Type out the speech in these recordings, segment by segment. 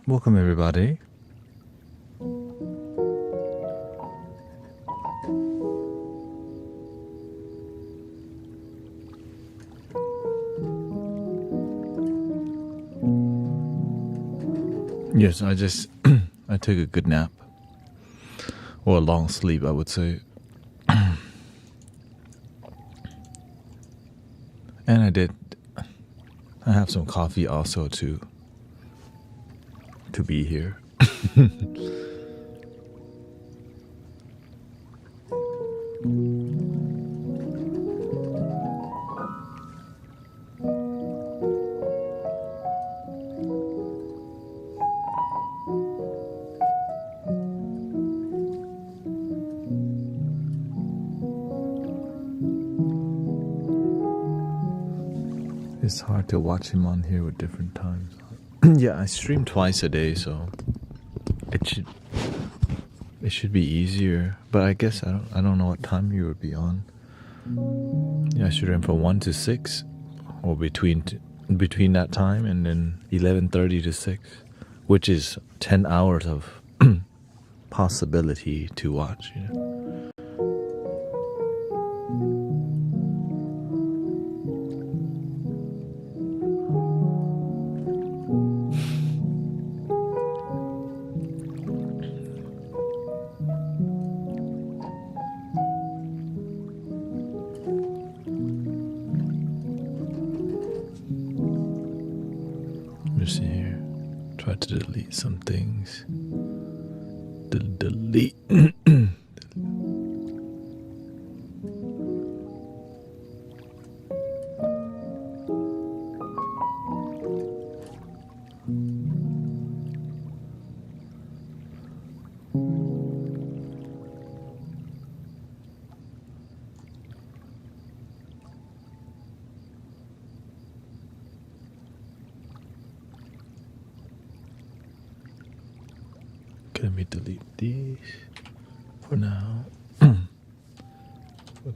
Welcome everybody. Yes, I just I took a good nap. Or a long sleep, I would say. And I have some coffee also to be here. It's hard to watch him on here with different times. Yeah, I stream twice a day, so it should be easier. But I guess I don't know what time you would be on. Yeah, I stream from 1 to 6, or between that time, and then 11:30 to 6, which is 10 hours of possibility to watch. You know? See here. Try to delete some things. Delete. Let me delete these for now. Go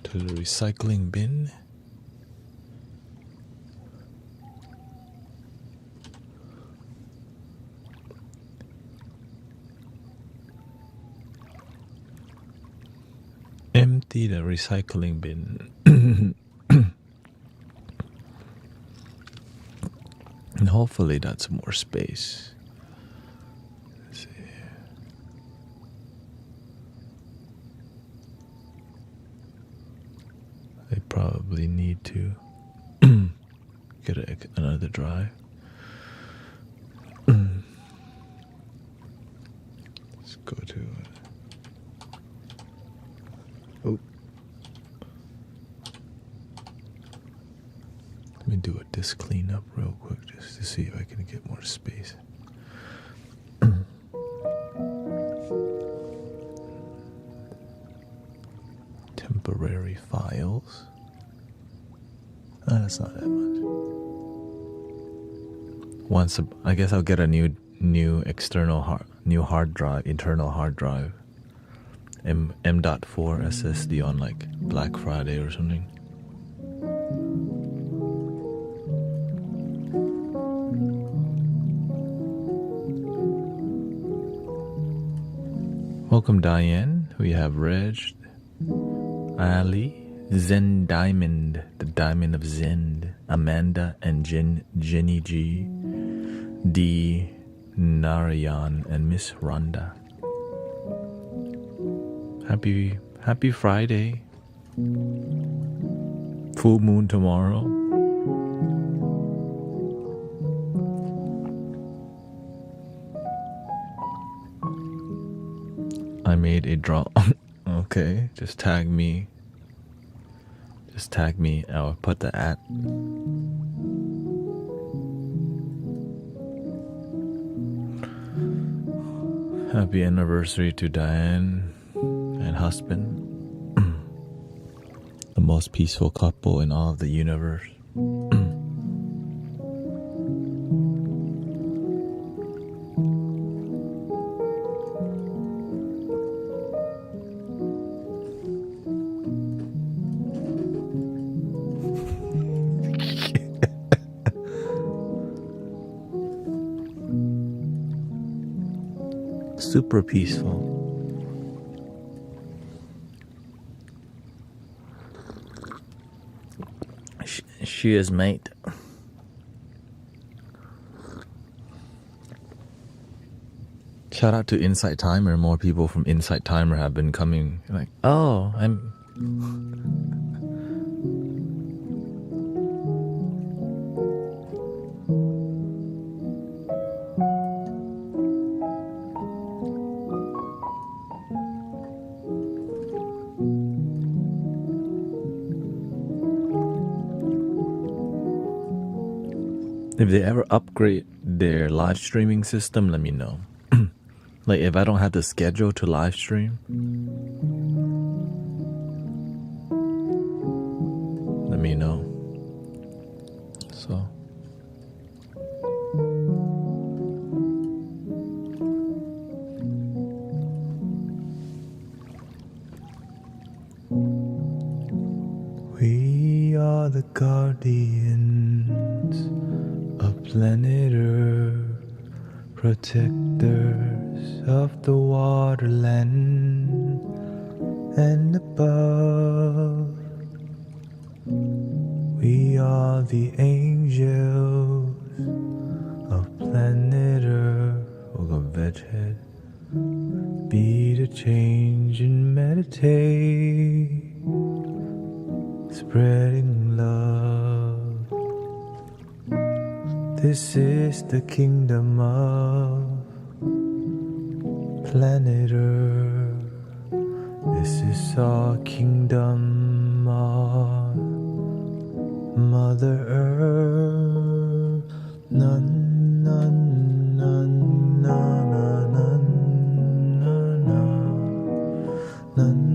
to the recycling bin. Empty the recycling bin. And hopefully that's more space. They probably need to get another drive. Let's go to let me do a disk cleanup real quick just to see if I can get more space. Temporary files. That's not that much. I guess I'll get a new external hard drive, internal hard drive, M.4 SSD on like Black Friday or something. Welcome Diane. We have Reg, Ali, Zen Diamond, the Diamond of Zen, Amanda and Jenny G, D, Narayan, and Miss Rhonda. Happy Friday. Full moon tomorrow. I made a draw. Okay, just tag me. I'll put the @ Happy anniversary to Diane and husband. The most peaceful couple in all of the universe. Super peaceful. She is, mate. Shout out to Insight Timer. More people from Insight Timer have been coming. Like, oh, I'm. If they ever upgrade their live streaming system, let me know. Like, if I don't have the schedule to live stream, let me know. So. We are the guardians of planet Earth, protectors of the waterland and above. We are the angels of planet Earth. We'll go veg head. Be the change and meditate, spreading love. This is the kingdom of planet Earth. This is our kingdom of Mother Earth. None, none, none, none, none, none, none, none.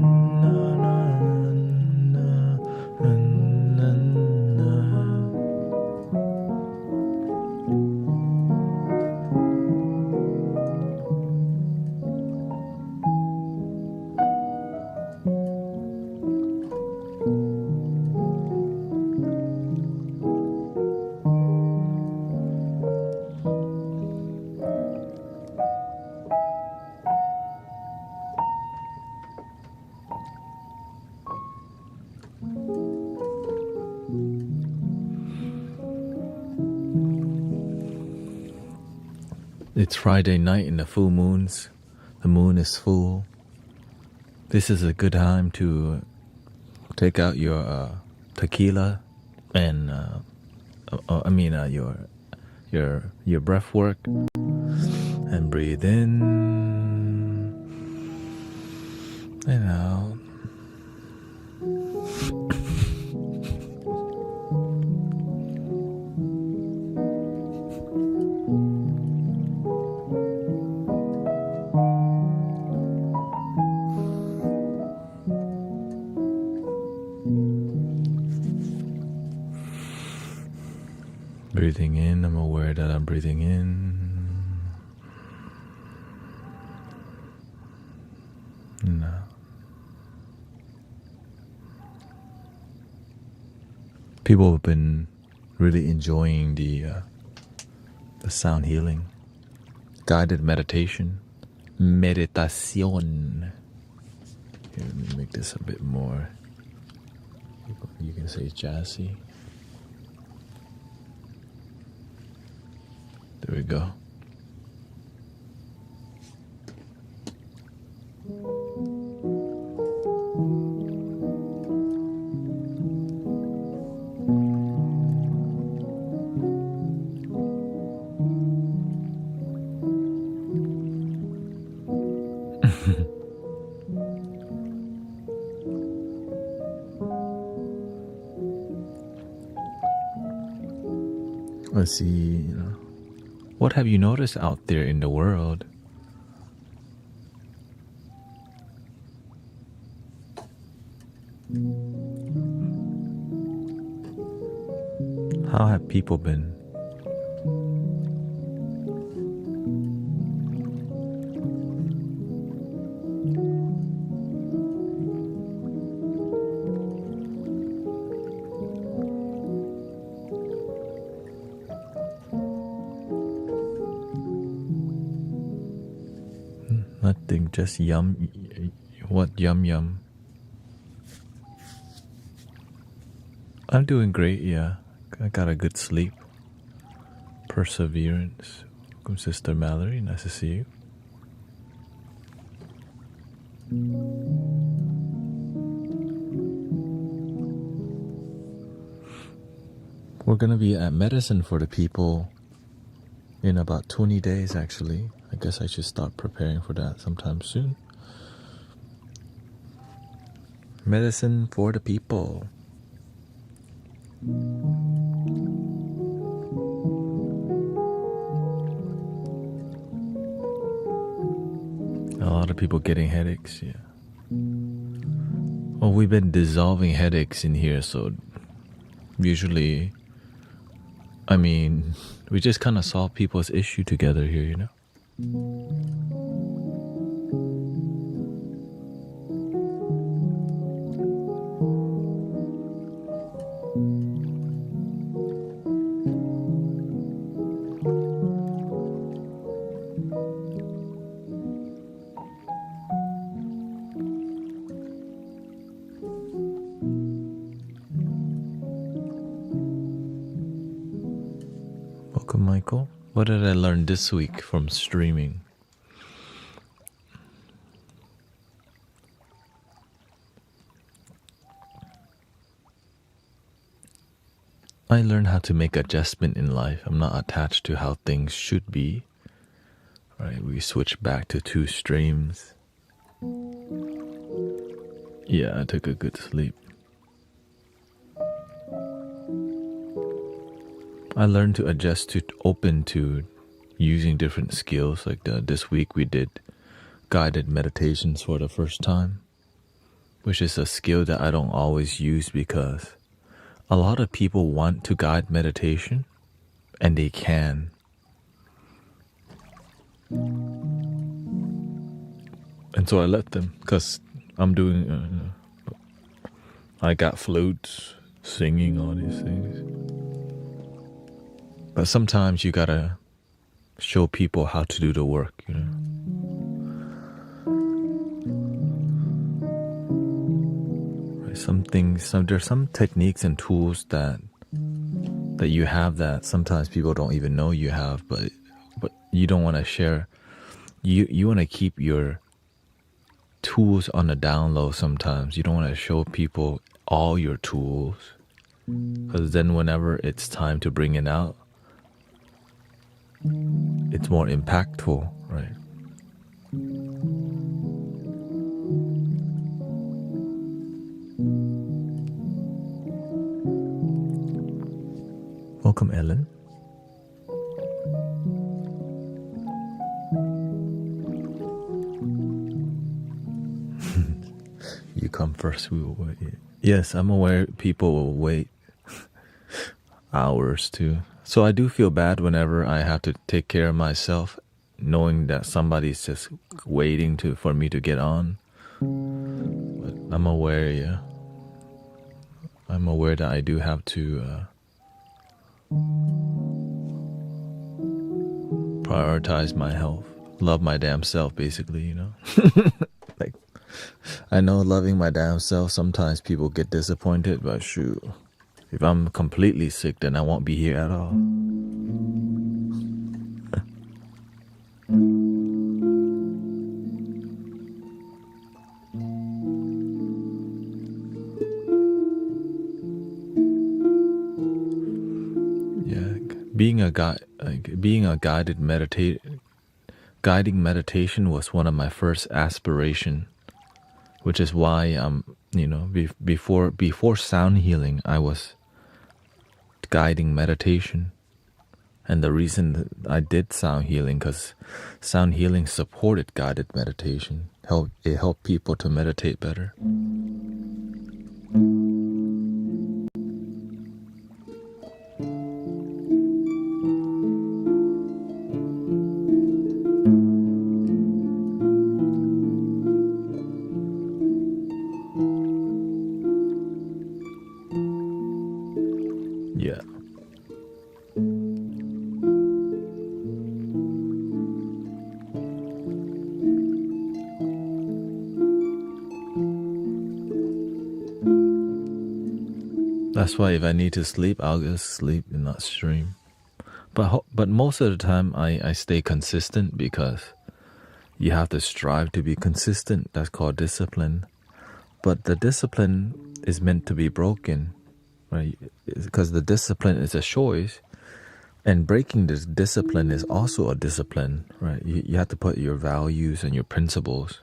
It's Friday night in the full moons. The moon is full. This is a good time to take out your tequila and your breath work and breathe in and out. Breathing in, I'm aware that I'm breathing in. No. People have been really enjoying the sound healing, guided meditation, meditación. Here, let me make this a bit more. You can say jazzy. There we go. Let's see, what have you noticed out there in the world? How have people been? Nothing, just yum. What yum yum? I'm doing great, yeah. I got a good sleep. Perseverance. Welcome, Sister Mallory. Nice to see you. We're gonna be at Medicine for the People in about 20 days, actually. I guess I should start preparing for that sometime soon. Medicine for the People. A lot of people getting headaches, yeah. Well, we've been dissolving headaches in here, so usually, I mean, we just kind of solve people's issue together here, you know? Welcome, Michael. What did I learn this week from streaming? I learned how to make adjustment in life. I'm not attached to how things should be. Right, we switched back to 2 streams. Yeah, I took a good sleep. I learned to adjust to open to using different skills. Like this week we did guided meditations for the first time, which is a skill that I don't always use because a lot of people want to guide meditation and they can. And so I let them because I'm doing, I got flutes, singing, all these things. But sometimes you gotta show people how to do the work, you know. Right, there's some techniques and tools that you have that sometimes people don't even know you have, but you don't want to share. You want to keep your tools on the down low sometimes. You don't want to show people all your tools, because then whenever it's time to bring it out, it's more impactful, right? Welcome, Ellen. You come first, we will wait. Yes, I'm aware people will wait hours too. So I do feel bad whenever I have to take care of myself, knowing that somebody's just waiting for me to get on. But I'm aware, yeah. I'm aware that I do have to prioritize my health, love my damn self, basically, you know. Like, I know loving my damn self, sometimes people get disappointed, but shoot, if I'm completely sick, then I won't be here at all. Yeah, being a guiding meditation was one of my first aspiration, which is why before sound healing I was guiding meditation. And the reason that I did sound healing, because sound healing supported guided meditation. It helped people to meditate better. Yeah. That's why if I need to sleep, I'll just sleep and not stream. But most of the time, I stay consistent because you have to strive to be consistent. That's called discipline. But the discipline is meant to be broken, right? Because the discipline is a choice, and breaking this discipline is also a discipline, right? You have to put your values and your principles.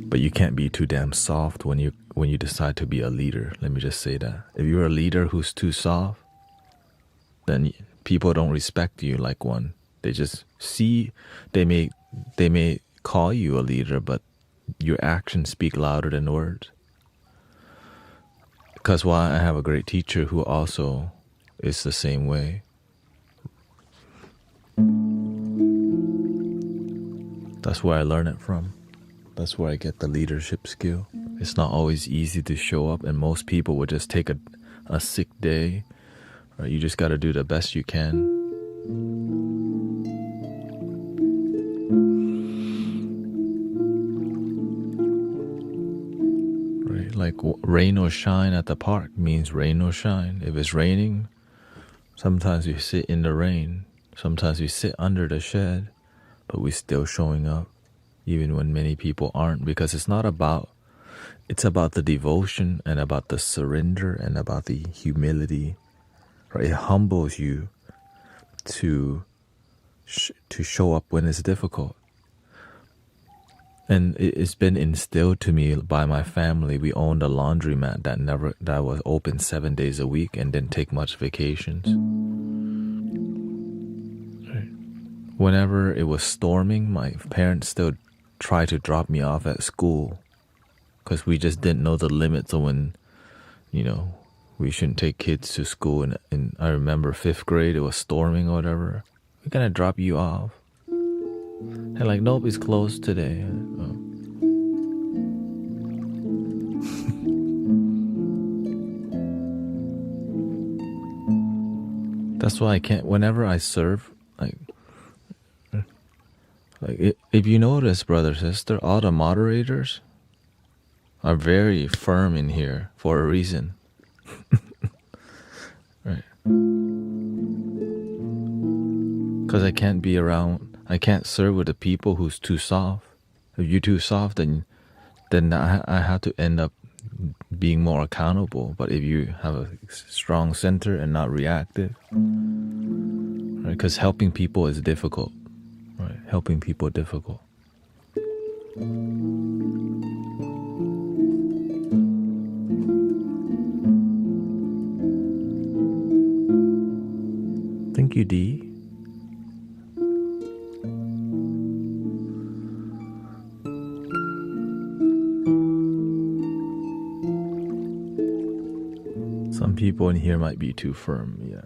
But you can't be too damn soft when you decide to be a leader. Let me just say that. If you're a leader who's too soft, then people don't respect you like one. They just see, they may call you a leader, but your actions speak louder than words. Because why I have a great teacher who also is the same way. That's where I learn it from. That's where I get the leadership skill. It's not always easy to show up, and most people would just take a sick day. Right? You just got to do the best you can. Right? Like rain or shine at the park means rain or shine. If it's raining, sometimes we sit in the rain. Sometimes we sit under the shed, but we're still showing up, even when many people aren't, because it's about the devotion and about the surrender and about the humility. Right? It humbles you to show up when it's difficult. And it's been instilled to me by my family. We owned a laundromat that was open 7 days a week and didn't take much vacations. Right. Whenever it was storming, my parents still tried to drop me off at school because we just didn't know the limits of when, we shouldn't take kids to school. And I remember 5th grade, it was storming or whatever. We're going to drop you off. And like, nope, it's closed today. Oh. That's why I can't, whenever I serve, like if you notice, brother, sister, all the moderators are very firm in here for a reason. Right. Because I can't serve with the people who's too soft. If you're too soft, then I have to end up being more accountable. But if you have a strong center and not reactive, right? Because helping people is difficult, right? Helping people difficult. Thank you, D. Some people in here might be too firm, yeah.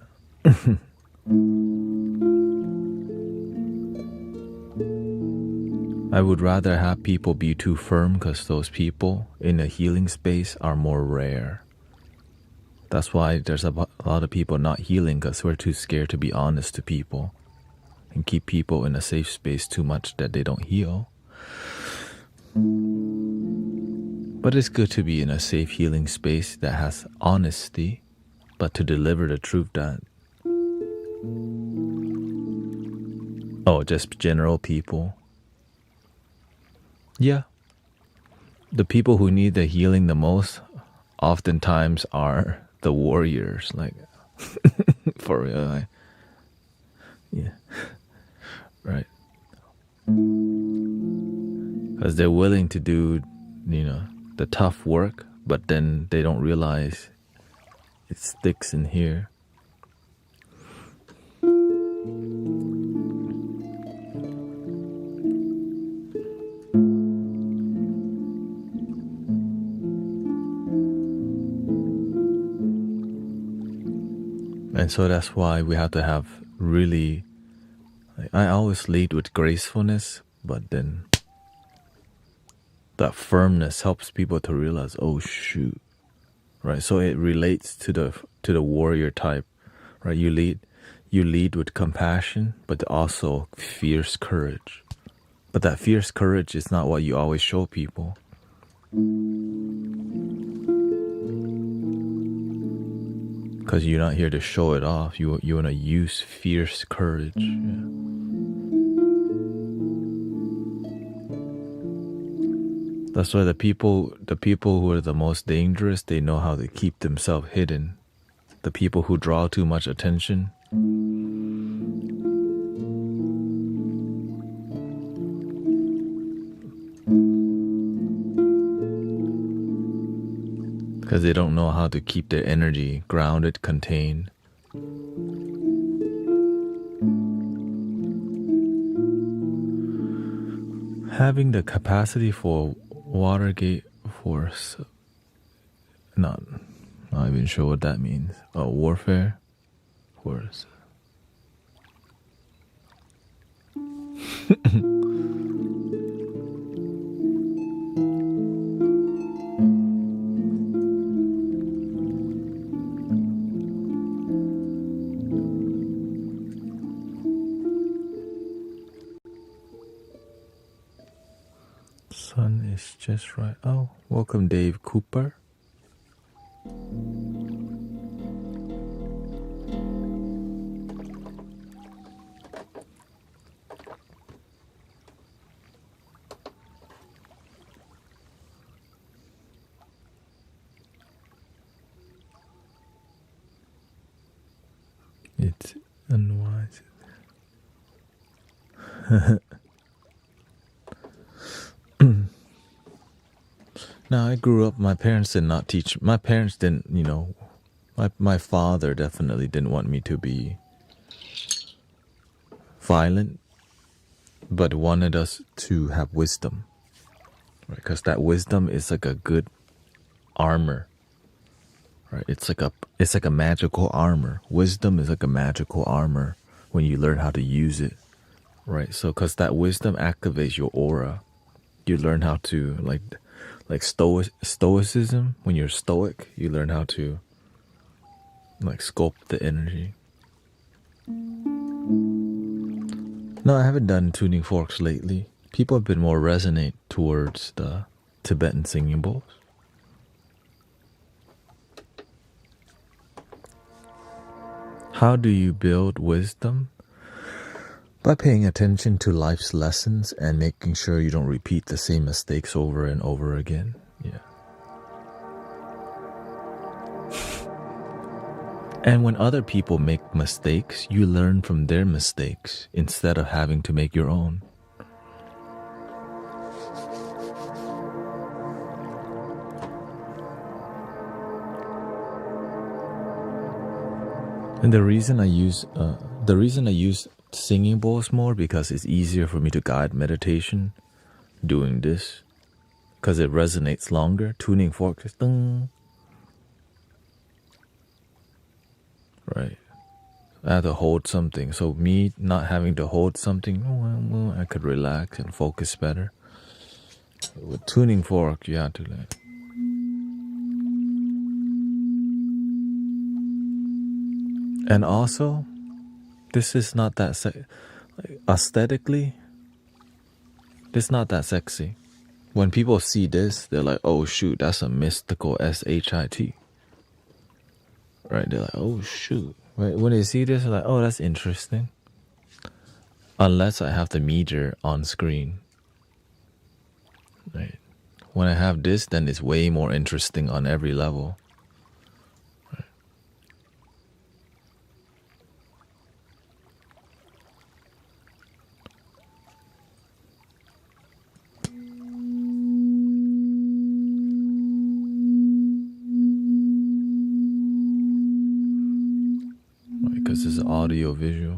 I would rather have people be too firm because those people in a healing space are more rare. That's why there's a lot of people not healing, because we're too scared to be honest to people and keep people in a safe space too much that they don't heal. But it's good to be in a safe healing space that has honesty, but to deliver the truth that, just general people. Yeah. The people who need the healing the most oftentimes are the warriors, like, for real. Like, yeah. Right. Because they're willing to do, the tough work, but then they don't realize it sticks in here. And so that's why we have to have really, I always lead with gracefulness, but then that firmness helps people to realize, oh shoot, right? So it relates to the warrior type, right? You lead with compassion, but also fierce courage. But that fierce courage is not what you always show people. Because you're not here to show it off. You want to use fierce courage. Yeah. That's why the people who are the most dangerous, they know how to keep themselves hidden. The people who draw too much attention, because they don't know how to keep their energy grounded, contained. Having the capacity for Watergate force, not even sure what that means. Warfare force. Sun is just right. Oh, welcome Dave Cooper. It's unwise. Now, I grew up, my parents did not teach, my parents didn't, my father definitely didn't want me to be violent, but wanted us to have wisdom, right? Because that wisdom is like a good armor, right? It's like a magical armor. Wisdom is like a magical armor when you learn how to use it, right? So, because that wisdom activates your aura, you learn how to like stoicism. When you're stoic, you learn how to like sculpt the energy. No, I haven't done tuning forks lately. People have been more resonate towards the Tibetan singing bowls. How do you build wisdom? By paying attention to life's lessons and making sure you don't repeat the same mistakes over and over again. Yeah. And when other people make mistakes, you learn from their mistakes instead of having to make your own. And the reason I use singing bowls more, because it's easier for me to guide meditation doing this, because it resonates longer. Tuning fork is ding. Right. I have to hold something. So me not having to hold something, I could relax and focus better. With tuning fork, you have to like. And also, this is not that aesthetically, this is not that sexy. When people see this, they're like, oh shoot, that's a mystical shit. Right? They're like, oh shoot. Right? When they see this, they're like, oh, that's interesting. Unless I have the meter on screen. Right? When I have this, then it's way more interesting on every level. Because it's audio visual.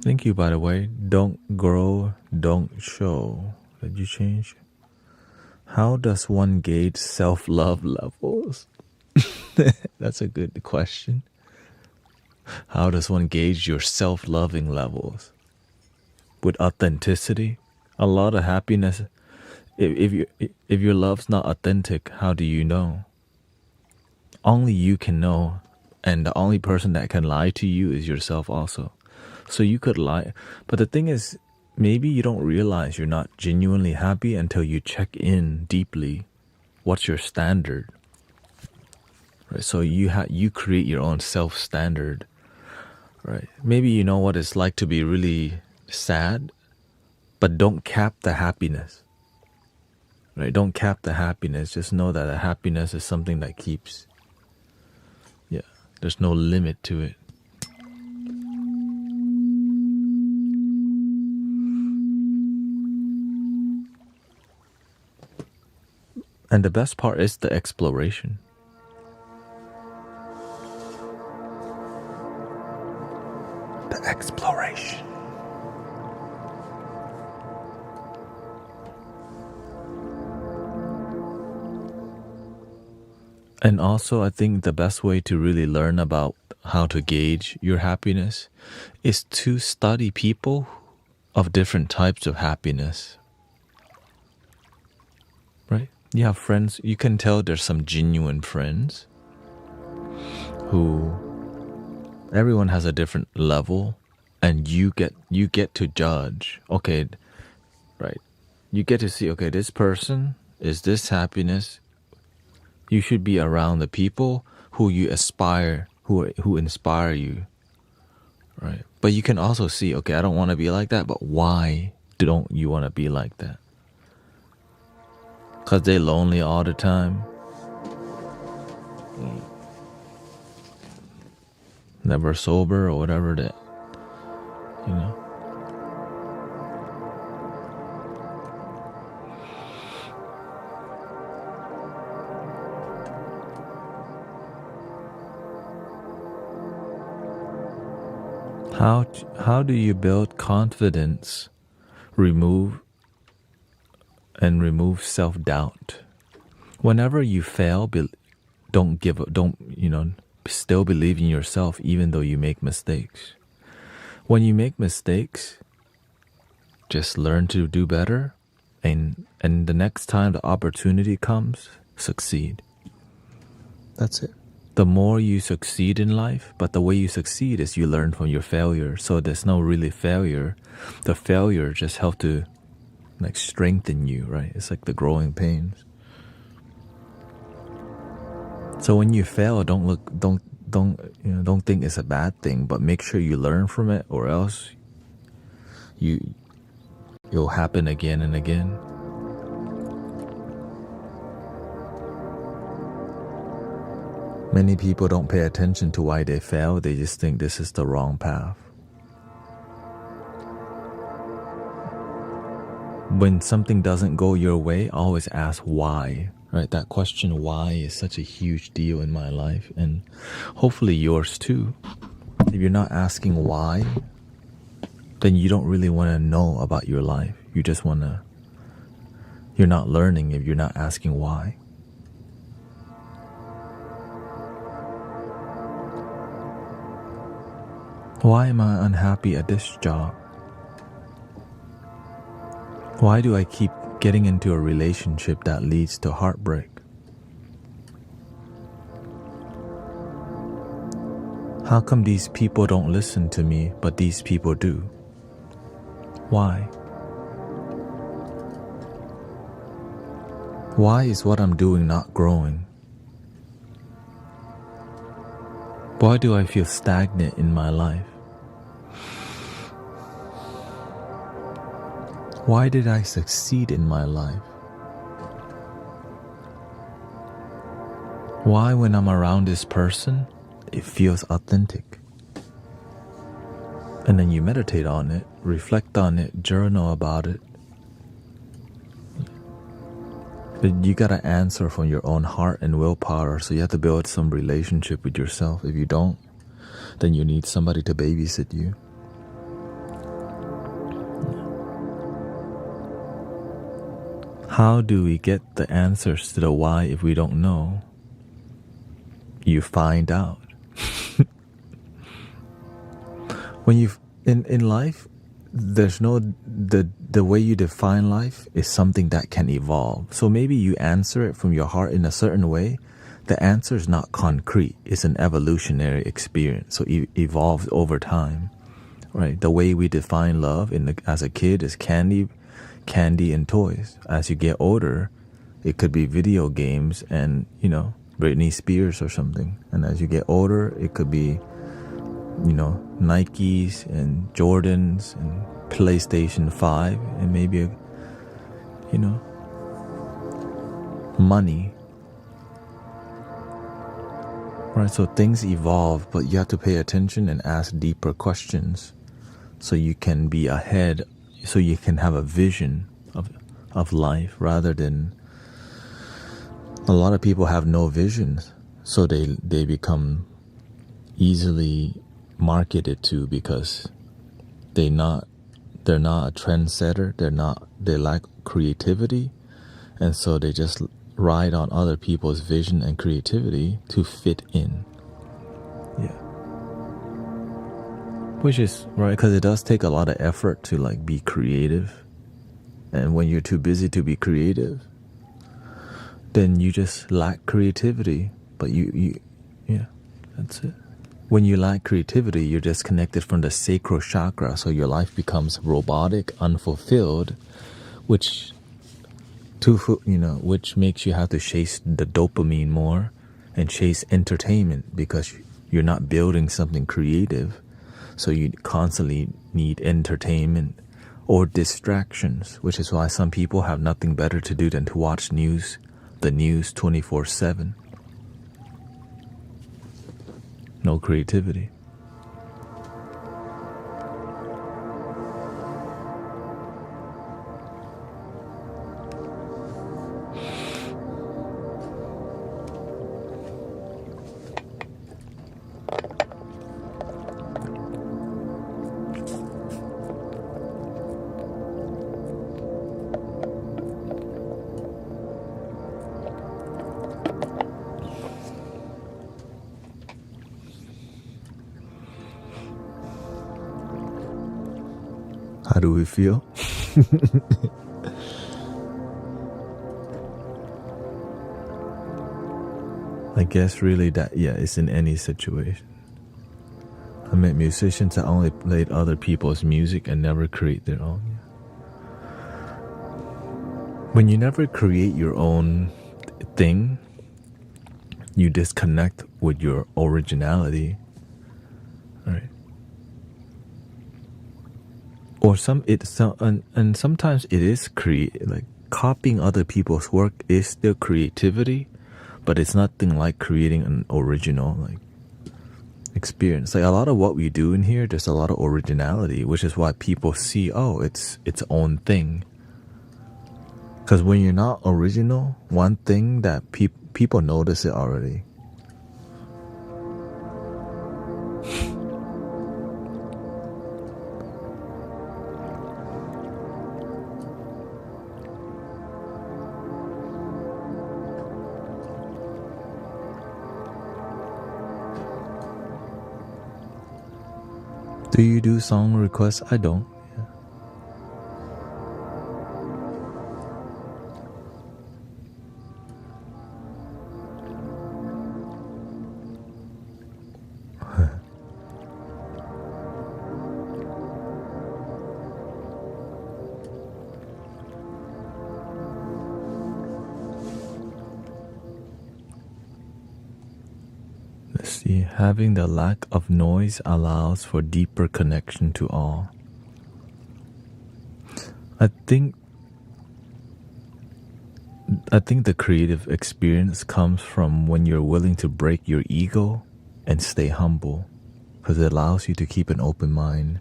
Thank you, by the way. Don't grow, don't show. Did you change? How does one gauge self-love levels? That's a good question. How does one gauge your self-loving levels? With authenticity? A lot of happiness. If your love's not authentic, how do you know? Only you can know And the only person that can lie to you is yourself also. So you could lie. But the thing is, maybe you don't realize you're not genuinely happy until you check in deeply. What's your standard? Right? So you create your own self-standard. Right? Maybe you know what it's like to be really sad, but don't cap the happiness. Right? Don't cap the happiness. Just know that the happiness is something that keeps. Yeah. There's no limit to it. And the best part is the exploration. The exploration. And also, I think the best way to really learn about how to gauge your happiness is to study people of different types of happiness. Right? You have friends, you can tell there's some genuine friends who everyone has a different level, and you get to judge. Okay, right. You get to see, okay, this person is this happiness. You should be around the people who you aspire, who inspire you, right? But you can also see, okay, I don't want to be like that, but why don't you want to be like that? Because they're lonely all the time. Never sober or whatever that, you know. How do you build confidence, remove self-doubt? Whenever you fail, don't give up. Don't, still believe in yourself even though you make mistakes. When you make mistakes, just learn to do better, and the next time the opportunity comes, succeed. That's it. The more you succeed in life, but the way you succeed is you learn from your failure. So there's no really failure. The failure just helps to strengthen you, right? It's like the growing pains. So when you fail, don't think it's a bad thing, but make sure you learn from it, or else it'll happen again and again. Many people don't pay attention to why they fail. They just think this is the wrong path. When something doesn't go your way, always ask why. Right? That question why is such a huge deal in my life, and hopefully yours too. If you're not asking why, then you don't really want to know about your life. You're not learning if you're not asking why. Why am I unhappy at this job? Why do I keep getting into a relationship that leads to heartbreak? How come these people don't listen to me, but these people do? Why? Why is what I'm doing not growing? Why do I feel stagnant in my life? Why did I succeed in my life? Why, when I'm around this person, it feels authentic? And then you meditate on it, reflect on it, journal about it. But you gotta answer from your own heart and willpower, so you have to build some relationship with yourself. If you don't, then you need somebody to babysit you. How do we get the answers to the why if we don't know? You find out. When in life, there's no the way you define life is something that can evolve. So maybe you answer it from your heart in a certain way the answer is not concrete. It's an evolutionary experience. So it evolves over time, right? The way we define love as a kid is candy and toys. As you get older, it could be video games and, Britney Spears or something. And as you get older, it could be, Nikes and Jordans and PlayStation 5 and maybe, money. Right, so things evolve, but you have to pay attention and ask deeper questions so you can be ahead, so you can have a vision of life rather than a lot of people have no visions, so they become easily marketed to because they're not a trendsetter, they lack creativity, and so they just ride on other people's vision and creativity to fit in. Yeah. Which is right, because it does take a lot of effort to like be creative. And when you're too busy to be creative, then you just lack creativity. But yeah, that's it. When you lack creativity, you're disconnected from the sacral chakra, so your life becomes robotic, unfulfilled, which makes you have to chase the dopamine more and chase entertainment because you're not building something creative. So you constantly need entertainment or distractions, which is why some people have nothing better to do than to watch the news 24/7. No creativity. How do we feel? I guess really that, it's in any situation. I met musicians that only played other people's music and never create their own. When you never create your own thing, you disconnect with your originality, right? Or sometimes it is like copying other people's work is still creativity, but it's nothing like creating an original like experience. Like a lot of what we do in here, there's a lot of originality, which is why people see, it's its own thing. Because when you're not original, one thing that people notice it already. Do you do song requests? I don't. Let's see. Having the lack of noise allows for deeper connection to all. I think the creative experience comes from when you're willing to break your ego and stay humble, because it allows you to keep an open mind.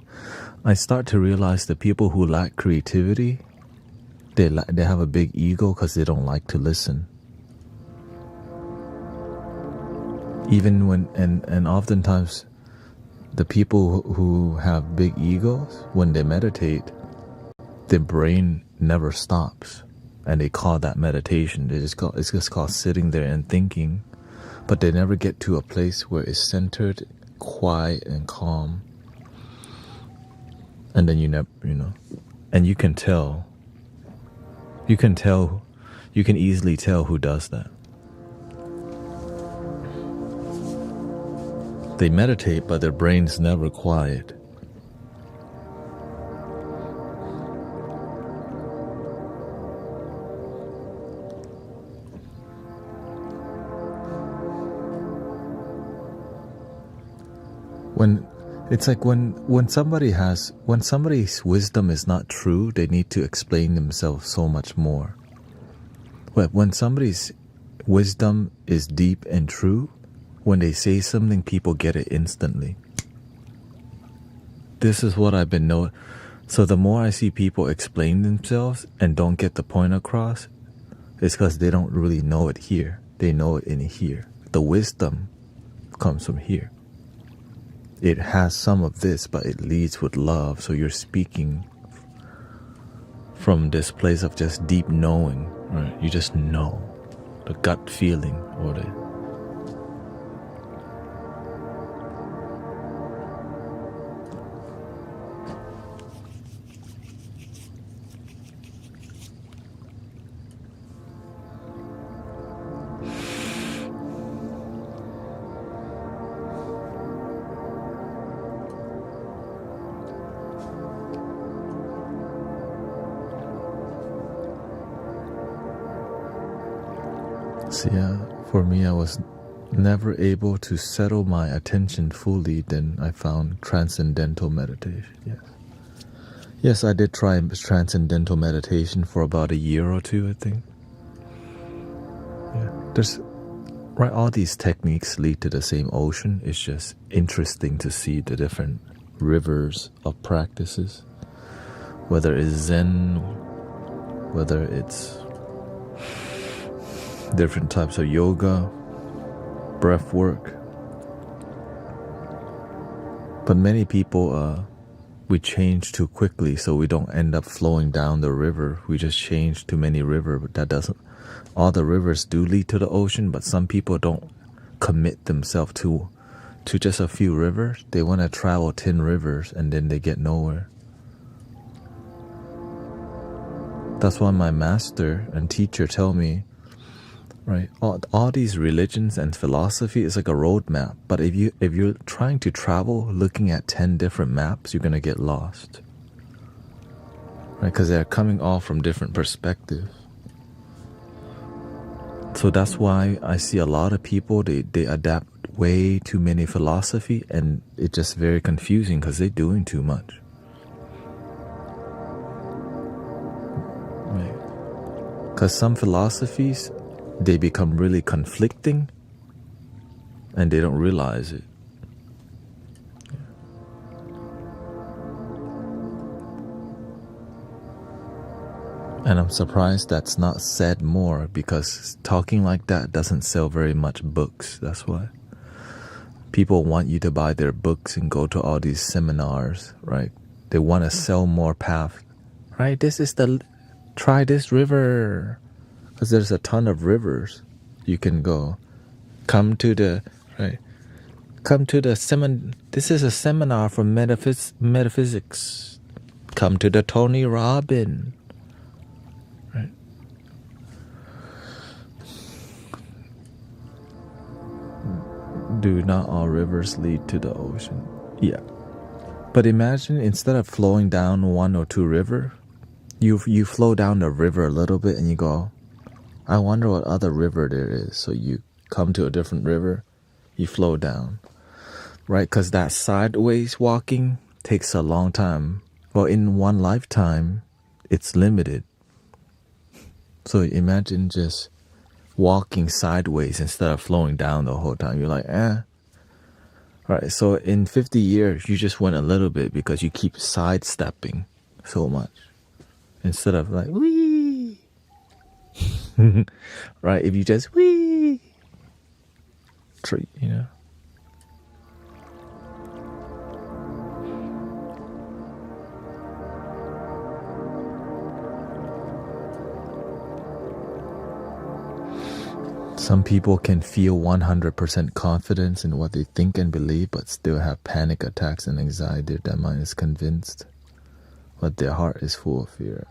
I start to realize that people who lack creativity, they have a big ego because they don't like to listen. Even when, and oftentimes the people who have big egos, when they meditate, their brain never stops, and they call that meditation. It's just called sitting there and thinking, but they never get to a place where it's centered, quiet, and calm. And then and you can easily tell who does that. They meditate, but their brain's never quiet. When somebody's wisdom is not true, they need to explain themselves so much more. But when somebody's wisdom is deep and true, when they say something, people get it instantly. This is what I've been knowing. So the more I see people explain themselves and don't get the point across, it's because they don't really know it here. They know it in here. The wisdom comes from here. It has some of this, but it leads with love. So you're speaking from this place of just deep knowing, right? You just know the gut feeling or the So yeah, for me, I was never able to settle my attention fully. Then I found transcendental meditation. Yes, I did try transcendental meditation for about a year or two, I think. Yeah, all these techniques lead to the same ocean. It's just interesting to see the different rivers of practices, whether it's Zen, whether it's different types of yoga, breathwork. But many people, we change too quickly, so we don't end up flowing down the river. We just change too many rivers, but that doesn't. All the rivers do lead to the ocean, but some people don't commit themselves to just a few rivers. They want to travel 10 rivers and then they get nowhere. That's why my master and teacher tell me, right, all these religions and philosophy is like a roadmap. But if you're trying to travel looking at 10 different maps, you're gonna get lost, right? Because they're coming all from different perspectives. So that's why I see a lot of people, they adapt way too many philosophy, and it's just very confusing because they're doing too much. Right? Because some philosophies, they become really conflicting and they don't realize it. And I'm surprised that's not said more, because talking like that doesn't sell very much books. That's why people want you to buy their books and go to all these seminars, right? They want to sell more path, right? Try this river. Because there's a ton of rivers you can go. Come to the seminar. This is a seminar for metaphysics. Come to the Tony Robbins. Right? Do not all rivers lead to the ocean? Yeah. But imagine, instead of flowing down 1 or 2 rivers, you flow down the river a little bit and you go, I wonder what other river there is. So you come to a different river, you flow down, right? Because that sideways walking takes a long time. Well, in one lifetime, it's limited. So imagine just walking sideways instead of flowing down the whole time. You're like, All right, so in 50 years, you just went a little bit because you keep sidestepping so much. Instead of like, wee. Right, if you just wee, you know. Some people can feel 100% confidence in what they think and believe, but still have panic attacks and anxiety. Their mind is convinced, but their heart is full of fear.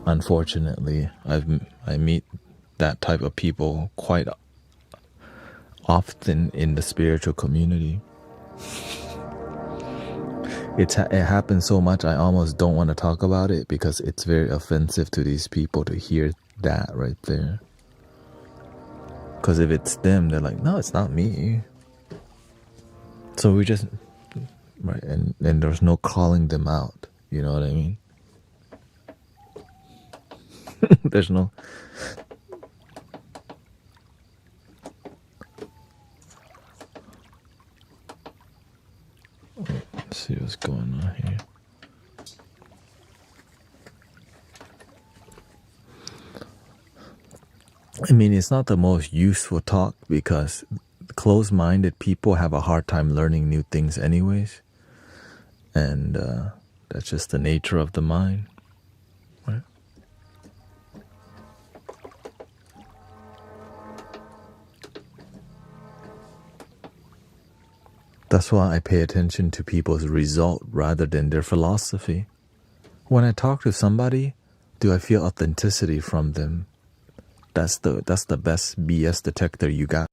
Unfortunately, I meet that type of people quite often in the spiritual community. It happens so much I almost don't want to talk about it because it's very offensive to these people to hear that right there. Because if it's them, they're like, no, it's not me. So we just, right, and there's no calling them out. You know what I mean? There's no... Let's see what's going on here. I mean, it's not the most useful talk because closed-minded people have a hard time learning new things anyways. And that's just the nature of the mind, right? That's why I pay attention to people's result rather than their philosophy. When I talk to somebody, do I feel authenticity from them? That's the best BS detector you got.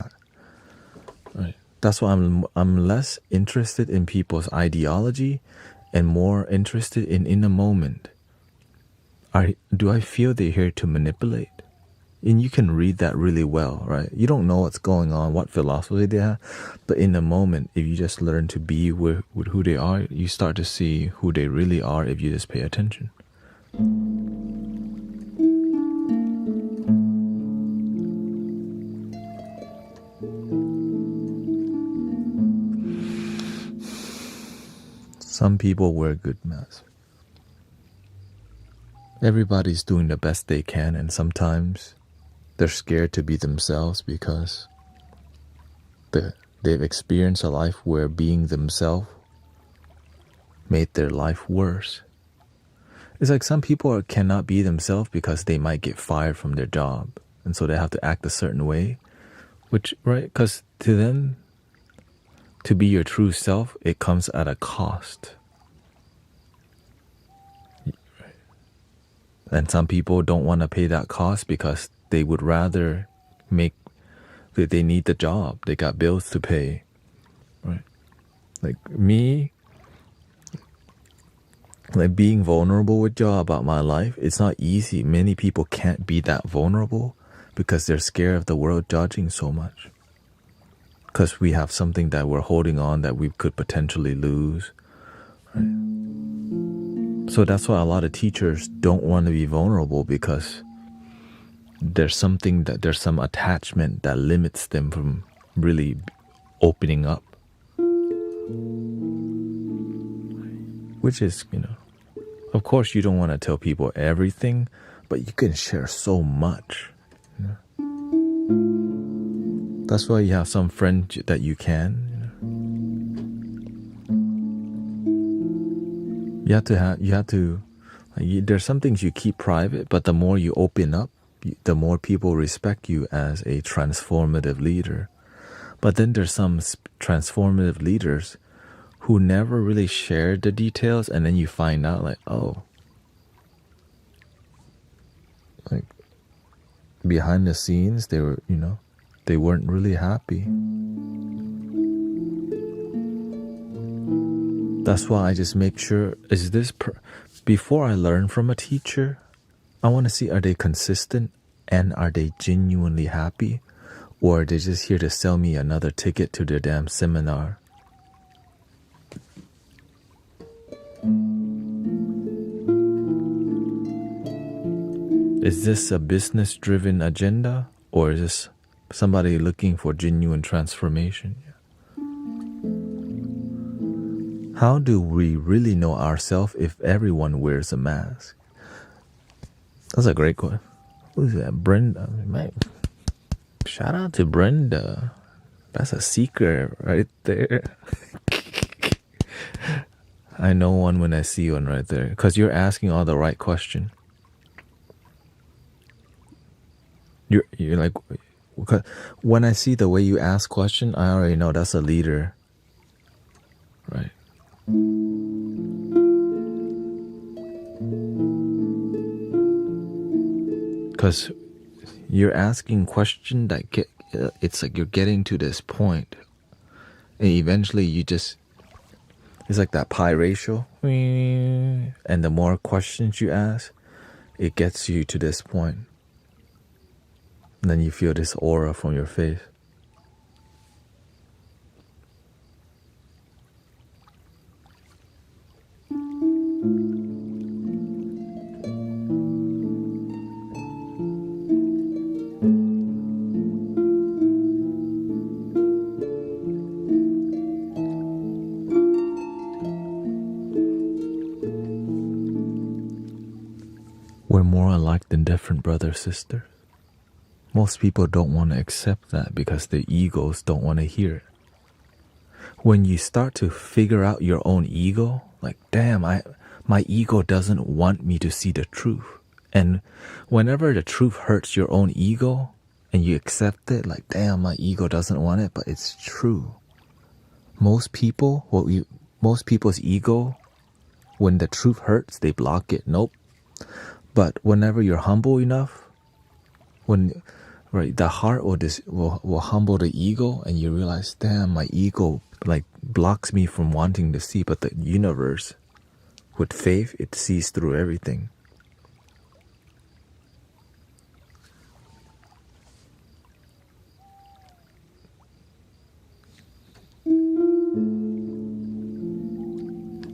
Right. That's why I'm less interested in people's ideology and more interested in the moment. Do I feel they're here to manipulate? And you can read that really well, right? You don't know what's going on, what philosophy they have, but in the moment, if you just learn to be with who they are, you start to see who they really are if you just pay attention. Some people wear good masks. Everybody's doing the best they can, and sometimes they're scared to be themselves because they've experienced a life where being themselves made their life worse. It's like some people cannot be themselves because they might get fired from their job, and so they have to act a certain way, which, right, because to them, to be your true self, it comes at a cost. And some people don't want to pay that cost because they would rather they need the job. They got bills to pay, right? Like me, like being vulnerable with y'all about my life, it's not easy. Many people can't be that vulnerable because they're scared of the world judging so much. Because we have something that we're holding on that we could potentially lose, right? So that's why a lot of teachers don't want to be vulnerable because there's some attachment that limits them from really opening up. Which is, of course you don't want to tell people everything, but you can share so much. That's why you have some friends that you can. There's some things you keep private, but the more you open up, the more people respect you as a transformative leader. But then there's some transformative leaders who never really shared the details, and then you find out like, oh, like behind the scenes, they were, they weren't really happy. That's why I just make sure, before I learn from a teacher, I want to see, are they consistent and are they genuinely happy? Or are they just here to sell me another ticket to their damn seminar? Is this a business-driven agenda, or is this somebody looking for genuine transformation? How do we really know ourselves if everyone wears a mask? That's a great question. Who's that? Brenda. Man, shout out to Brenda. That's a secret right there. I know one when I see one right there, because you're asking all the right question. You're like, when I see the way you ask question, I already know that's a leader, right? Because you're asking question that it's like you're getting to this point, and eventually you just, it's like that pi ratio, and the more questions you ask, it gets you to this point. And then you feel this aura from your face. We're more alike than different, brother, sister. Most people don't want to accept that because their egos don't want to hear it. When you start to figure out your own ego, like, damn, my ego doesn't want me to see the truth. And whenever the truth hurts your own ego and you accept it, like, damn, my ego doesn't want it, but it's true. Most people's ego, when the truth hurts, they block it. Nope. But whenever you're humble enough, the heart will humble the ego, and you realize, damn, my ego like blocks me from wanting to see, but the universe, with faith, it sees through everything.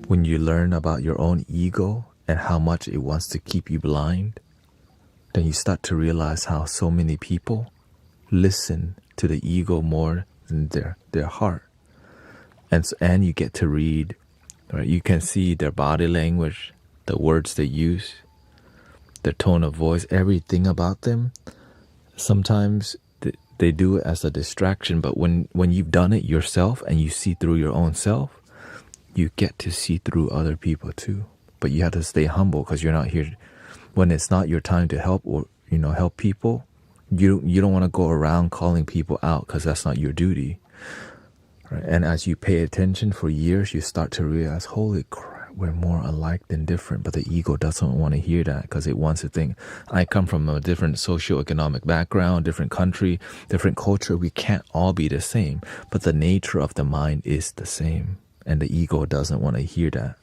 When you learn about your own ego and how much it wants to keep you blind, then you start to realize how so many people listen to the ego more than their heart. And you get to read, right? You can see their body language, the words they use, their tone of voice, everything about them. Sometimes they do it as a distraction, but when you've done it yourself and you see through your own self, you get to see through other people too. But you have to stay humble because you're not here. When it's not your time to help or help people, you don't want to go around calling people out because that's not your duty. Right? And as you pay attention for years, you start to realize, holy crap, we're more alike than different. But the ego doesn't want to hear that because it wants to think, I come from a different socioeconomic background, different country, different culture. We can't all be the same. But the nature of the mind is the same. And the ego doesn't want to hear that.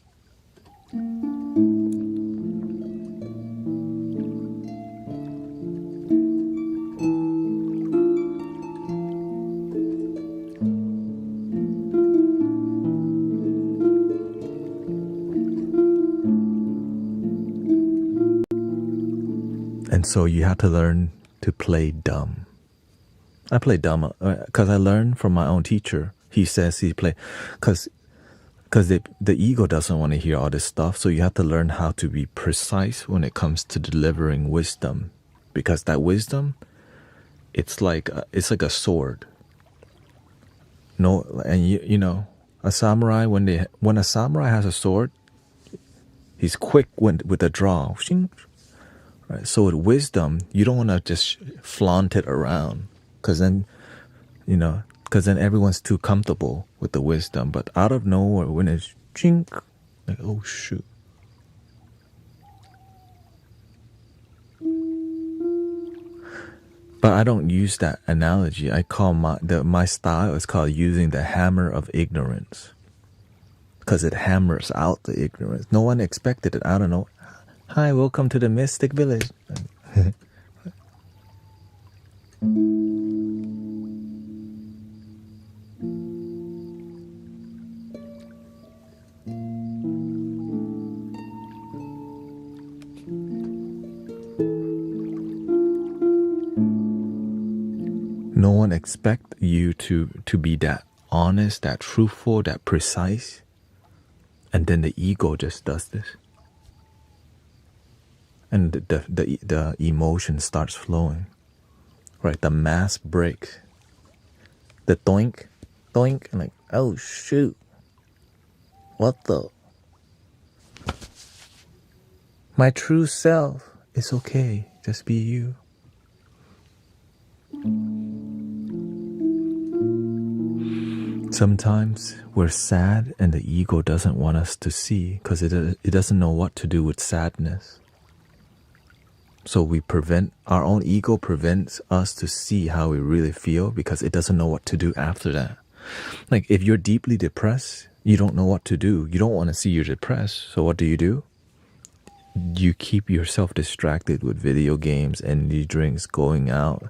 And so you have to learn to play dumb. I play dumb because I learned from my own teacher. He says he play because the ego doesn't want to hear all this stuff. So you have to learn how to be precise when it comes to delivering wisdom, because that wisdom, it's like a sword. No, and a samurai, when a samurai has a sword, he's quick with the draw. Right? So with wisdom, you don't want to just flaunt it around, because then everyone's too comfortable with the wisdom. But out of nowhere, when it's chink, like, oh shoot. But I don't use that analogy. I call my style is called using the hammer of ignorance, because it hammers out the ignorance. No one expected it. I don't know. Hi, welcome to the Mystic Village. No one expects you to be that honest, that truthful, that precise. And then the ego just does this. And the emotion starts flowing. Right? The mask breaks. The doink, doink, and like, oh shoot. What the? My true self is okay. Just be you. Sometimes we're sad and the ego doesn't want us to see because it doesn't know what to do with sadness. So our own ego prevents us to see how we really feel because it doesn't know what to do after that. Like if you're deeply depressed, you don't know what to do. You don't want to see you're depressed. So what do? You keep yourself distracted with video games, energy drinks, going out,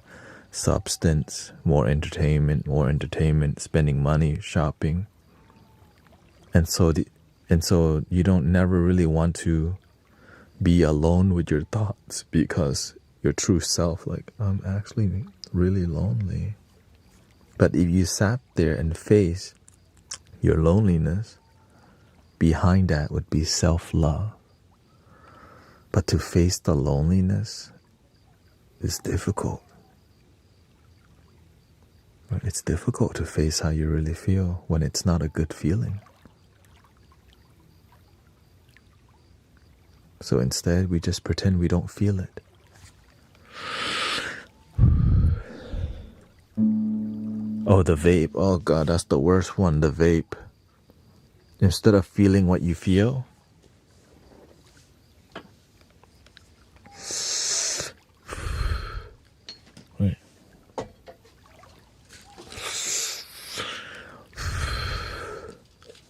substance, more entertainment, spending money, shopping. And so you don't never really want to be alone with your thoughts because your true self, like, I'm actually really lonely. But if you sat there and face your loneliness, behind that would be self-love. But to face the loneliness is difficult. It's difficult to face how you really feel when it's not a good feeling. So instead, we just pretend we don't feel it. Oh, the vape. Oh God, that's the worst one, the vape. Instead of feeling what you feel,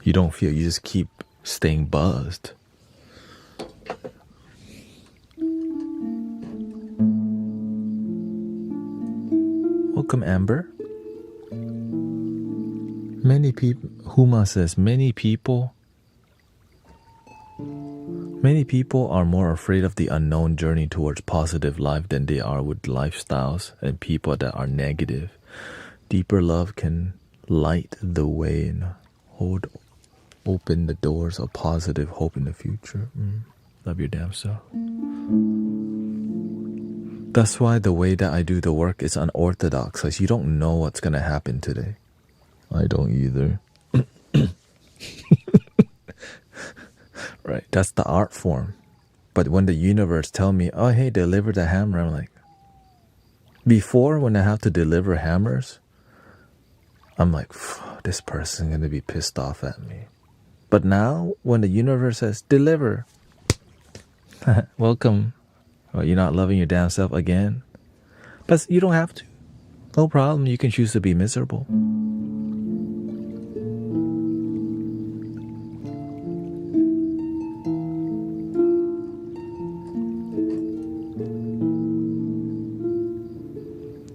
you don't feel, you just keep staying buzzed. Welcome, Amber. Many people, Huma says, many people are more afraid of the unknown journey towards positive life than they are with lifestyles and people that are negative. Deeper love can light the way and open the doors of positive hope in the future. Love your damn self. That's why the way that I do the work is unorthodox, because you don't know what's going to happen today. I don't either. Right, that's the art form. But when the universe tell me, oh hey, deliver the hammer, I'm like, before when I have to deliver hammers, I'm like, this person's going to be pissed off at me. But now when the universe says, deliver, welcome. Oh, you're not loving your damn self again? But you don't have to. No problem, you can choose to be miserable.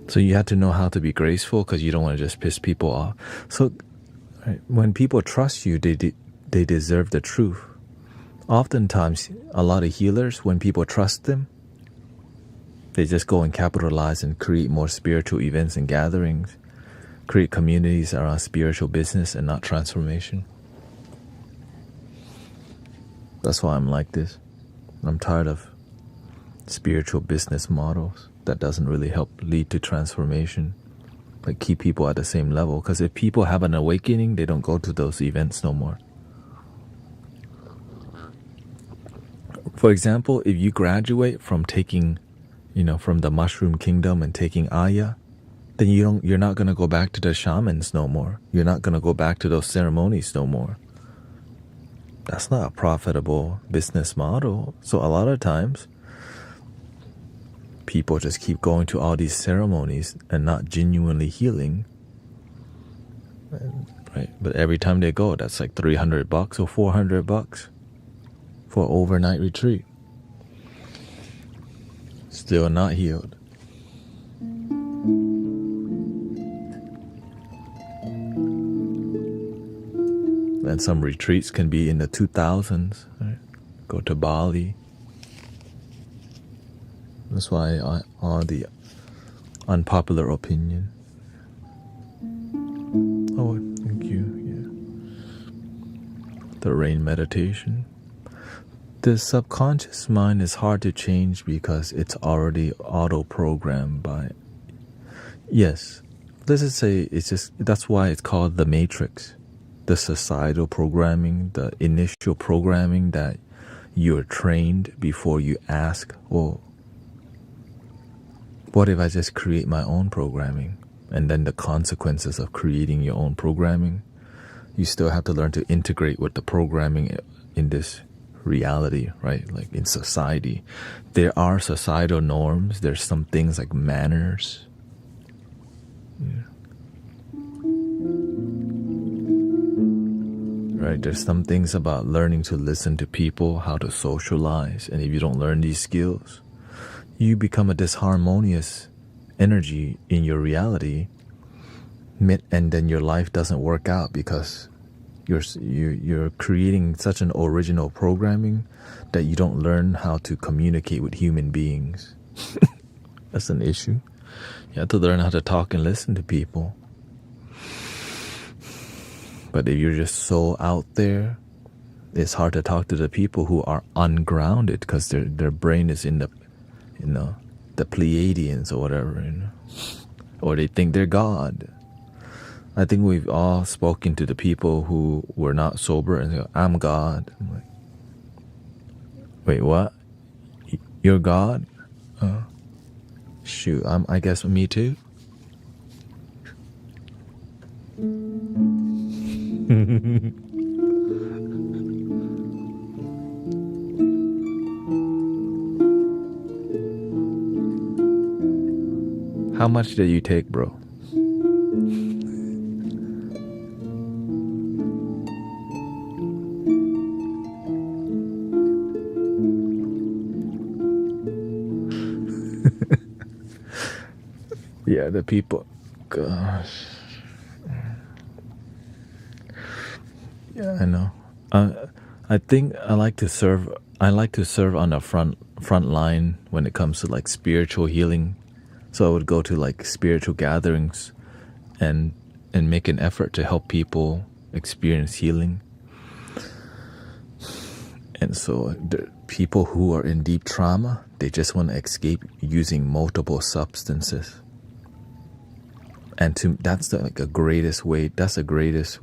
So you have to know how to be graceful because you don't want to just piss people off. So right, when people trust you, they deserve the truth. Oftentimes, a lot of healers, when people trust them, they just go and capitalize and create more spiritual events and gatherings, create communities around spiritual business and not transformation. That's why I'm like this. I'm tired of spiritual business models that doesn't really help lead to transformation, like keep people at the same level. Because if people have an awakening, they don't go to those events no more. For example, if you graduate from taking, from the mushroom kingdom and taking Aya, then you're not going to go back to the shamans no more. You're not going to go back to those ceremonies no more. That's not a profitable business model. So a lot of times, people just keep going to all these ceremonies and not genuinely healing. Right? But every time they go, that's like $300 or $400 for an overnight retreat. Still not healed. And some retreats can be in the 2000s. Right? Go to Bali. That's why all the unpopular opinion. Oh, thank you. Yeah. The rain meditation. The subconscious mind is hard to change because it's already auto-programmed by. Yes, let's just say that's why it's called the matrix. The societal programming, the initial programming that you're trained before you ask, well, what if I just create my own programming? And then the consequences of creating your own programming, you still have to learn to integrate with the programming in this reality, right? Like in society, there are societal norms. There's some things like manners. Right? There's some things about learning to listen to people, how to socialize. And if you don't learn these skills, you become a disharmonious energy in your reality, and then your life doesn't work out because you're creating such an original programming that you don't learn how to communicate with human beings. That's an issue. You have to learn how to talk and listen to people. But if you're just so out there, it's hard to talk to the people who are ungrounded because their brain is in the, the Pleiadians or whatever, or they think they're God. I think we've all spoken to the people who were not sober and say, I'm God. I'm like, wait, what? You're God? Shoot, I guess me too. How much did you take, bro? Yeah, the people, gosh. Yeah, I know. I think I like to serve on the front line when it comes to like spiritual healing. So I would go to like spiritual gatherings and make an effort to help people experience healing. And so the people who are in deep trauma, they just want to escape using multiple substances. And that's like a greatest way. That's the greatest.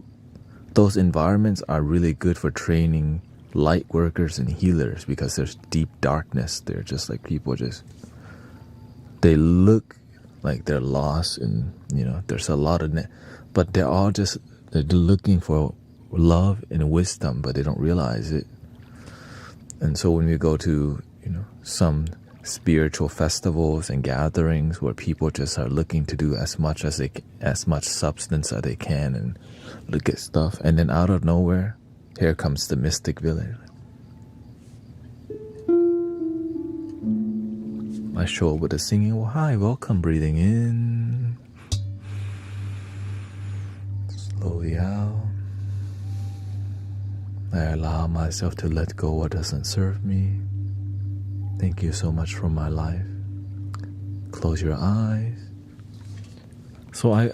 Those environments are really good for training light workers and healers because there's deep darkness. They're just like people they look like they're lost and, there's a lot of but they're looking for love and wisdom, but they don't realize it. And so when we go to, some spiritual festivals and gatherings where people just are looking to do as much substance as they can and look at stuff, and then out of nowhere, here comes the mystic village. I show up with the singing. Well, hi, welcome. Breathing in, slowly out. I allow myself to let go what doesn't serve me. Thank you so much for my life. Close your eyes. So I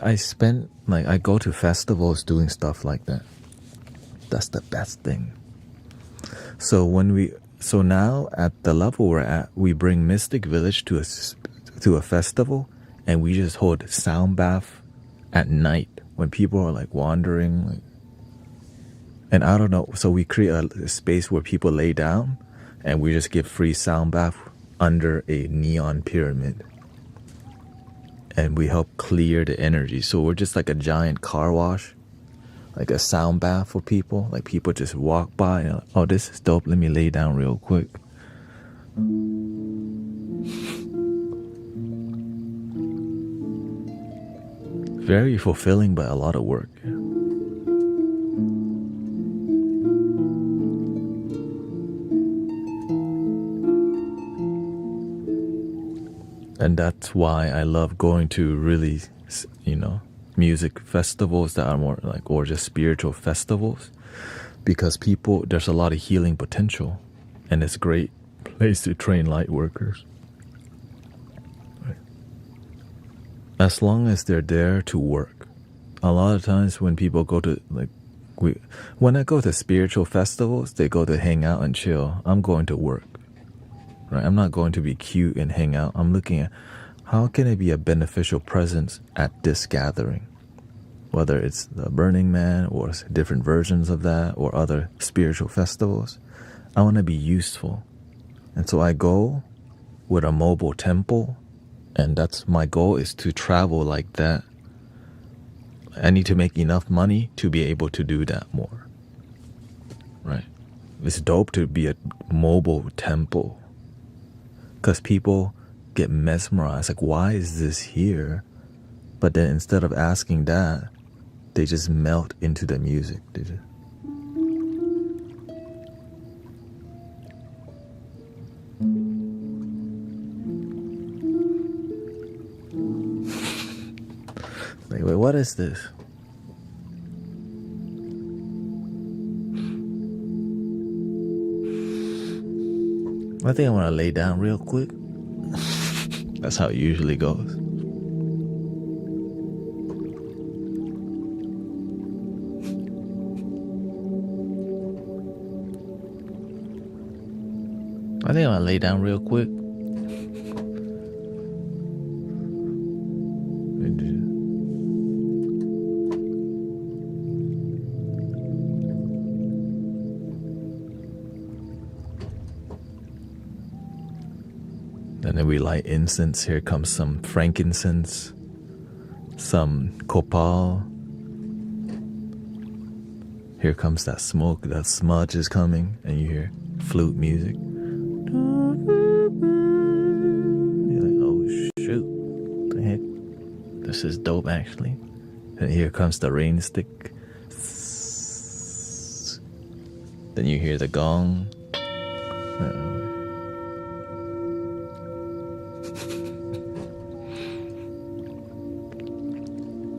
go to festivals doing stuff like that. That's the best thing. So now at the level we're at, we bring Mystic Village to a festival, and we just hold sound bath at night when people are like wandering, and I don't know. So we create a space where people lay down, and we just give free sound bath under a neon pyramid. And we help clear the energy. So we're just like a giant car wash, like a sound bath for people. Like people just walk by and like, oh, this is dope. Let me lay down real quick. Very fulfilling, but a lot of work. And that's why I love going to really, music festivals that are more like, or just spiritual festivals, because there's a lot of healing potential, and it's a great place to train light workers. Right. As long as they're there to work. A lot of times when people go to when I go to spiritual festivals, they go to hang out and chill. I'm going to work. Right? I'm not going to be cute and hang out. I'm looking at how can I be a beneficial presence at this gathering, whether it's the Burning Man or different versions of that or other spiritual festivals. I want to be useful. And so I go with a mobile temple, and that's my goal, is to travel like that. I need to make enough money to be able to do that more. Right? it's dope to be a mobile temple, because people get mesmerized, like, why is this here? But then instead of asking that, they just melt into the music. They just... like, wait, what is this? I think I want to lay down real quick. That's how it usually goes. I think I want to lay down real quick. And then we light incense. Here comes some frankincense, some copal. Here comes that smoke, that smudge is coming, and you hear flute music. You're like, oh shoot, what the heck? This is dope actually. And here comes the rain stick. Then you hear the gong.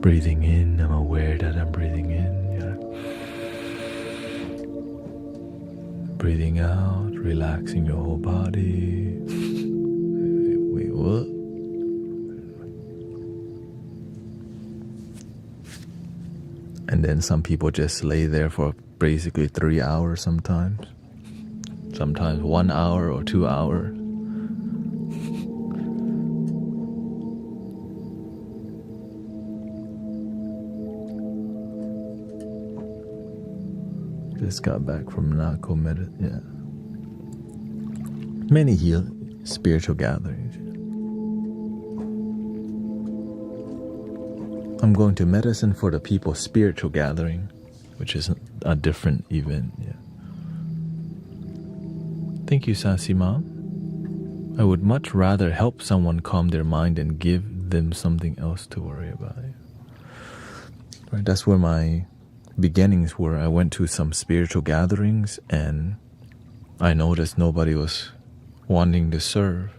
Breathing in, I'm aware that I'm breathing in. Yeah. Breathing out, relaxing your whole body. Wait, what? And then some people just lay there for basically 3 hours sometimes. Sometimes 1 hour or 2 hours. Just got back from Nako Medit, yeah. Many spiritual gatherings. I'm going to medicine for the people spiritual gathering, which is a different event, yeah. Thank you, Sassy Mom. I would much rather help someone calm their mind and give them something else to worry about. Right, that's where my beginnings were. I went to some spiritual gatherings and I noticed nobody was wanting to serve.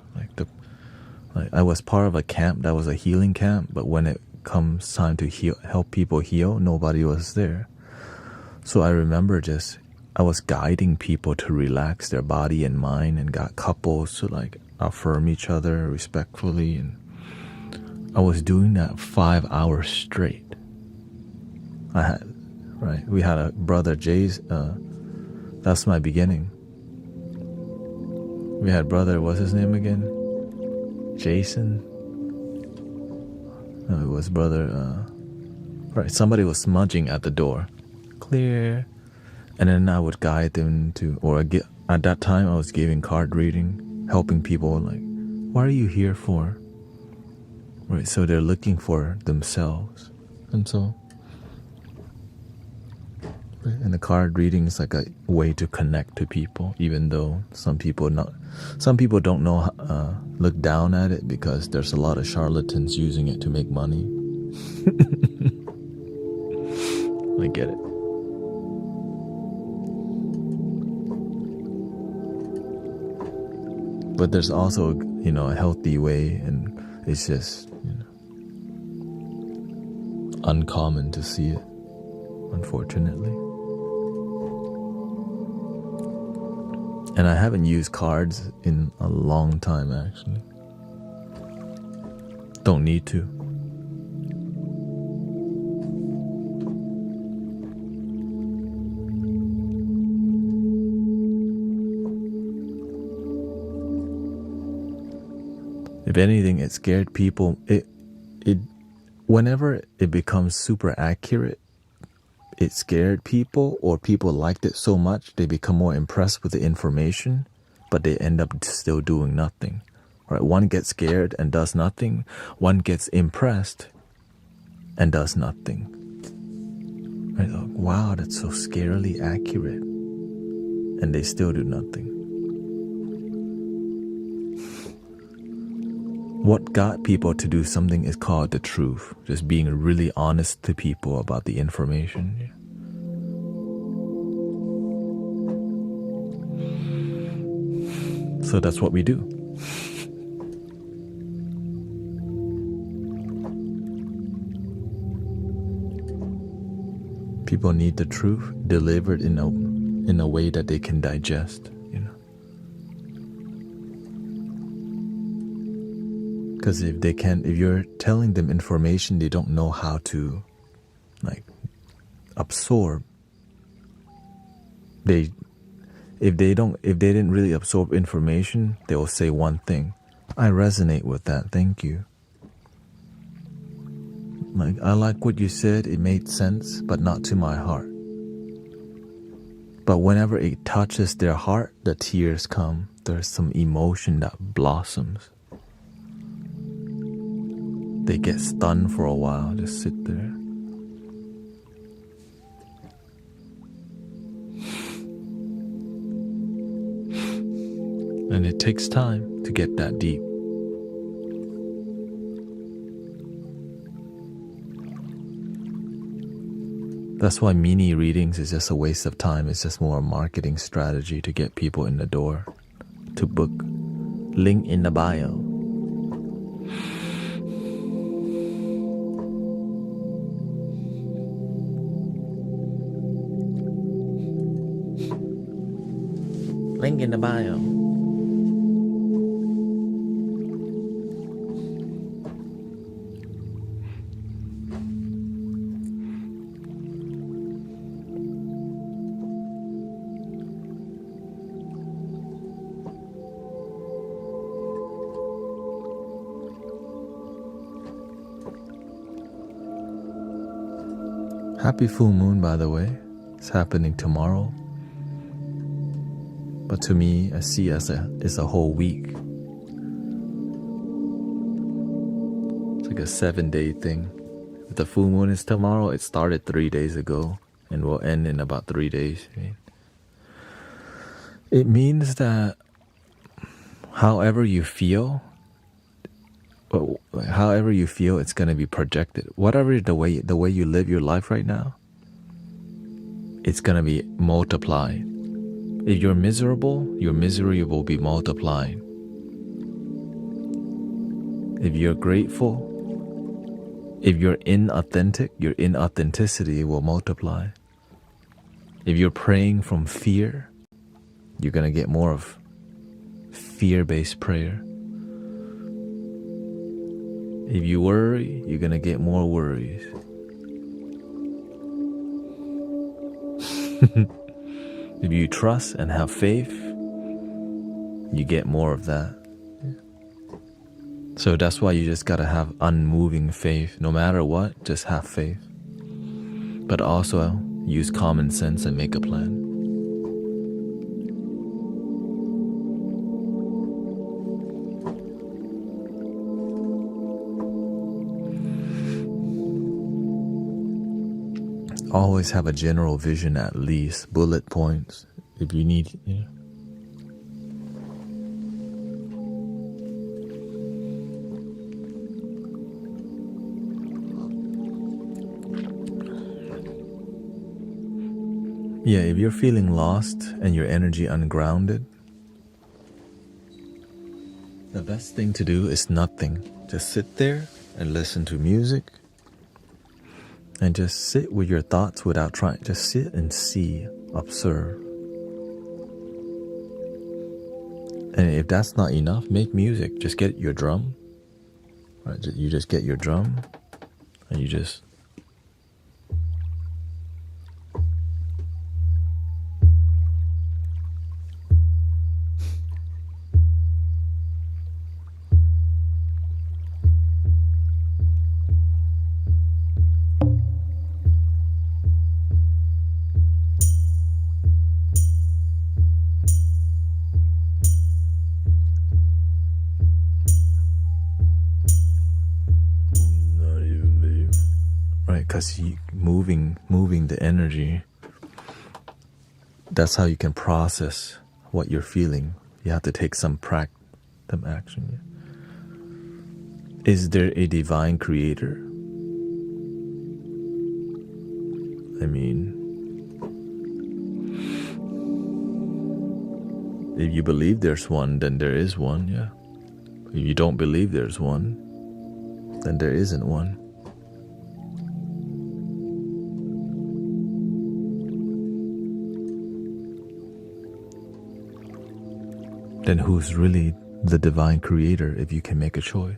I was part of a camp that was a healing camp, but when it comes time to help people heal, nobody was there. So I remember I was guiding people to relax their body and mind, and got couples to affirm each other respectfully, and I was doing that 5 hours straight. We had a brother, Jay's, that's my beginning. We had brother, what's his name again? Jason? No, it was brother, somebody was smudging at the door. Clear. And then I would guide them at that time I was giving card reading, helping people, what are you here for? Right, so they're looking for themselves. And so, and the card reading is like a way to connect to people, even though some people don't know, look down at it because there's a lot of charlatans using it to make money. I get it. But there's also, a healthy way, and it's just, uncommon to see it, unfortunately. And I haven't used cards in a long time, actually. Don't need to. If anything, it scared people. Whenever it becomes super accurate, it scared people, or people liked it so much they become more impressed with the information, but they end up still doing nothing. Right? One gets scared and does nothing. One gets impressed and does nothing. Right? Like, wow, that's so scarily accurate. and they still do nothing. What got people to do something is called the truth. Just being really honest to people about the information. So that's what we do. People need the truth delivered in a way that they can digest, Because if you're telling them information they don't know how to absorb, if they didn't really absorb information, they will say one thing: I resonate with that, thank you. I like what you said, it made sense, but not to my heart. But whenever it touches their heart, the tears come. There's some emotion that blossoms. They get stunned for a while, just sit there. And it takes time to get that deep. That's why mini readings is just a waste of time. It's just more a marketing strategy to get people in the door to book. Link in the bio. Link in the bio. Happy full moon, by the way. It's happening tomorrow. But to me, I see it's a whole week. It's like a 7-day thing. If the full moon is tomorrow, it started 3 days ago and will end in about 3 days. It means that however you feel, it's going to be projected. Whatever the way you live your life right now, it's going to be multiplied. If you're miserable, your misery will be multiplied. If you're grateful, if you're inauthentic, your inauthenticity will multiply. If you're praying from fear, you're going to get more of fear-based prayer. If you worry, you're going to get more worries. If you trust and have faith, you get more of that. So that's why you just gotta have unmoving faith. No matter what, just have faith. But also use common sense and make a plan. Always have a general vision, at least bullet points if you need. Yeah, if you're feeling lost and your energy ungrounded, the best thing to do is nothing. Just sit there and listen to music. And just sit with your thoughts without trying. Just sit and see, observe. And if that's not enough, make music. Just get your drum. Right? You just get your drum and you just... Because moving the energy, That's how you can process what you're feeling. You have to take some action. Is there a divine creator? I mean, if you believe there's one, then there is one, yeah. If you don't believe there's one, then there isn't one. Then who's really the divine creator if you can make a choice?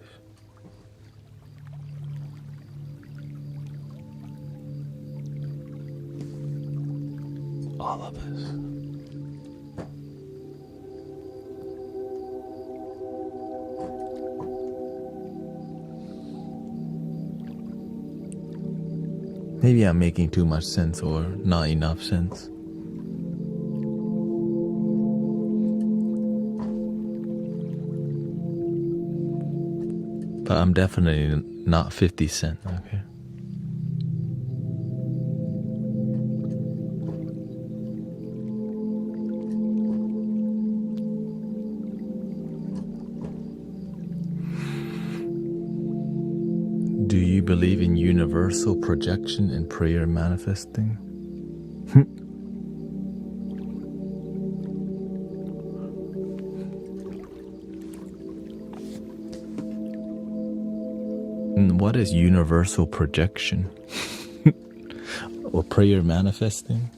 All of us. Maybe I'm making too much sense or not enough sense. But I'm definitely not 50 Cent, okay? Do you believe in universal projection and prayer manifesting? What is universal projection? Or prayer manifesting?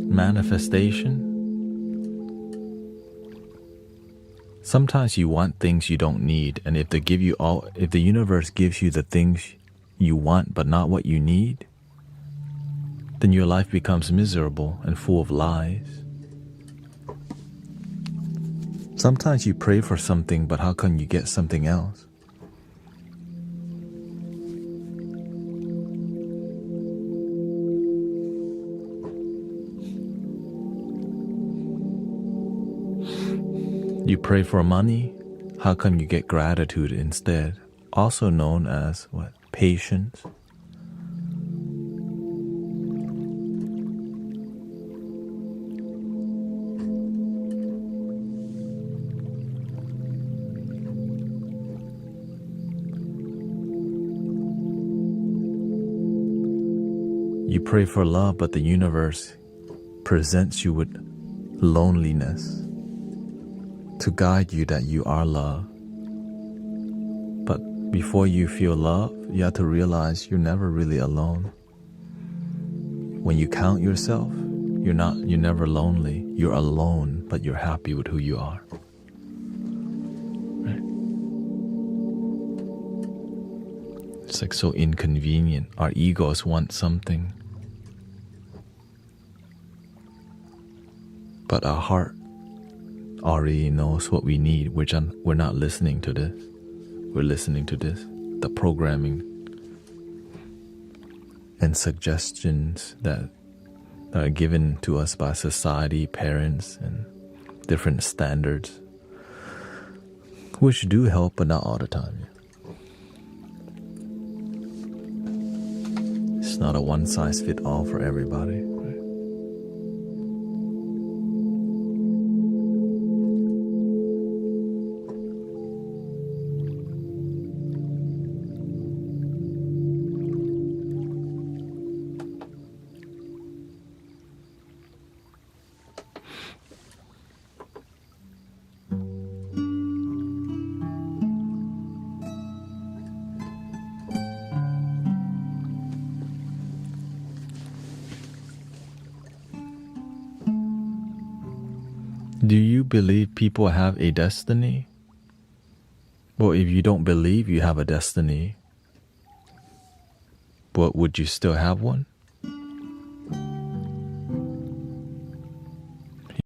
Manifestation? Sometimes you want things you don't need, and if the universe gives you the things you want but not what you need, then your life becomes miserable and full of lies. Sometimes you pray for something, but how can you get something else? You pray for money, how come you get gratitude instead? Also known as what? Patience. You pray for love, but the universe presents you with loneliness to guide you that you are love. But before you feel love, you have to realize you're never really alone. When you count yourself, you're never lonely. You're alone, but you're happy with who you are. Right? It's like so inconvenient. Our egos want something, but our heart already knows what we need. We're not listening to this. We're listening to this, the programming and suggestions that are given to us by society, parents, and different standards, which do help, but not all the time. It's not a one-size-fits-all for everybody. Do you believe people have a destiny? Well, if you don't believe you have a destiny, but would you still have one?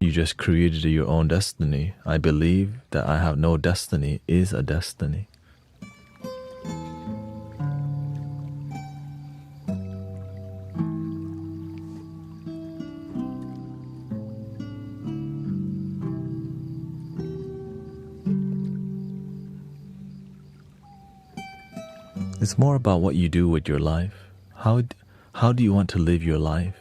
You just created your own destiny. I believe that I have no destiny is a destiny. It's more about what you do with your life. How do you want to live your life?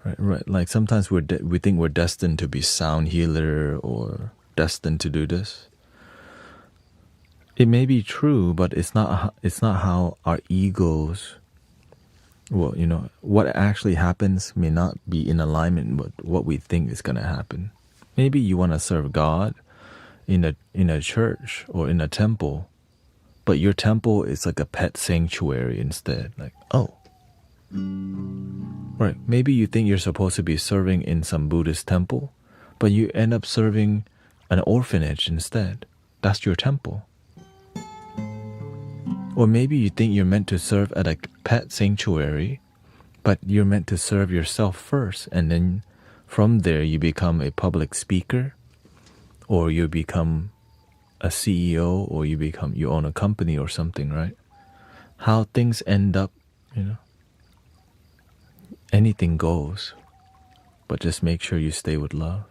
Right. Like sometimes we think we're destined to be sound healer or destined to do this. It may be true, but it's not how our egos. Well, what actually happens may not be in alignment with what we think is gonna happen. Maybe you want to serve God in a church or in a temple, but your temple is like a pet sanctuary instead. Like, oh, right. Maybe you think you're supposed to be serving in some Buddhist temple, but you end up serving an orphanage instead. That's your temple. Or maybe you think you're meant to serve at a pet sanctuary, but you're meant to serve yourself first, and then from there you become a public speaker, or you become a CEO, or you own a company or something, right? How things end up, anything goes, but just make sure you stay with love.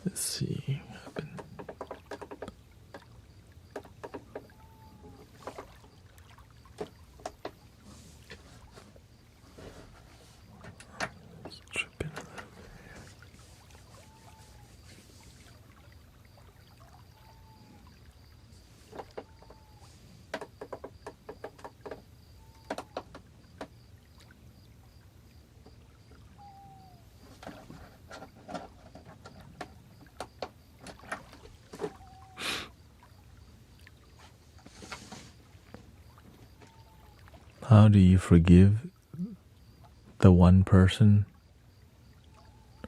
Let's see. How do you forgive the one person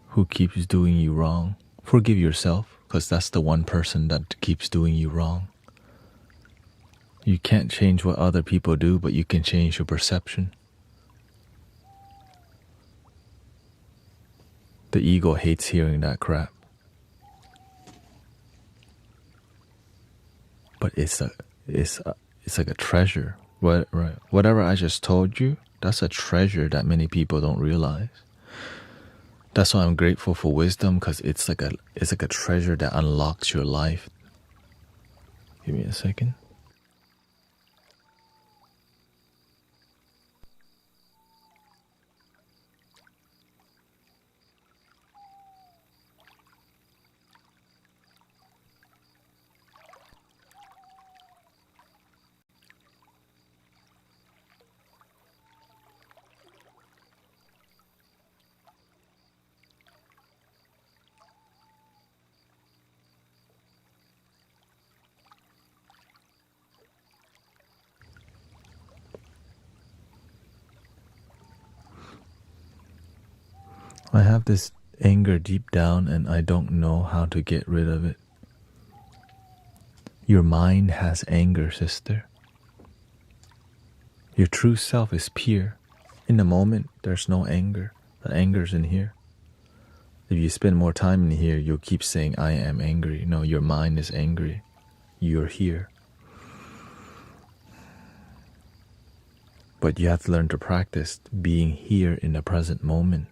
who keeps doing you wrong? Forgive yourself, because that's the one person that keeps doing you wrong. You can't change what other people do, but you can change your perception. The ego hates hearing that crap. But it's like a treasure. Right. Whatever I just told you, that's a treasure that many people don't realize. That's why I'm grateful for wisdom, because it's like a treasure that unlocks your life. Give me a second. I have this anger deep down and I don't know how to get rid of it. Your mind has anger, sister. Your true self is pure. In the moment, there's no anger. The anger's in here. If you spend more time in here, you'll keep saying, I am angry. No, your mind is angry. You're here. But you have to learn to practice being here in the present moment.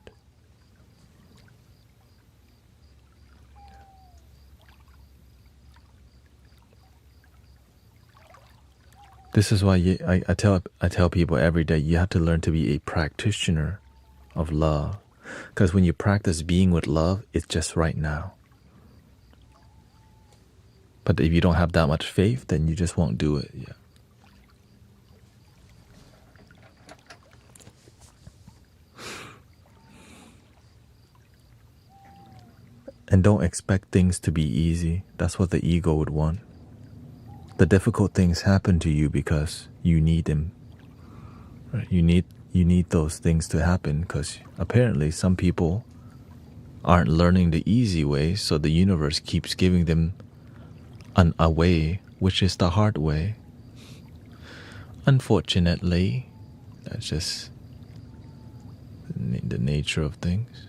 This is why I tell people every day, you have to learn to be a practitioner of love. Because when you practice being with love, it's just right now. But if you don't have that much faith, then you just won't do it. Yeah. And don't expect things to be easy. That's what the ego would want. The difficult things happen to you because you need them. Right? You need those things to happen because apparently some people aren't learning the easy way, so the universe keeps giving them a way, which is the hard way. Unfortunately, that's just the nature of things.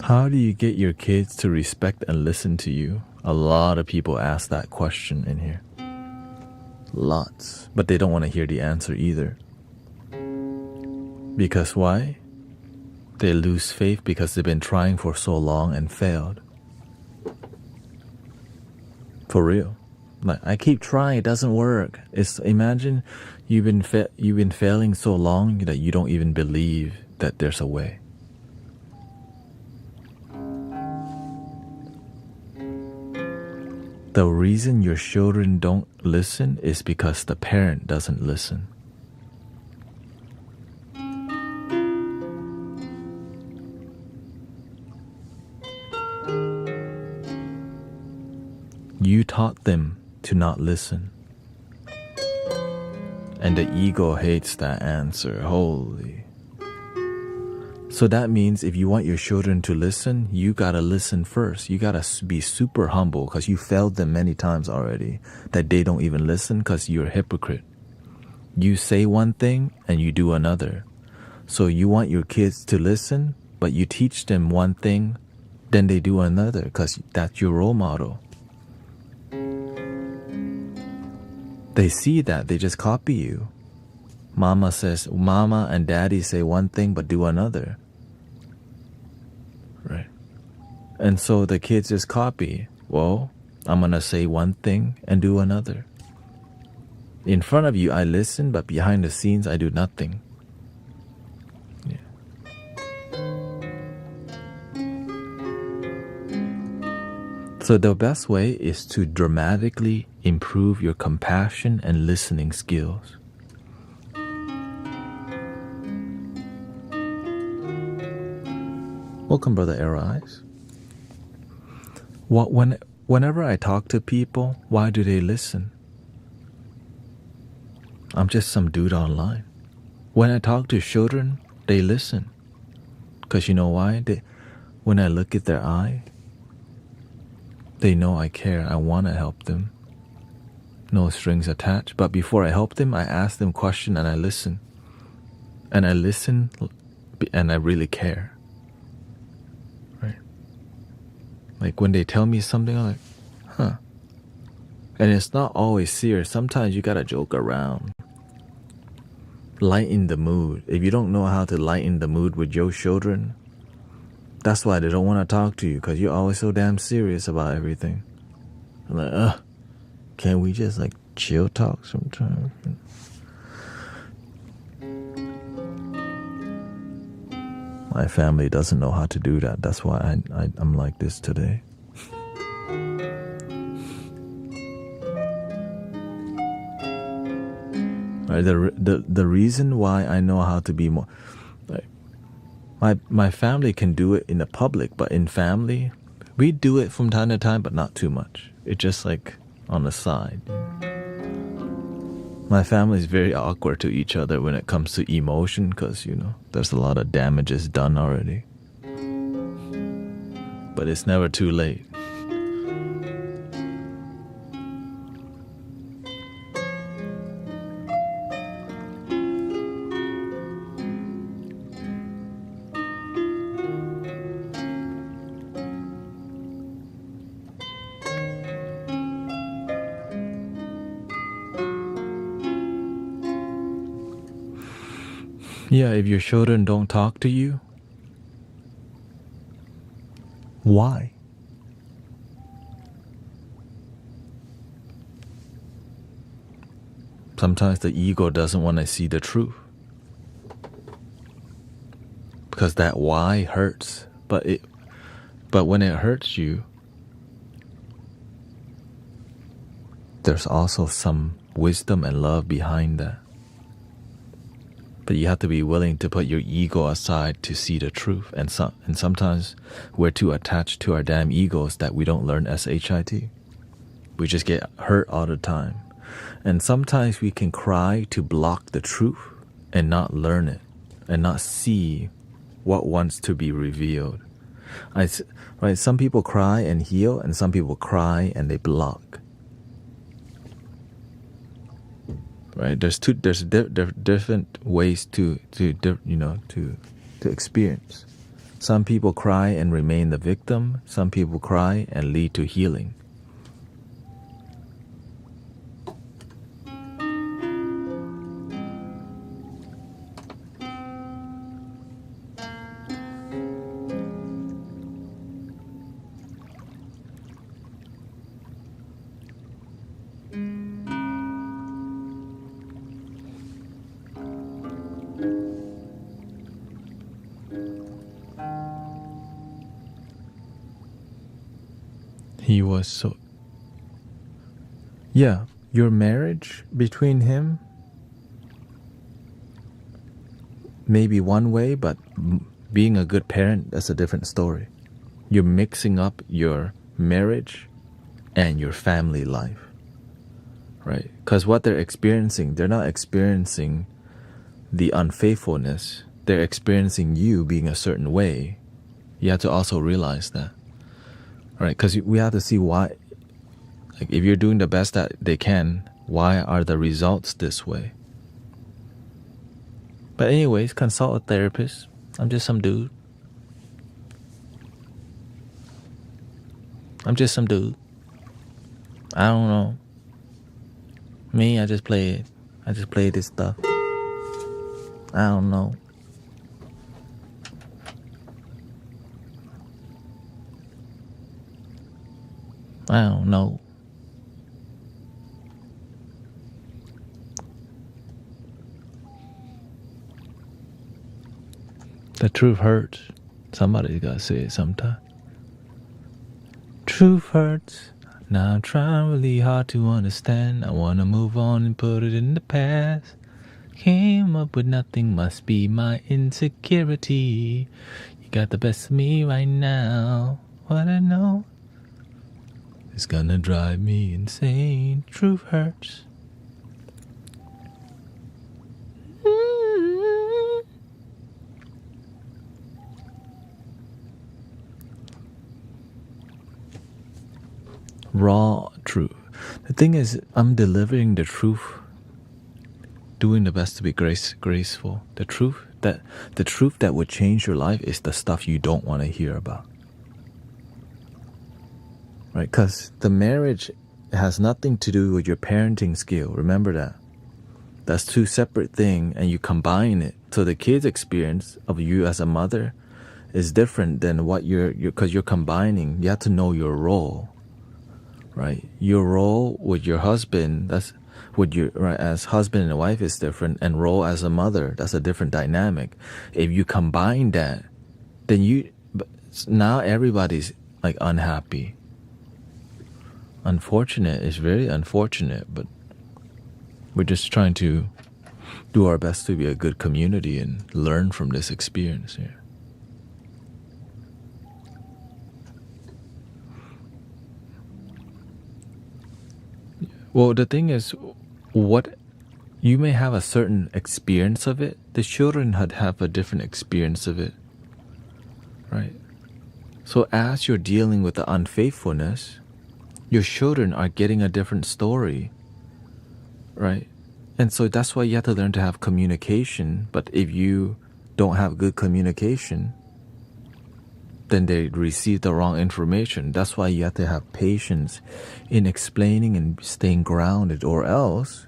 How do you get your kids to respect and listen to you? A lot of people ask that question in here. Lots. But they don't want to hear the answer either. Because why? They lose faith because they've been trying for so long and failed. For real. Like, I keep trying, it doesn't work. Imagine you've been failing so long that you don't even believe that there's a way. The reason your children don't listen is because the parent doesn't listen. You taught them to not listen. And the ego hates that answer. Holy. So that means if you want your children to listen, you gotta listen first. You gotta be super humble because you failed them many times already that they don't even listen because you're a hypocrite. You say one thing and you do another. So you want your kids to listen, but you teach them one thing, then they do another because that's your role model. They see that, they just copy you. Mama and daddy say one thing but do another. Right. And so the kids just copy. Well, I'm gonna say one thing and do another. In front of you, I listen, but behind the scenes, I do nothing. Yeah. So the best way is to dramatically improve your compassion and listening skills. Welcome, Brother Arrow Eyes. Whenever I talk to people, why do they listen? I'm just some dude online. When I talk to children, they listen. Because you know why? When I look at their eye, they know I care. I want to help them. No strings attached. But before I help them, I ask them questions and I listen. And I listen and I really care. Like when they tell me something, I'm like, huh. And it's not always serious. Sometimes you gotta joke around. Lighten the mood. If you don't know how to lighten the mood with your children, that's why they don't want to talk to you, because you're always so damn serious about everything. I'm like, can't we just like chill talk sometimes? My family doesn't know how to do that. That's why I'm like this today. Right, the reason why I know how to be more, like, my family can do it in the public, but in family, we do it from time to time, but not too much. It's just like on the side. My family is very awkward to each other when it comes to emotion because, there's a lot of damages done already. But it's never too late. Yeah, if your children don't talk to you, why? Sometimes the ego doesn't want to see the truth. Because that why hurts. But when it hurts you, there's also some wisdom and love behind that. But you have to be willing to put your ego aside to see the truth. And sometimes we're too attached to our damn egos that we don't learn SHIT. We just get hurt all the time. And sometimes we can cry to block the truth and not learn it and not see what wants to be revealed. Right? Some people cry and heal, and some people cry and they block. Right? There's different ways to experience. Some people cry and remain the victim. Some people cry and lead to healing. He was so... Yeah, your marriage between him may be one way, but being a good parent, that's a different story. You're mixing up your marriage and your family life, right? Because what they're experiencing, they're not experiencing the unfaithfulness. They're experiencing you being a certain way. You have to also realize that. Right, because we have to see why, like if you're doing the best that they can, why are the results this way? But anyways, consult a therapist. I'm just some dude. I don't know. Me, I just play this stuff. I don't know. I don't know. The truth hurts. Somebody's gotta say it sometime. Truth hurts. Now I'm trying really hard to understand. I wanna move on and put it in the past. Came up with nothing, must be my insecurity. You got the best of me right now. What I know is gonna drive me insane. Truth hurts. Raw truth. The thing is, I'm delivering the truth, doing the best to be graceful. The truth that would change your life is the stuff you don't want to hear about. Right? Because the marriage has nothing to do with your parenting skill. Remember that. That's two separate things, and you combine it. So the kid's experience of you as a mother is different than what because you're combining. You have to know your role. Right? Your role with your husband, as husband and wife is different, and role as a mother, that's a different dynamic. If you combine that, then now everybody's like unhappy. Unfortunate, it's very unfortunate, but we're just trying to do our best to be a good community and learn from this experience here. Well, the thing is, what you may have a certain experience of it. The children have a different experience of it, right? So as you're dealing with the unfaithfulness, your children are getting a different story, right? And so that's why you have to learn to have communication. But if you don't have good communication, then they receive the wrong information. That's why you have to have patience in explaining and staying grounded, or else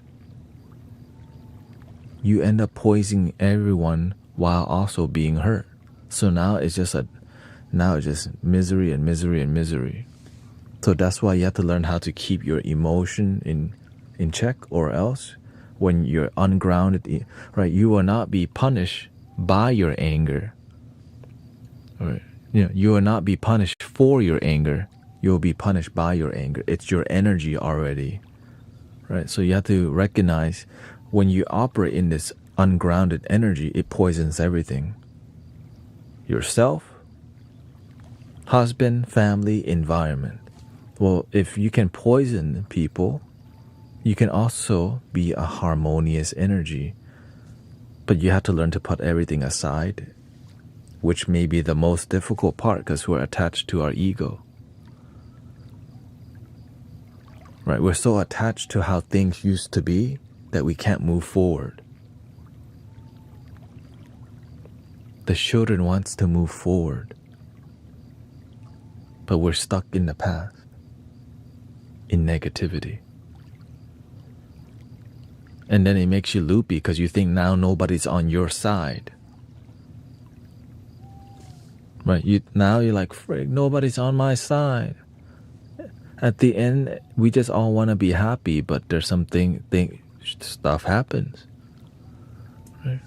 you end up poisoning everyone while also being hurt. So now it's just misery and misery and misery. So that's why you have to learn how to keep your emotion in check, or else when you're ungrounded, right, you will not be punished by your anger. Right? You will not be punished for your anger. You will be punished by your anger. It's your energy already, right? So you have to recognize when you operate in this ungrounded energy, it poisons everything. Yourself, husband, family, environment. Well, if you can poison people, you can also be a harmonious energy. But you have to learn to put everything aside, which may be the most difficult part because we're attached to our ego. Right? We're so attached to how things used to be that we can't move forward. The children wants to move forward, but we're stuck in the past, in negativity. And then it makes you loopy because you think now nobody's on your side. Right? Now you're like, frick, nobody's on my side. At the end, we just all want to be happy, but there's stuff happens. Right?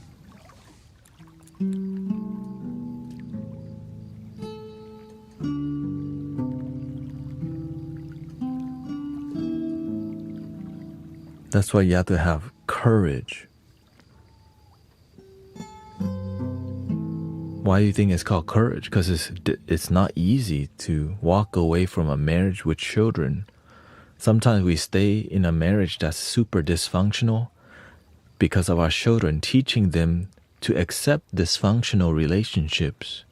That's why you have to have courage. Why do you think it's called courage? Because it's not easy to walk away from a marriage with children. Sometimes we stay in a marriage that's super dysfunctional because of our children, teaching them to accept dysfunctional relationships.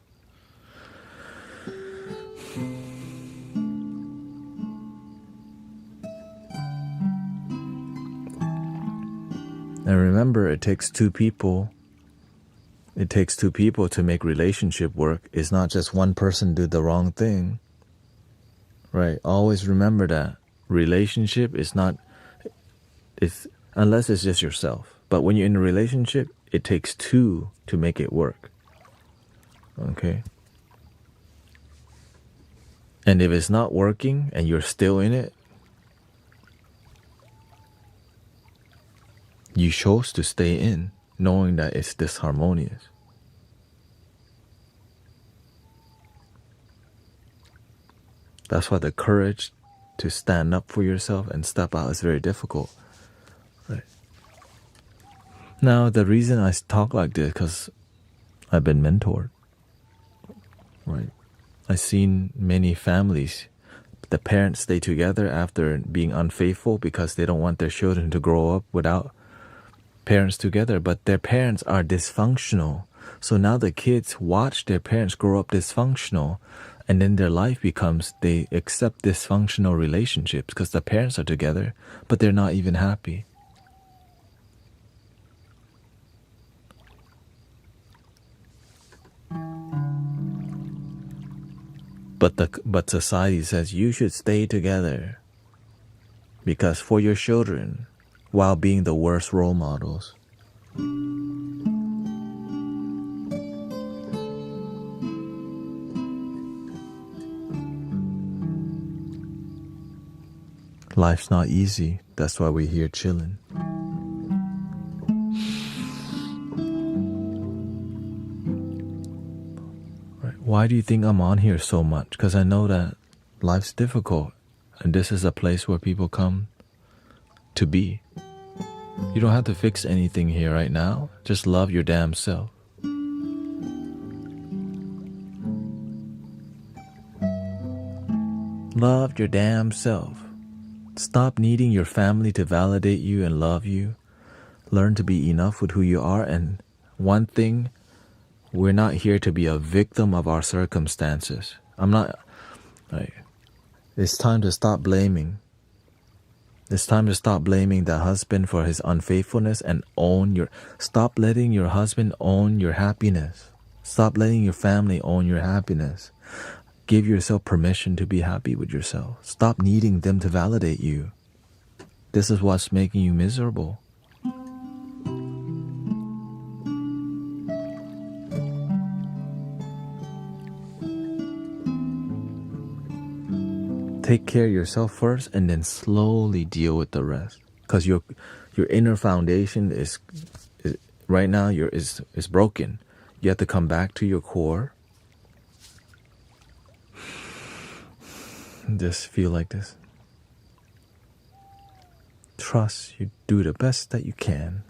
And remember, it takes two people. It takes two people to make relationship work. It's not just one person do the wrong thing. Right? Always remember that. Relationship is not, unless it's just yourself. But when you're in a relationship, it takes two to make it work. Okay? And if it's not working and you're still in it, you chose to stay in, knowing that it's disharmonious. That's why the courage to stand up for yourself and step out is very difficult. Right? Now, the reason I talk like this is because I've been mentored. Right? I've seen many families, the parents stay together after being unfaithful because they don't want their children to grow up without parents together, but their parents are dysfunctional. So now the kids watch their parents grow up dysfunctional, and then their life becomes they accept dysfunctional relationships because the parents are together, but they're not even happy. But society says you should stay together because for your children, while being the worst role models. Life's not easy. That's why we're here chilling. Right. Why do you think I'm on here so much? Because I know that life's difficult, and this is a place where people come to be. You don't have to fix anything here right now. Just love your damn self. Love your damn self. Stop needing your family to validate you and love you. Learn to be enough with who you are. And one thing, we're not here to be a victim of our circumstances. It's time to stop blaming. It's time to stop blaming the husband for his unfaithfulness and stop letting your husband own your happiness. Stop letting your family own your happiness. Give yourself permission to be happy with yourself. Stop needing them to validate you. This is what's making you miserable. Take care of yourself first and then slowly deal with the rest. Because your inner foundation is right now is broken. You have to come back to your core. Just feel like this. trust, you do the best that you can.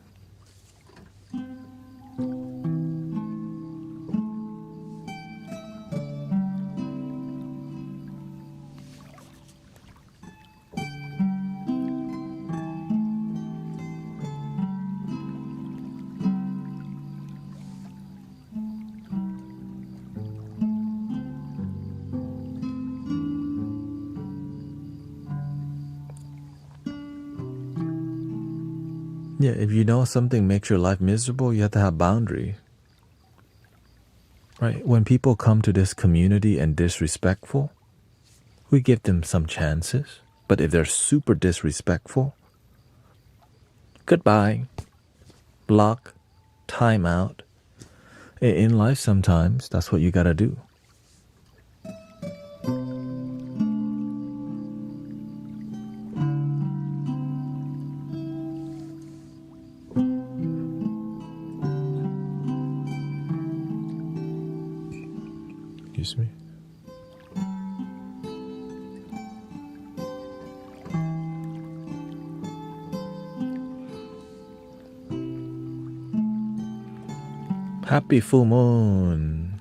Yeah, if you know something makes your life miserable, you have to have boundaries. Right? When people come to this community and disrespectful, we give them some chances. But if they're super disrespectful, goodbye, block, time out. In life sometimes, that's what you gotta do. Excuse me. Happy full moon.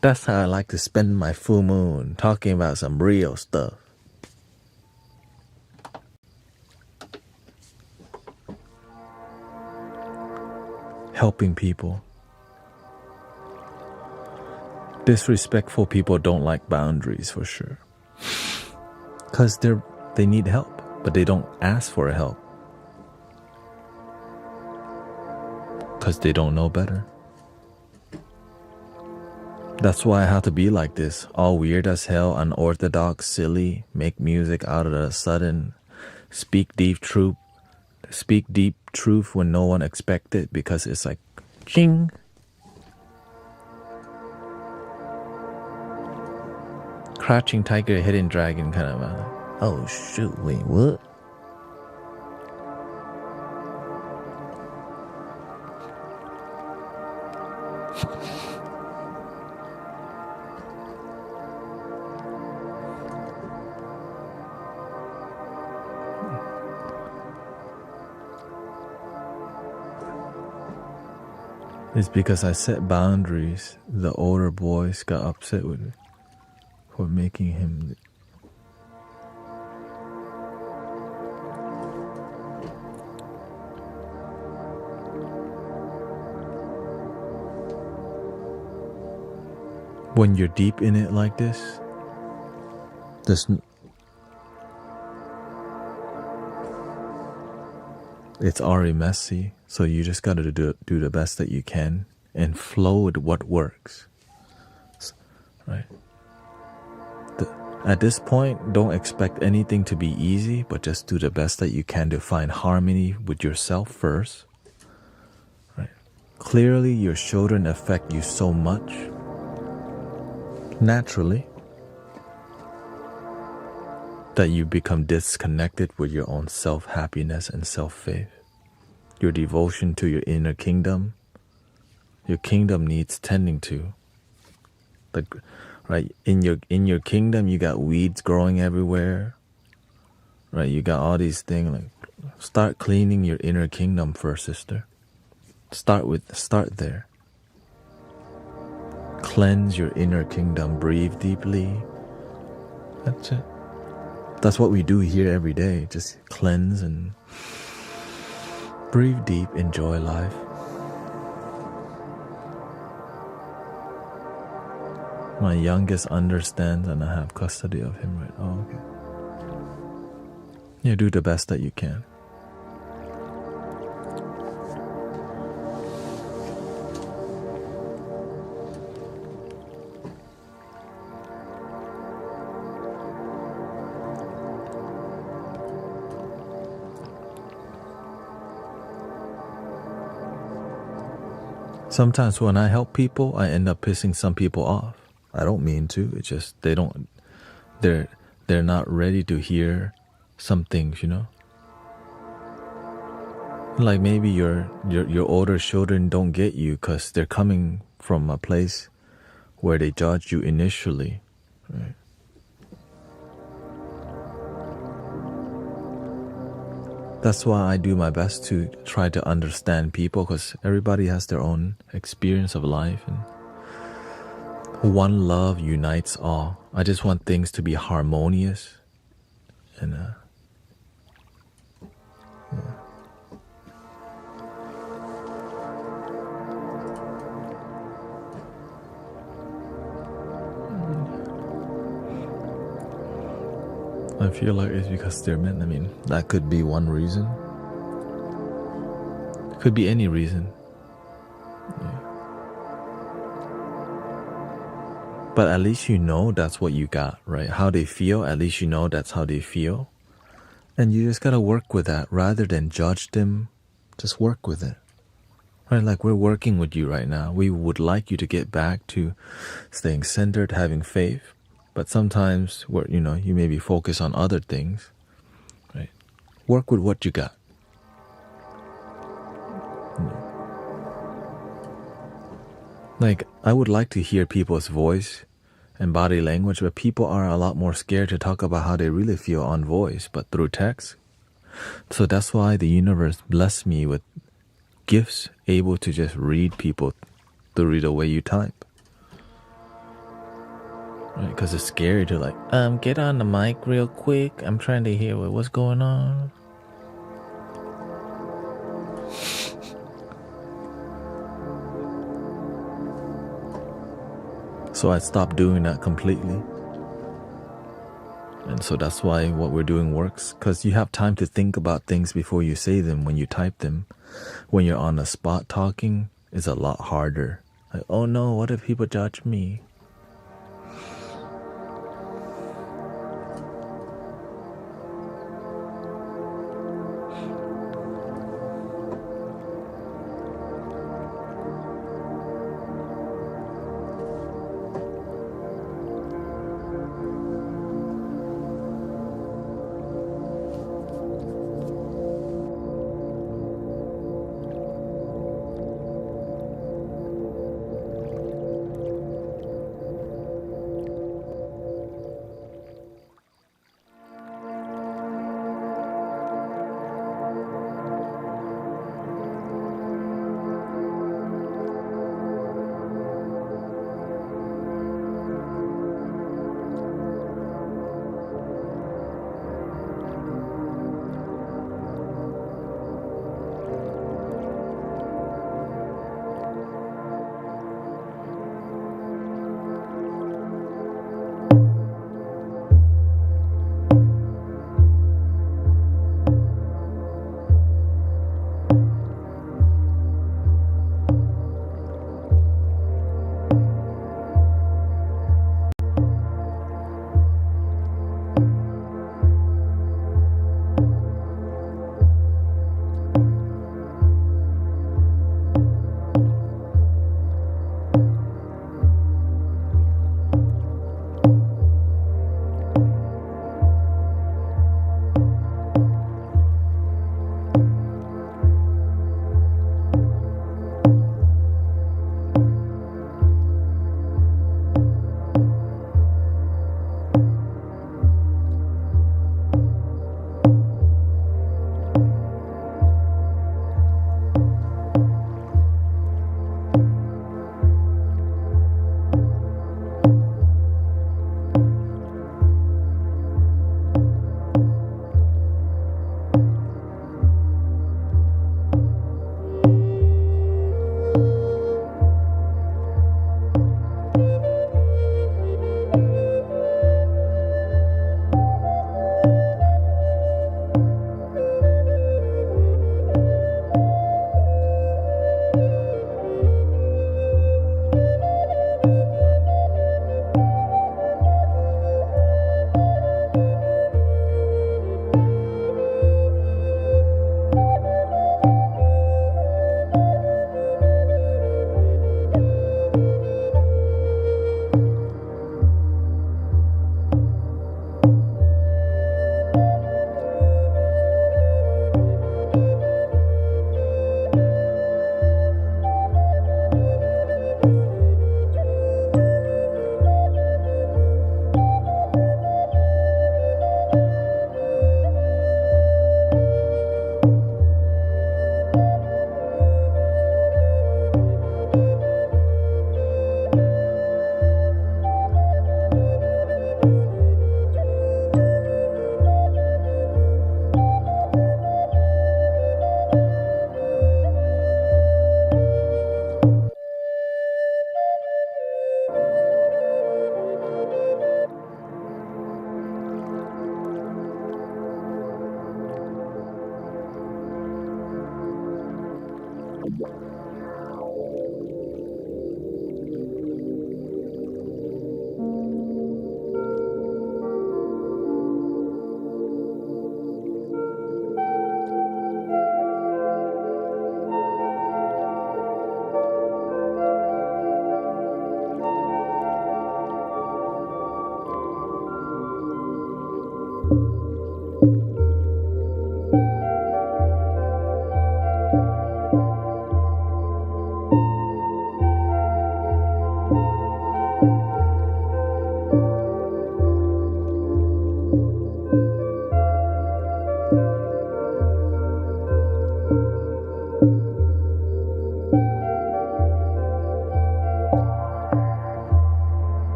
That's how I like to spend my full moon, talking about some real stuff. Helping people. Disrespectful people don't like boundaries for sure. Because they need help, but they don't ask for help. Because they don't know better. That's why I have to be like this, all weird as hell, unorthodox, silly, make music out of the sudden, speak deep truth when no one expected, because it's like, ching. Crouching tiger, hidden dragon kind of oh shoot, wait, what? It's because I set boundaries. The older boys got upset with me for making him. When you're deep in it like this, it's already messy, so you just gotta do the best that you can and flow with what works. Right? At this point, don't expect anything to be easy, but just do the best that you can to find harmony with yourself first. Right? Clearly, your children affect you so much. Naturally, that you become disconnected with your own self-happiness and self-faith. Your devotion to your inner kingdom. Your kingdom needs tending to. Right, in your kingdom, you got weeds growing everywhere. Right, you got all these things. Like, start cleaning your inner kingdom first, sister. Start there. Cleanse your inner kingdom. Breathe deeply. That's it. That's what we do here every day. Just cleanse and breathe deep. Enjoy life. My youngest understands and I have custody of him, right? Oh, okay. Yeah, do the best that you can. Sometimes when I help people, I end up pissing some people off. I don't mean to. It's just they're not ready to hear some things, you know. Like maybe your older children don't get you because they're coming from a place where they judge you initially, right? That's why I do my best to try to understand people, because everybody has their own experience of life, and one love unites all. I just want things to be harmonious, and I feel like it's because they're meant. I mean, that could be one reason. It could be any reason. Yeah. But at least you know that's what you got, right? How they feel, at least you know that's how they feel. And you just gotta work with that rather than judge them. Just work with it. Right? Like we're working with you right now. We would like you to get back to staying centered, having faith. But sometimes you may be focused on other things. Right? Work with what you got. Like, I would like to hear people's voice and body language, but people are a lot more scared to talk about how they really feel on voice, but through text. So that's why the universe blessed me with gifts able to just read people through the way you type. Right? Because it's scary to get on the mic real quick. I'm trying to hear what's going on. So I stopped doing that completely. And so that's why what we're doing works, because you have time to think about things before you say them when you type them. When you're on the spot talking, it's a lot harder. Like, oh no, what if people judge me?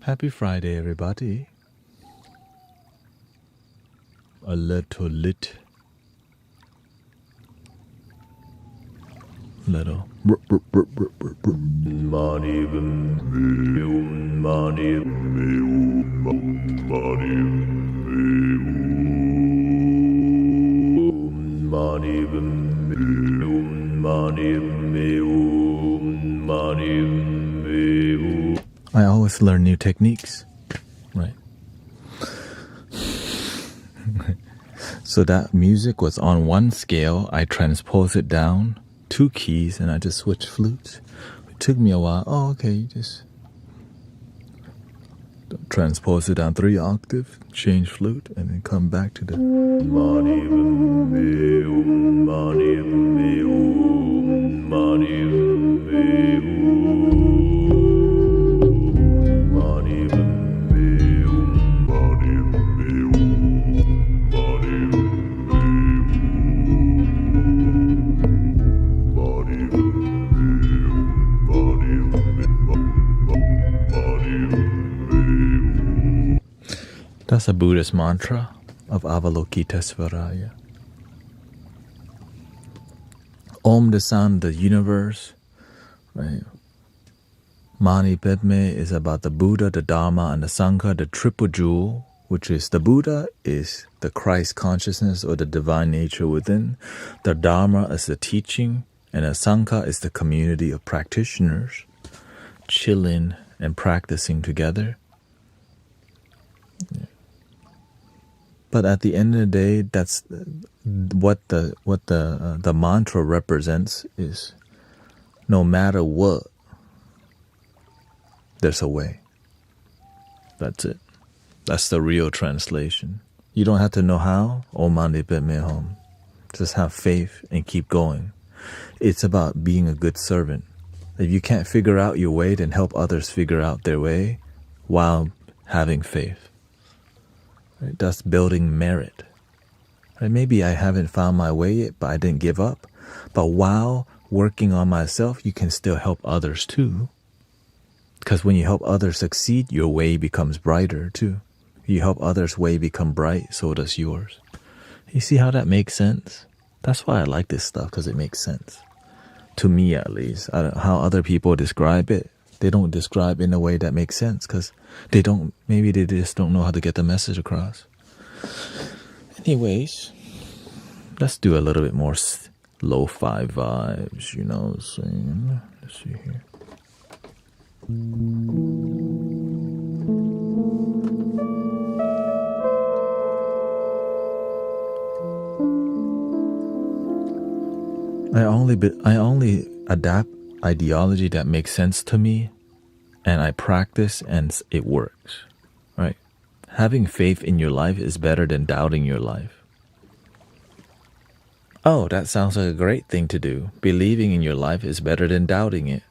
Happy Friday, everybody. A little lit. Little. Money, money, I always learn new techniques, right? So that music was on one scale. I transposed it down 2 keys and I just switched flutes. It took me a while. Oh, okay, you just transpose it down 3 octaves, change flute, and then come back to the That's a Buddhist mantra of Avalokitesvaraya. Om, the sound of the universe, right? Mani Padme is about the Buddha, the Dharma, and the Sangha, the triple jewel, which is the Buddha is the Christ consciousness or the divine nature within. The Dharma is the teaching, and the Sangha is the community of practitioners chilling and practicing together. Yeah. But at the end of the day, that's what the mantra represents is no matter what, there's a way. That's it. That's the real translation. You don't have to know how. Om Mani Padme Hum. Just have faith and keep going. It's about being a good servant. If you can't figure out your way, then help others figure out their way while having faith. Right? That's building merit. Right? Maybe I haven't found my way yet, but I didn't give up. But while working on myself, you can still help others too. Because when you help others succeed, your way becomes brighter too. You help others' way become bright, so does yours. You see how that makes sense? That's why I like this stuff, because it makes sense. To me, at least. I don't know how other people describe it. They don't describe in a way that makes sense, because maybe they just don't know how to get the message across. Anyways, let's do a little bit more lo-fi vibes, you know what I'm saying? Let's see here. I only adapt ideology that makes sense to me, and I practice and it works, right? Having faith in your life is better than doubting your life. Oh, that sounds like a great thing to do. Believing in your life is better than doubting it.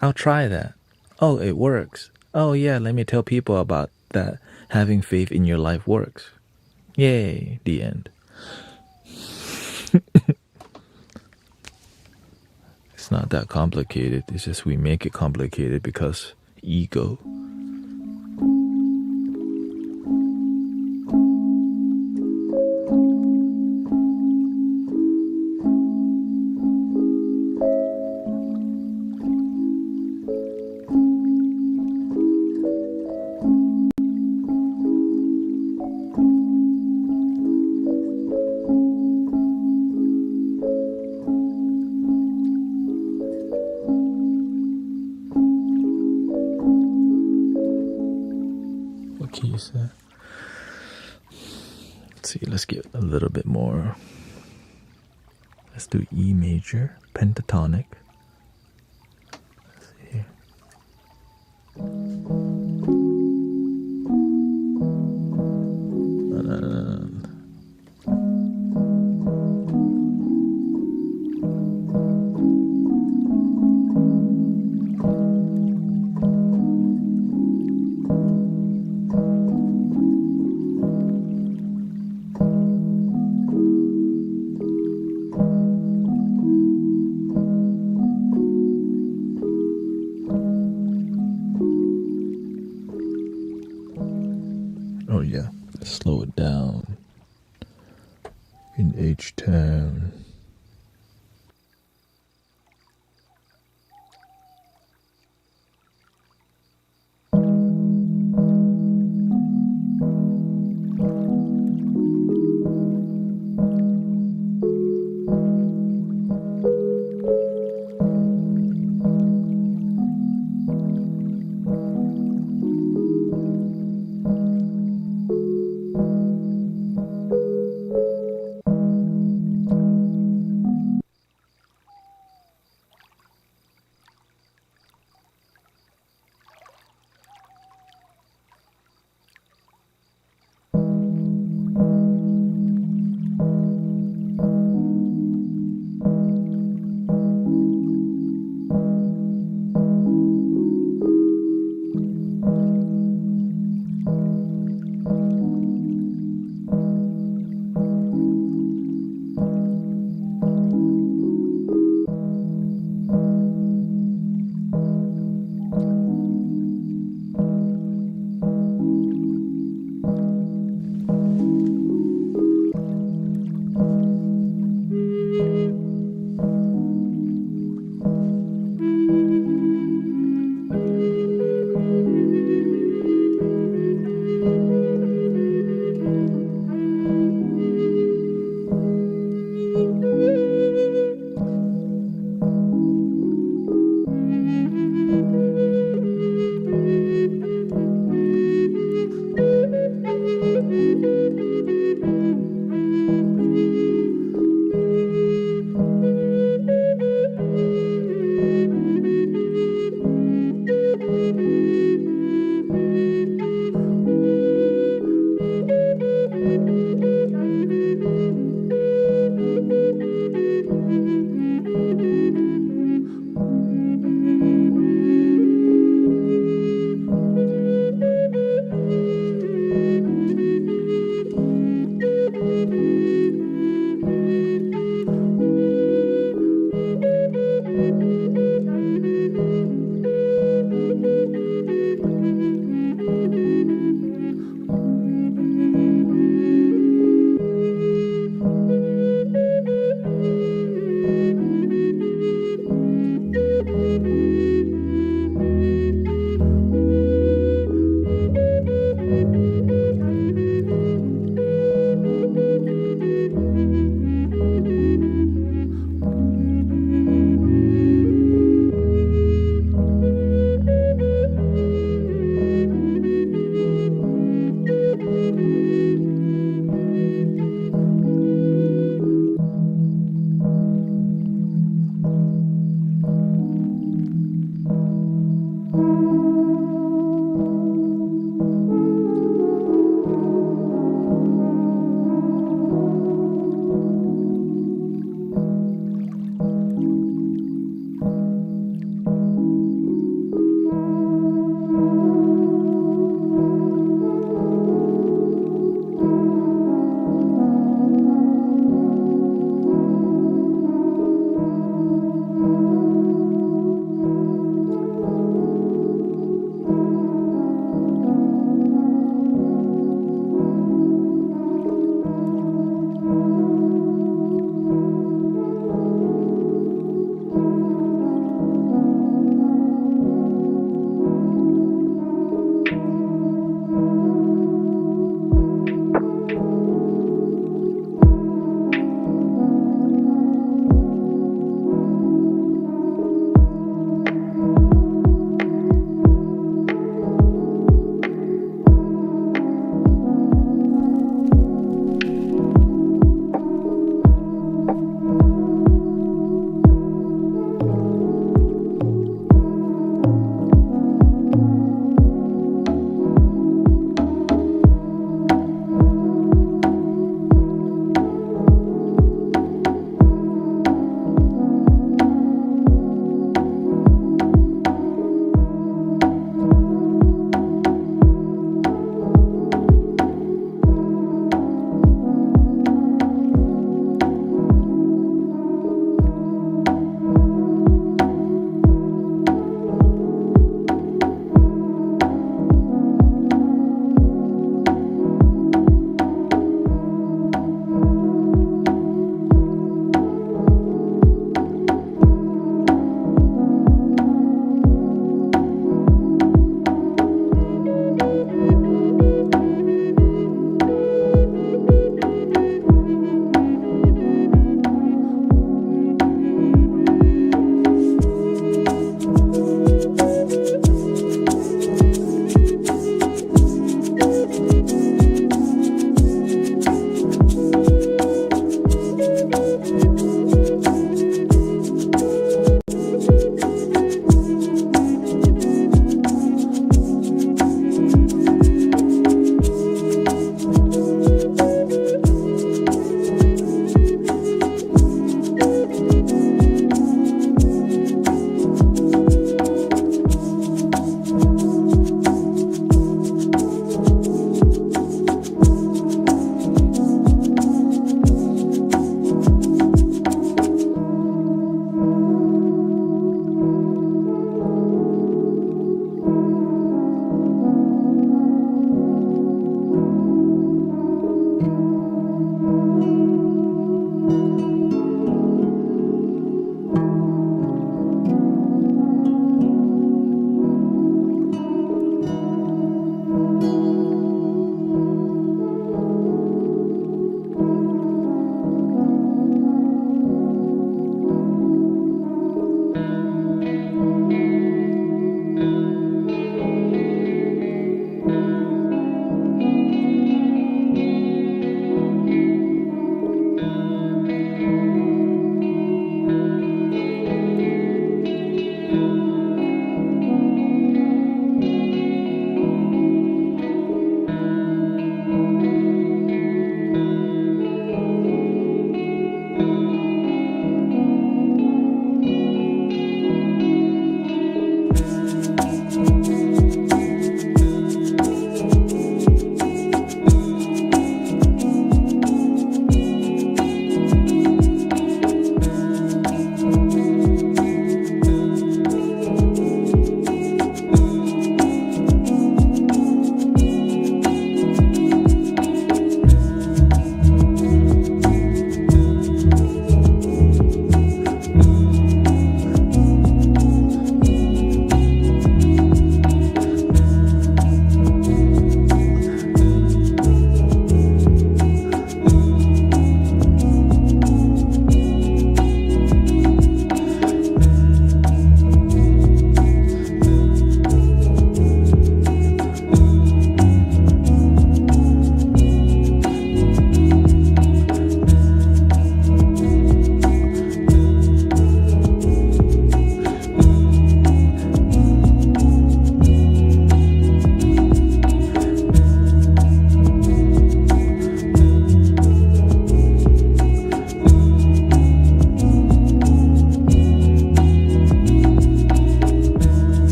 I'll try that. Oh, it works. Oh yeah, let me tell people about that. Having faith in your life works. Yay, the end. It's not that complicated. It's just we make it complicated because ego. Let's see, let's get a little bit more. Let's do E major, pentatonic. Let's see here. slow it down in H-Town.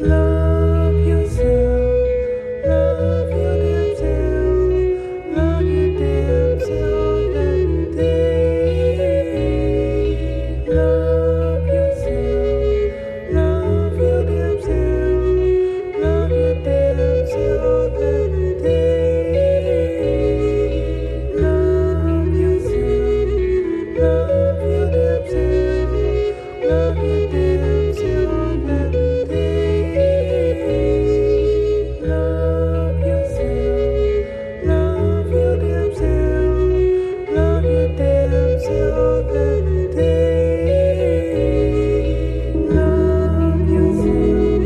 Love yourself, love your damn self, love your damn self every day. Love yourself, love your damn self, love your damn self every day. Love yourself, love your damn self, love your damn self every day. Love yourself, love your damn self, love your damn self every day. Love yourself,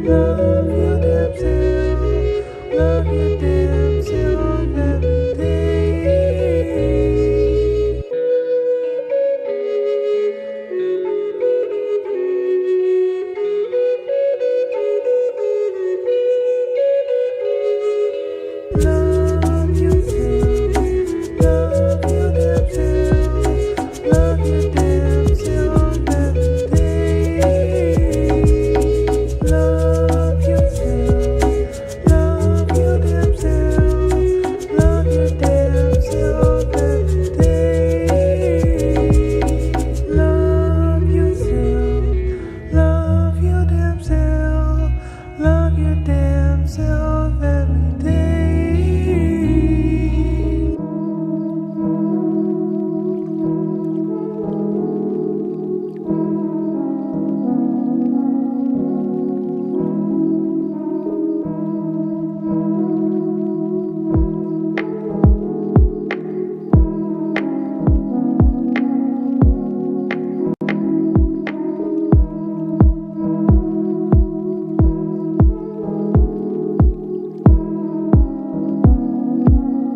love your damn self, love your damn self every day. Love yourself, love your damn self, love your damn self every day. Love yourself, love your damn self, love your damn self every day. Love yourself, love your damn self,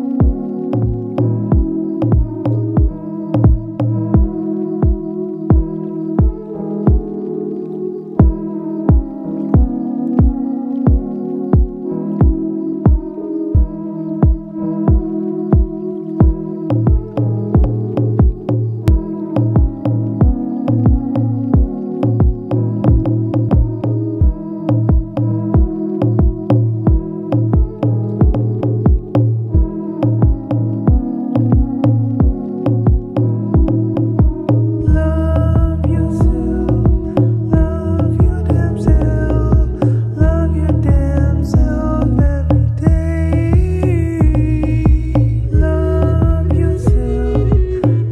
love your damn self every day. Love yourself, love your damn self, love your damn self every day. Love yourself,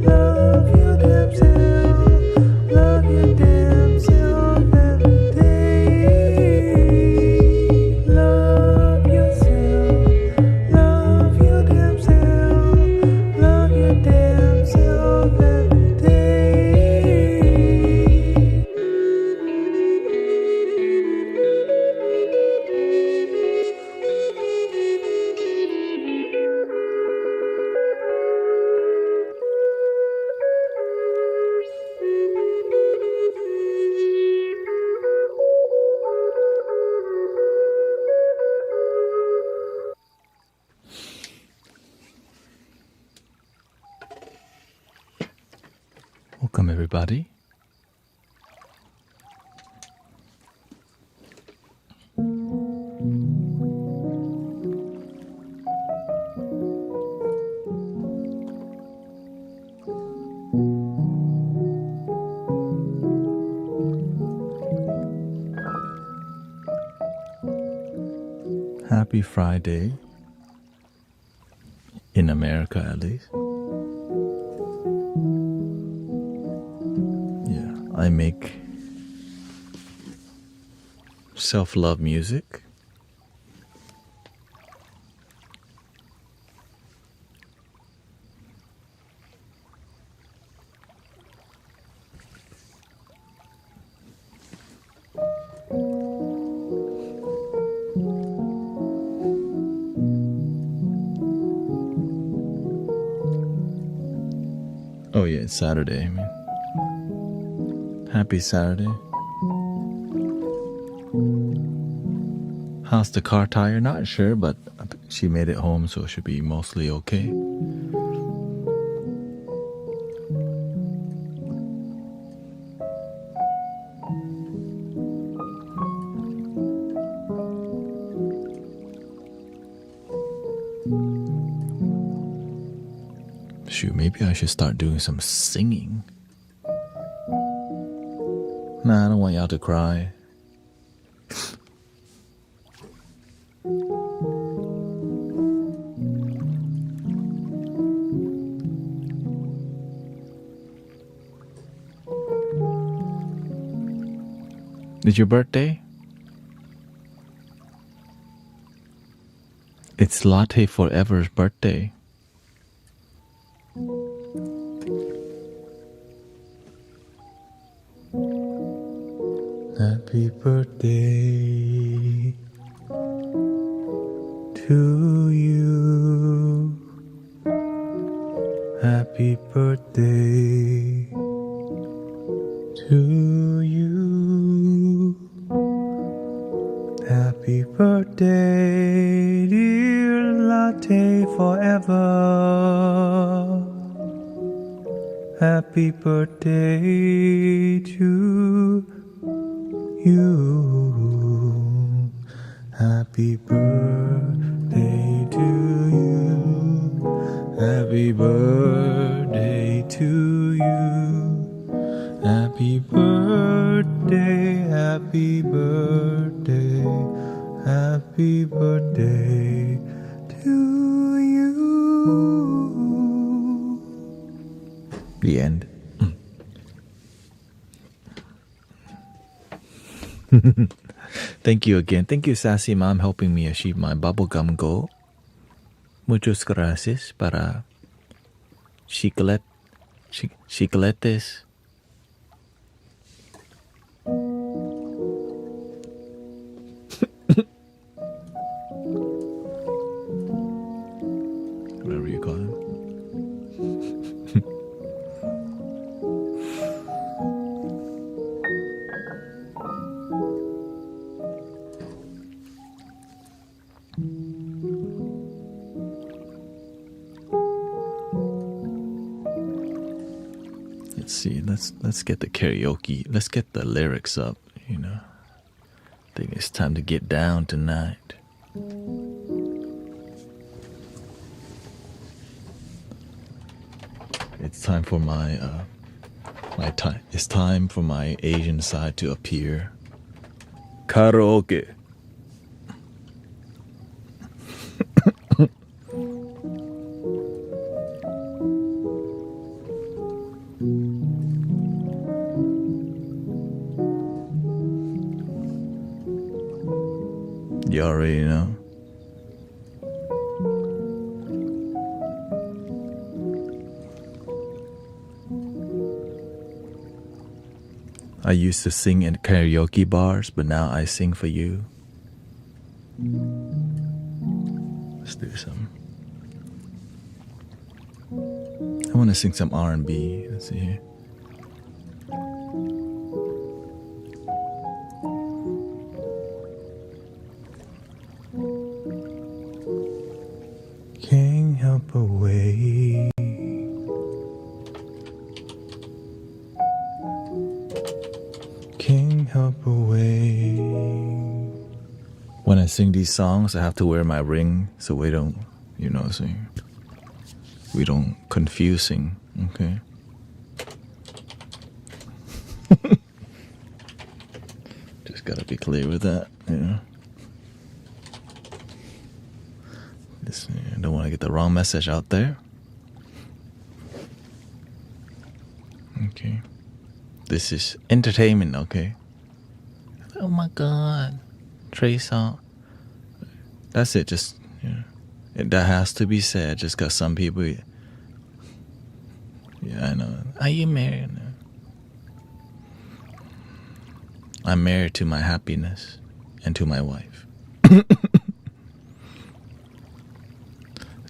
love your damn self, love your damn self every day. Love yourself, love your damn self, love your damn self every day. Welcome, everybody. Happy Friday, in America at least. Yeah, I make self-love music. Oh yeah, it's Saturday. I mean, happy Saturday. How's the car tire? Not sure, but she made it home, so it should be mostly okay. Shoot, maybe I should start doing some singing. Nah, I don't want y'all to cry. Is your birthday? It's Latte Forever's birthday. Happy birthday to you. Happy birthday to you. Happy birthday, dear Latte Forever. Happy birthday to you. Happy birthday to you. Happy birthday to you. Happy birthday, happy birthday, happy birthday to you. The end. Thank you again. Thank you, Sassy Mom, helping me achieve my bubblegum goal. Muchas gracias para chicletes. Whatever you call them. Let's see. Let's get the karaoke. Let's get the lyrics up. You know, I think it's time to get down tonight. It's time for my time. It's time for my Asian side to appear. Karaoke. You already know. I used to sing in karaoke bars, but now I sing for you. Let's do some. I want to sing some R&B. Let's see here. Can't help away. Can't help away. When I sing these songs, I have to wear my ring so we don't, you know what I'm saying? We don't confusing, okay? Just gotta be clear with that, you know? I don't want to get the wrong message out there. Okay. This is entertainment, okay? Oh my God. Trey song. That's it, just, you know. That has to be said, just because some people... Yeah, I know. Are you married? I'm married to my happiness and to my wife.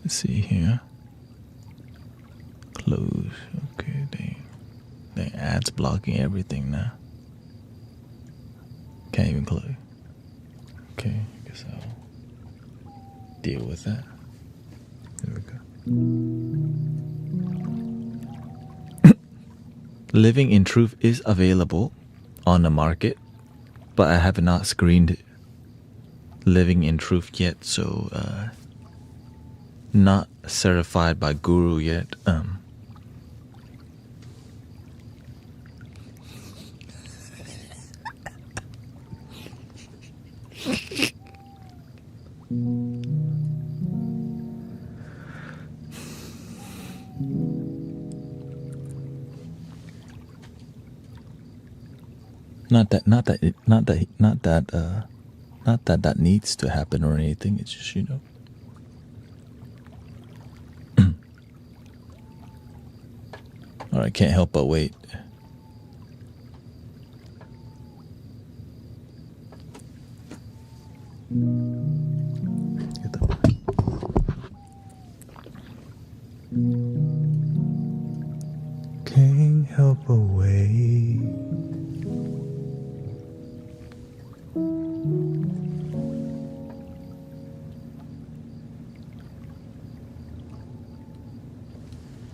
Let's see here. Close. Okay, dang, ads blocking everything now. Can't even close. Okay, I guess I'll deal with that. There we go. Living in Truth is available on the market, but I have not screened Living in Truth yet, so not certified by Guru yet. Not that needs to happen or anything. It's just, or I can't help but wait. Get the mic. Can't help but wait.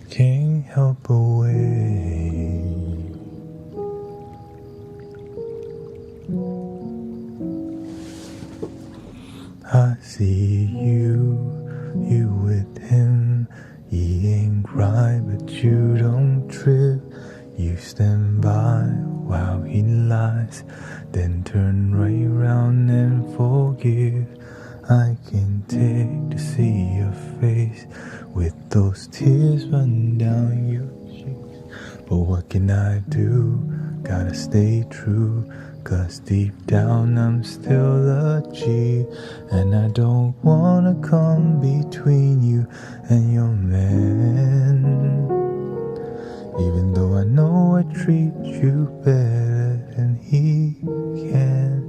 Can't help but wait. I see you with him. He ain't right, but you don't trip. You stand by while he lies, then turn right around and forgive. I can take to see your face with those tears running down your cheeks. But what can I do? Gotta stay true, 'cause deep down I'm still a G. And I don't wanna come between you and your man. Even though I know I treat you better than he can.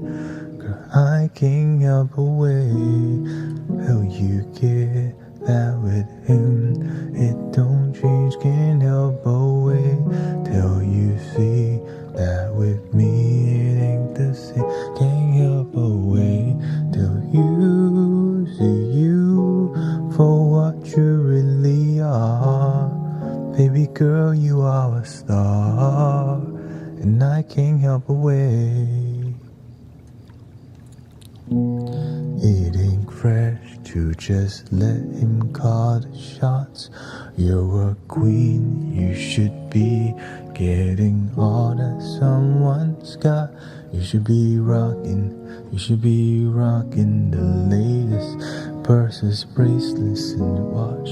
Girl, I can't help but wait. Hell, you get that with him. It don't change, can't help but wait. Till you see that with me it ain't the same. Can't help but wait. Till you see you for what you really are. Baby girl, you are a star, and I can't help but wait. It ain't fresh to just let him call the shots. You're a queen, you should be getting all that someone's got. You should be rocking the latest purses, bracelets, and watch.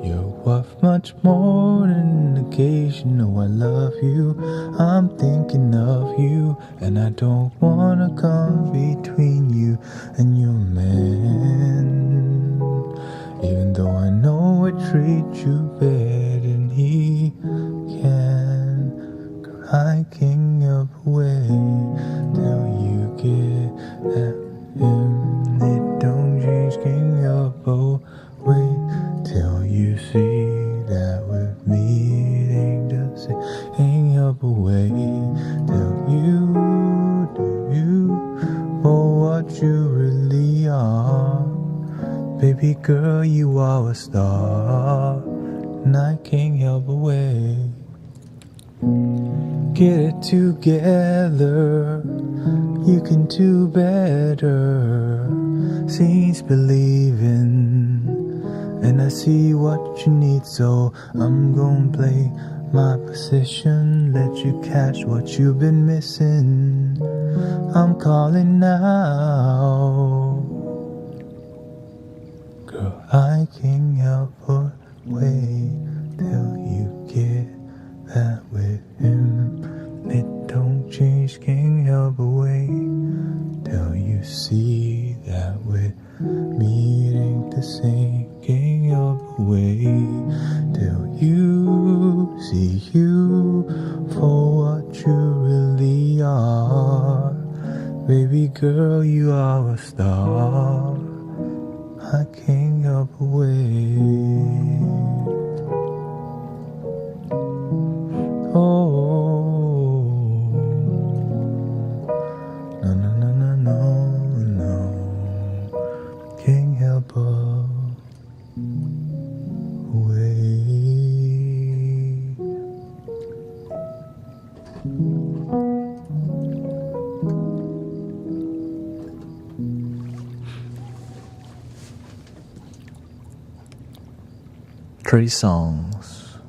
You're worth much more than an occasion. Oh, I love you, I'm thinking of you, and I don't wanna come between you and your man. Even though I know I treat you better than he can. Girl, I can't help but wait till you get that him. It don't change, can't help but wait till you see that with me it ain't the same. Can't help but wait till you do you for what you really are. Baby girl, you are a star, and I can't help but wait. Get it together, you can do better. Seems believing, and I see what you need, so I'm gonna play my position. Let you catch what you've been missing. I'm calling now. Girl, I can't help but wait till you get that with him. It don't change, can't help but wait till you see that with me it ain't the same. Can't help but wait till you see you for what you really are. Baby girl, you are a star, I can't help but wait. Oh, no, no, no, no, no, no. Can't help but wait. 3 songs.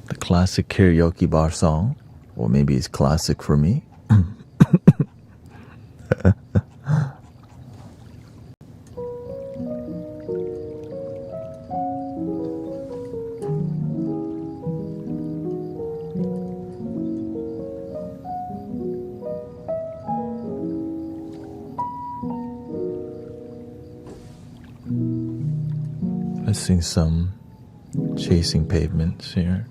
The classic karaoke bar song, or maybe it's classic for me. Let's sing some Chasing Pavements here.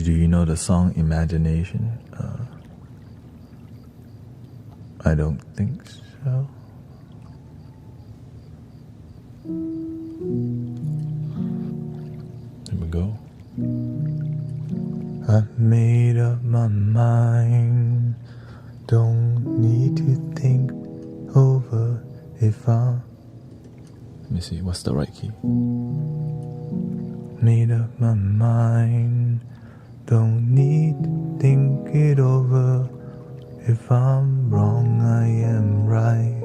Do you know the song Imagination? I don't think so. Here we go. I've made up my mind. Don't need to think over if I'm... Let me see, what's the right key? Made up my mind. Don't need to think it over. If I'm wrong, I am right.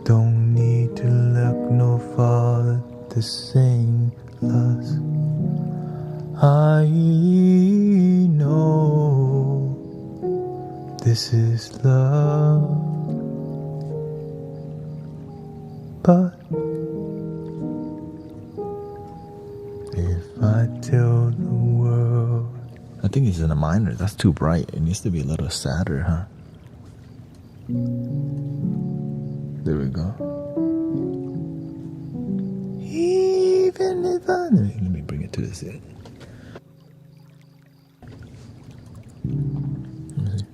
Don't need to look no farther to sing us. I know this is love, but if I tell the world... I think it's in a minor. That's too bright. It needs to be a little sadder, huh? There we go. Even if I... Let me bring it to this end. Let me see.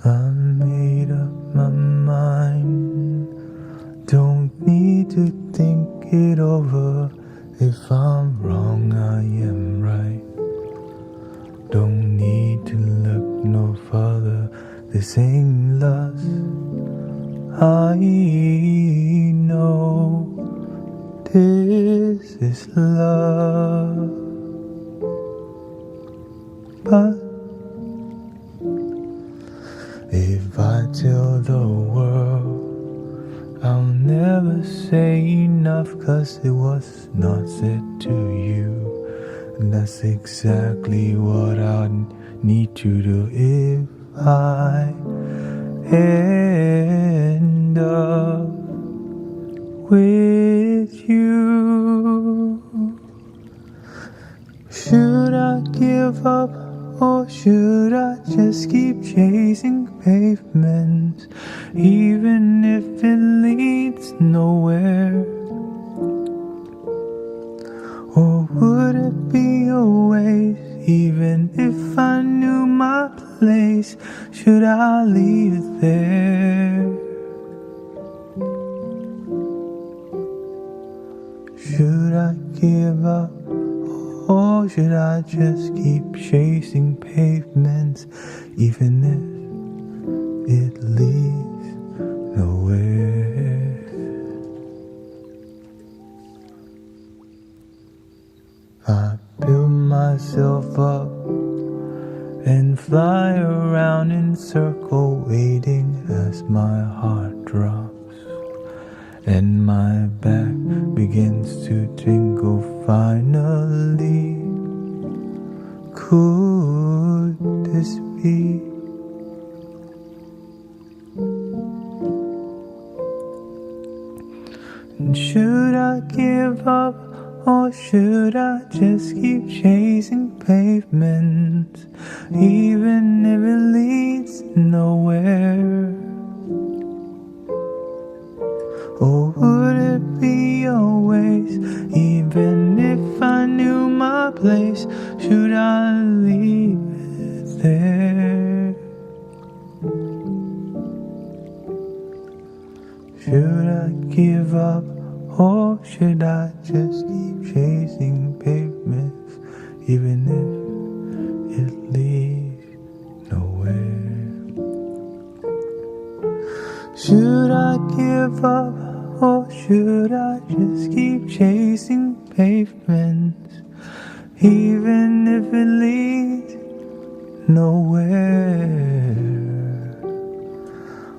I made up my mind. Don't need to think it over. If I'm wrong, I am right. Don't need to look no further. This ain't lust. I know this is love, but if I tell the world, I'll never say enough, 'cause it was not said to you. And that's exactly what I need to do if I end up with you. Should I give up, or should I just keep chasing pavements, even if it leads nowhere? Or would it be a waste, even if I knew my place? Should I leave it there? Should I give up, or should I just keep chasing pavements, even if it leads nowhere? I build myself up and fly around in circle, waiting as my heart drops and my back begins to tingle finally. Could this be? And should I give up, Or should I just keep chasing pavements, even if it leads nowhere? Or would it be always, even if I knew my place? Should I leave it there? Should I give up, or should I just keep chasing pavements, even if it leads nowhere? Should I give up, or should I just keep chasing pavements, even if it leads nowhere?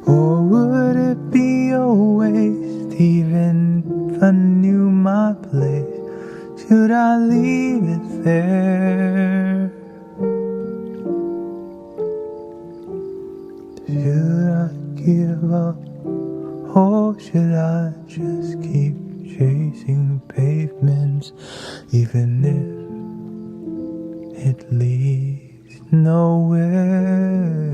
Or would it be a waste, even if I knew my place? Should I leave it there? Should I give up, or should I just keep chasing pavements, even if it leads nowhere?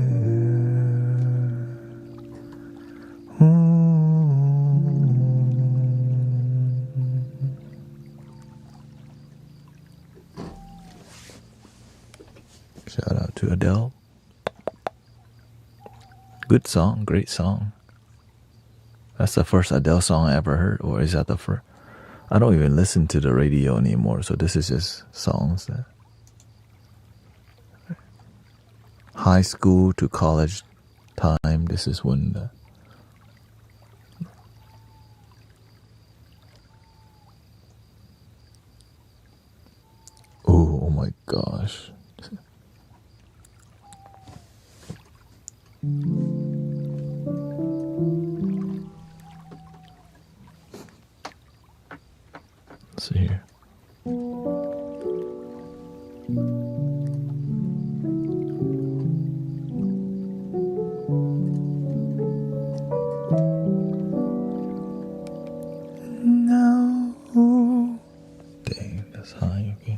Shout out to Adele. Good song, great song. That's the first Adele song I ever heard, or is that the first? I don't even listen to the radio anymore, so this is just songs that high school to college time. This is when the oh my gosh. Let's see here. No. Dang, that's high, okay.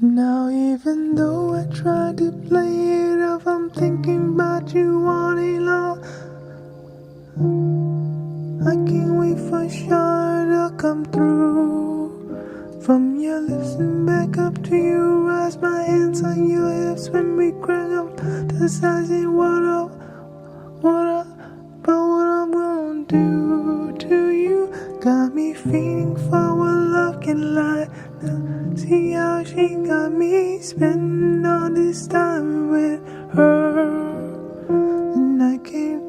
Now even though I try to play it off, I'm thinking about you all day long. I can't wait for a shower to come through, from your lips and back up to you. Rise my hands on your hips when we crack up the size and what I'm gonna do to you. Got me feeling for what love can lie. Now see how she got me spending all this time with her. And I can't,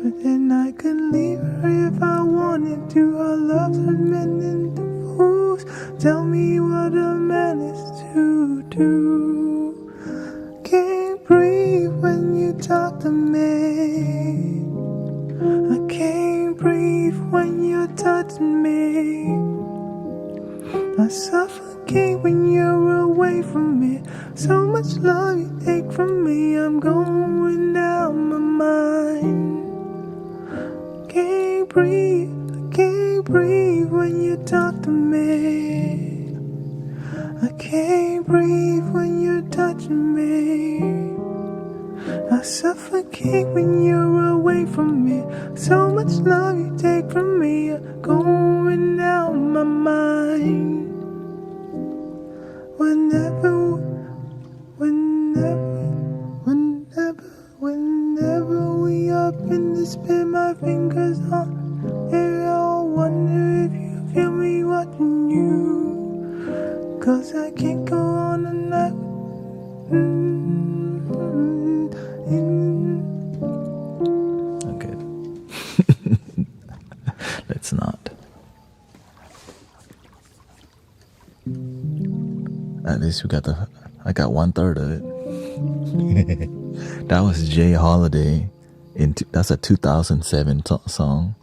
but then I could leave her if I wanted to. Her love's a men into fools. Tell me what a man is to do. Can't breathe when you talk to me. I can't breathe when you're touching me. I suffocate when you're away from me. So much love you take from me, I'm going out my mind. Can't breathe, I can't breathe when you talk to me. I can't breathe when you're touching me. I suffocate when you're away from me. So much love you take from me, I'm going out my mind. Whenever we up in the spin my fingers on air, I wonder if you feel me watching you. Cause I can't go on a night. Okay. Let's not. At least I got 1/3 of it. That was Jay Holiday That's a 2007 song.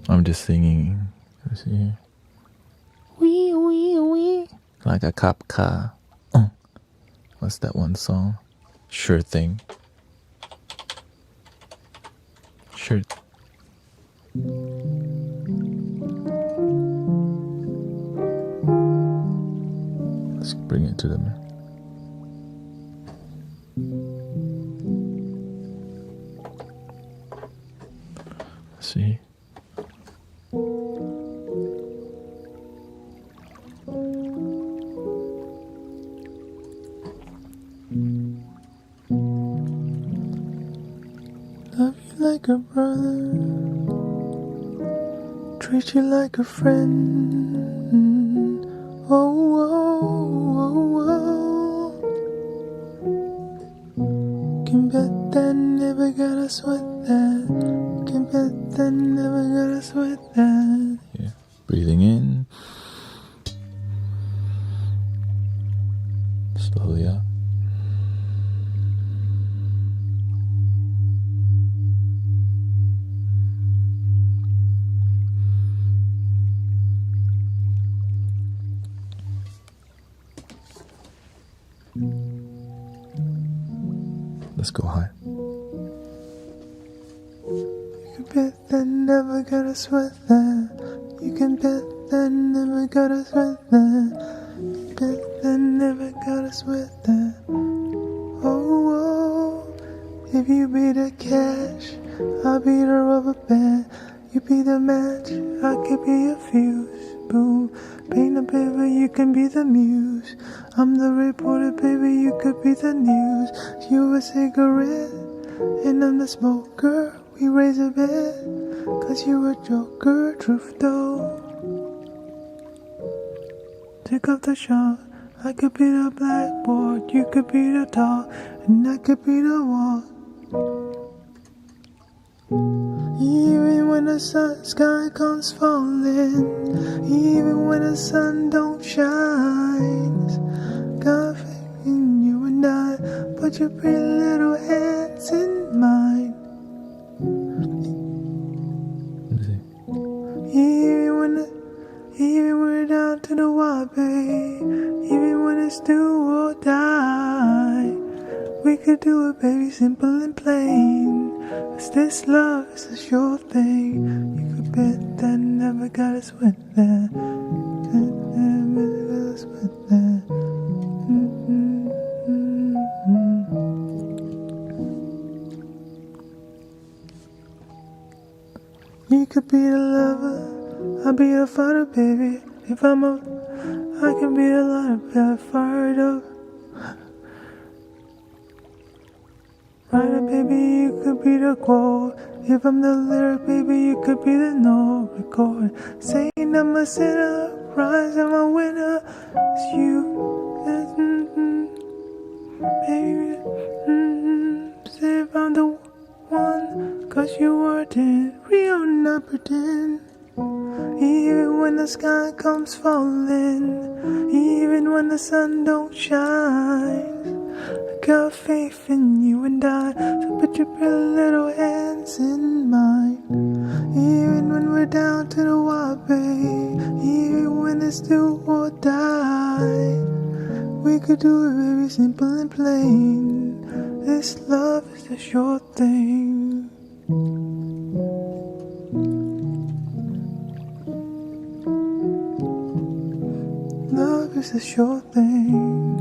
I'm just singing. Let's see. Wee wee wee. Like a cop car. What's that one song? Sure thing. Sure. Let's bring it to them. Let's see. Love you like a brother, treat you like a friend. Oh, oh, oh, oh. Can bet that, never gotta sweat that. Can bet that, never gotta sweat that. Yeah, breathing in, slowly up. Let's go high. You can bet that, never gotta sweat that. You can bet that, never gotta sweat that. You can bet that, never gotta sweat that. Oh, oh, if you be the cash, I'll be the rubber band. You be the match, I could be a fuse. Boom, paint the paper, you can be the muse. I'm the reporter, baby, you could be the news. You a cigarette, and I'm the smoker. We raise a bed, cause you a joker. Truth though, take off the shot. I could be the blackboard, you could be the top, and I could be the wall. Even when the sky comes falling, even when the sun don't shine, got faith in you and I. Put your pretty little hands in mine. Even when we're down to the wire, babe. Even when it's do or die, we could do it, baby, simple and plain. 'Cause this love is a sure thing. You could bet that, never gotta sweat that. Never gotta sweat that. You could be the lover, I'll be the fighter, baby. If I'm up, I can be the lighter, be fired up. Writer, baby, you could be the quote. If I'm the lyric, baby, you could be the note. Record, saying I'm a sinner, rise, I'm a winner. It's you, baby. Say if I'm the one, cause you weren't real, not pretend. Even when the sky comes falling, even when the sun don't shine, I got faith in you and I. So put your pretty little hands in mine. Even when we're down to the wire, babe. Even when it's do or die, we could do it, baby, simple and plain. This love is a sure thing. Love is a sure thing.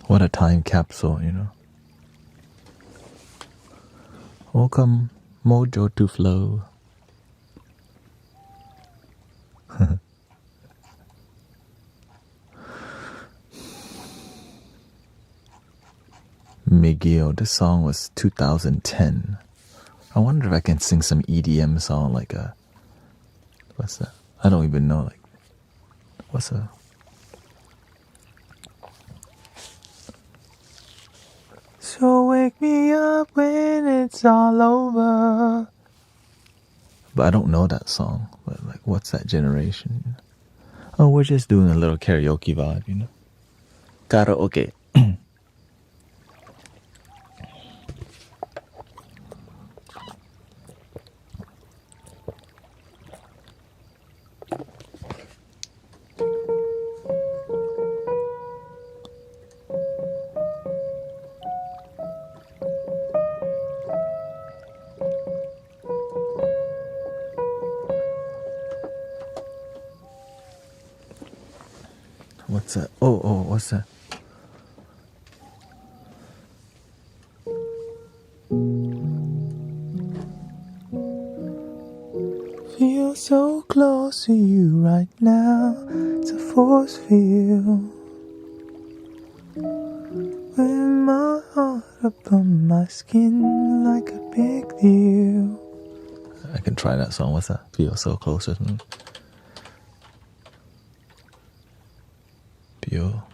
What a time capsule, you know. Welcome, Mojo to Flow. Miguel, this song was 2010. I wonder if I can sing some EDM song like a... What's that? I don't even know. Like, what's a... So wake me up when it's all over. But I don't know that song. But like, what's that generation? Oh, we're just doing a little karaoke vibe, you know? Karaoke. What's that? Oh, what's that? Feel so close to you right now. It's a force field. With my heart upon my skin like a big deal. I can try that song. What's that? Feel so close, isn't it? Feel.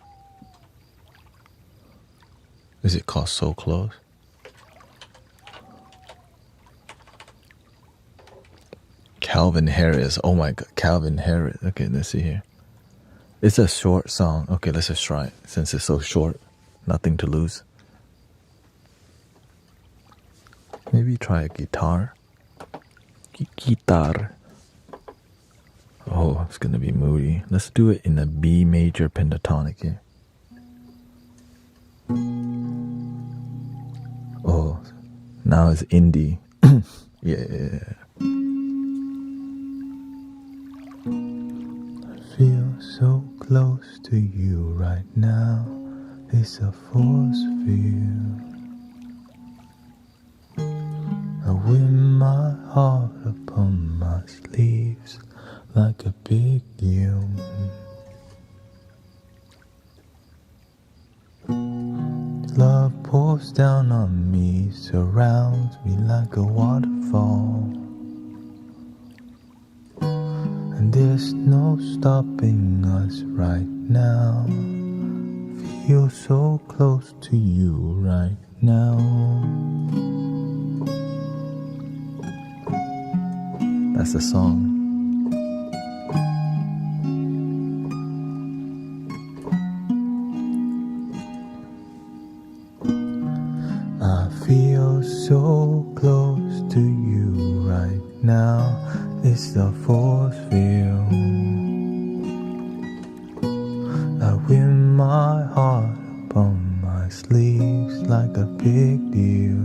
Is it called So Close? Calvin Harris. Oh my god, Calvin Harris. Okay, let's see here. It's a short song. Okay, let's just try it. Since it's so short, nothing to lose. Maybe try a guitar. Guitar. Oh, it's gonna be moody. Let's do it in a B major pentatonic here. Oh, now it's indie. Yeah. I feel so close to you right now. It's a force field. I wear my heart upon my sleeves like a big deal. Love pours down on me, surrounds me like a waterfall. And there's no stopping us right now. Feel so close to you right now. That's the song. I feel so close to you right now. It's the force field. I wear my heart upon my sleeves like a big deal.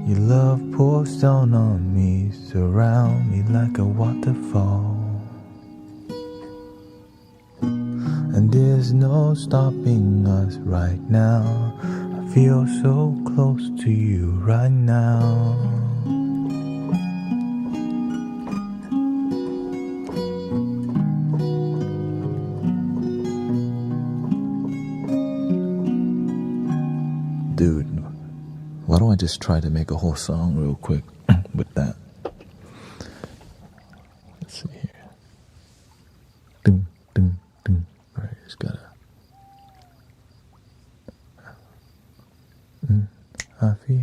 Your love pours down on me, surround me like a waterfall. And there's no stopping us right now. I feel so close to you right now. Dude, why don't I just try to make a whole song real quick with that? Let's see here. Ding, ding, ding. Alright, just gotta... I feel...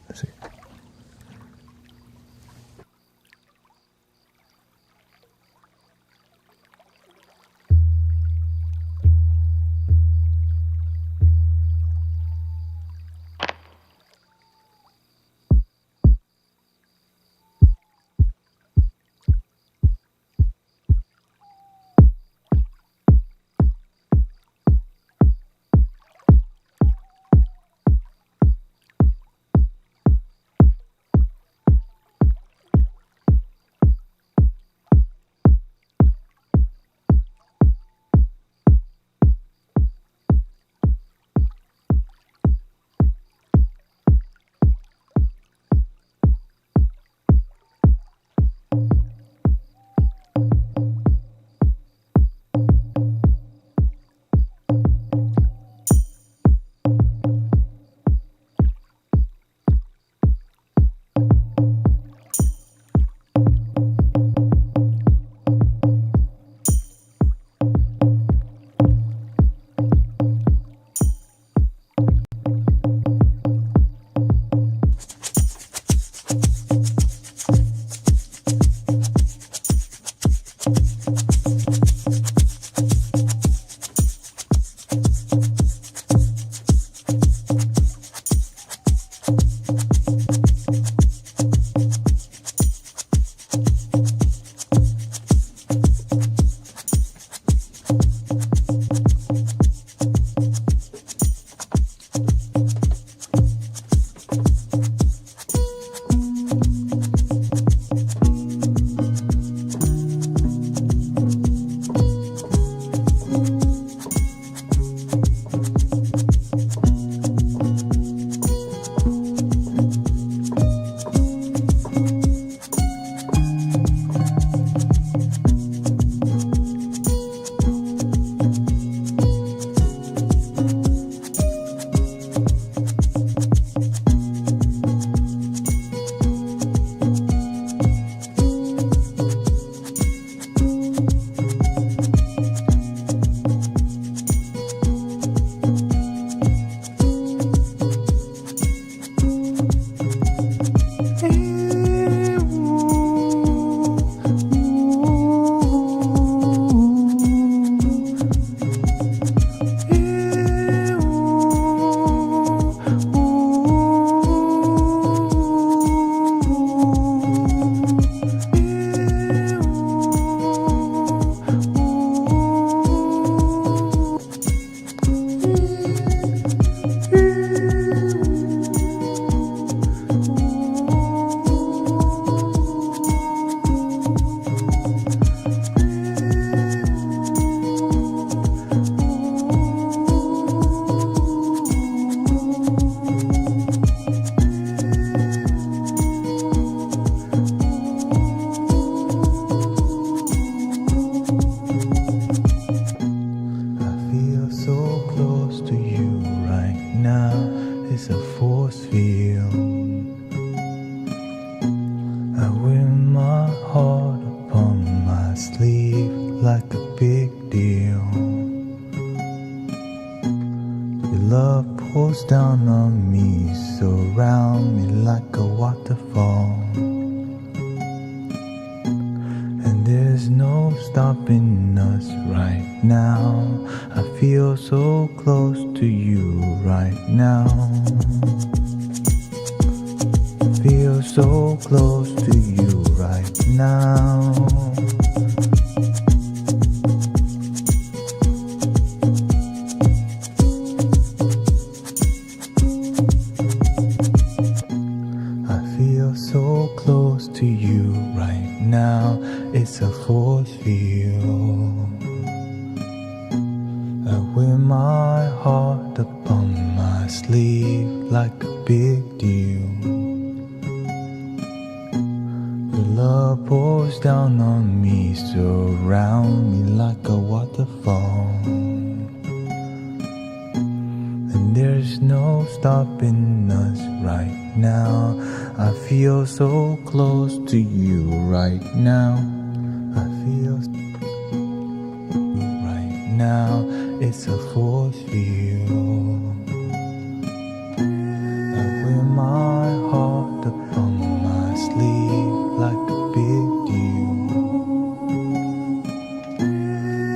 Let's see. it's a force field. I wear my heart upon my sleeve like a big deal. Your love pours down on me, surround me like a waterfall. And there's no stopping us right now. I feel so close to you right now. I feel so close to you right now. I feel so close to you right now. It's a force field. I wear my heart upon my sleeve like a big deal. Your love pours down on me, surround me like a waterfall. And there's no stopping us right now. I feel so close to you right now. I feel right now. It's a force field. I wear my heart upon my sleeve like a big deal.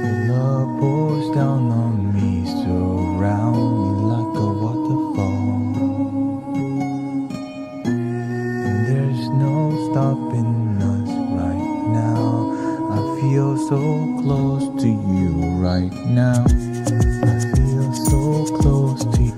Your love pours down on me, surround me like a waterfall. And there's no stopping us right now. I feel so close to you right now. I feel so close to you.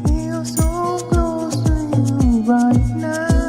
Feel so close to you right now.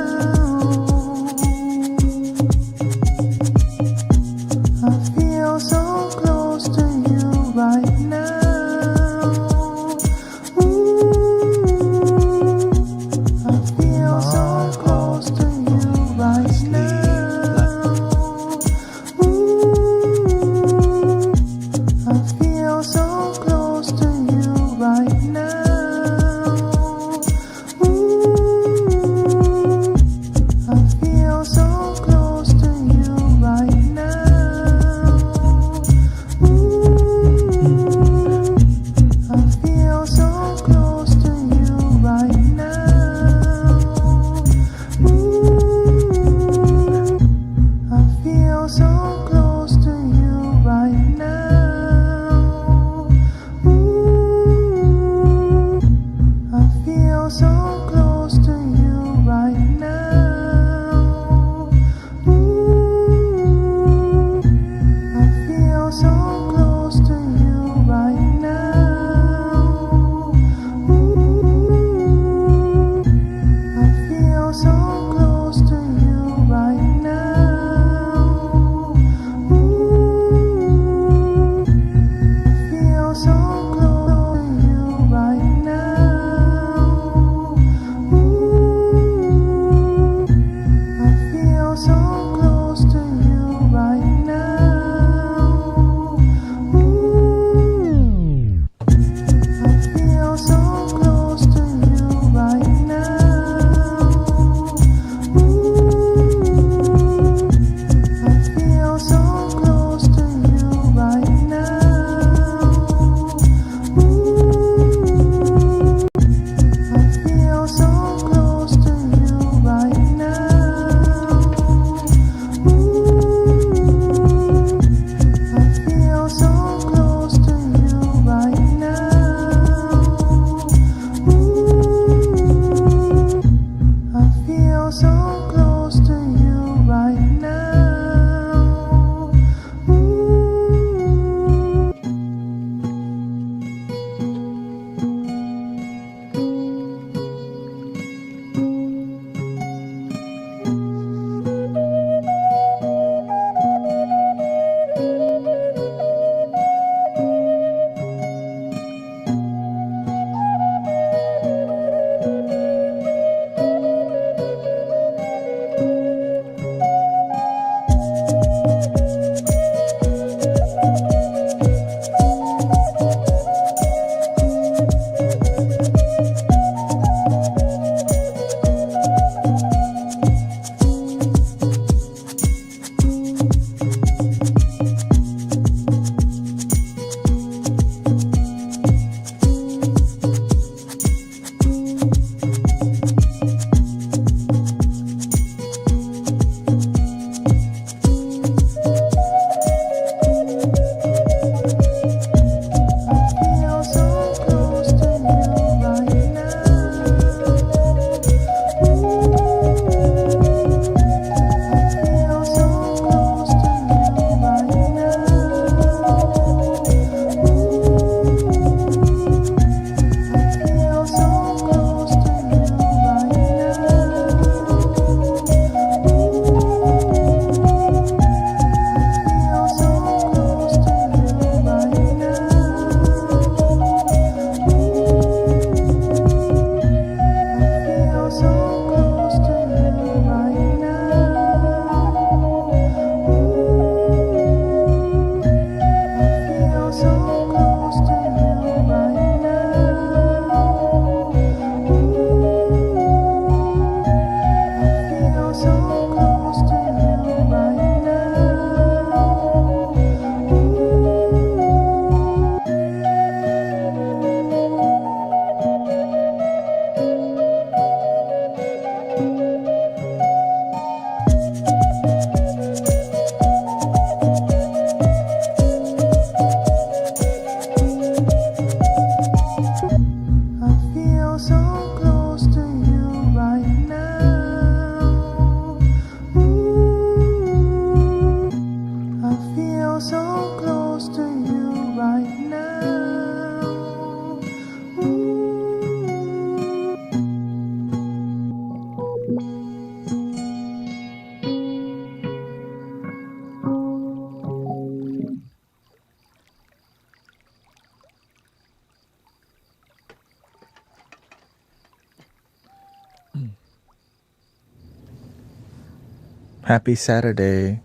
Happy Saturday.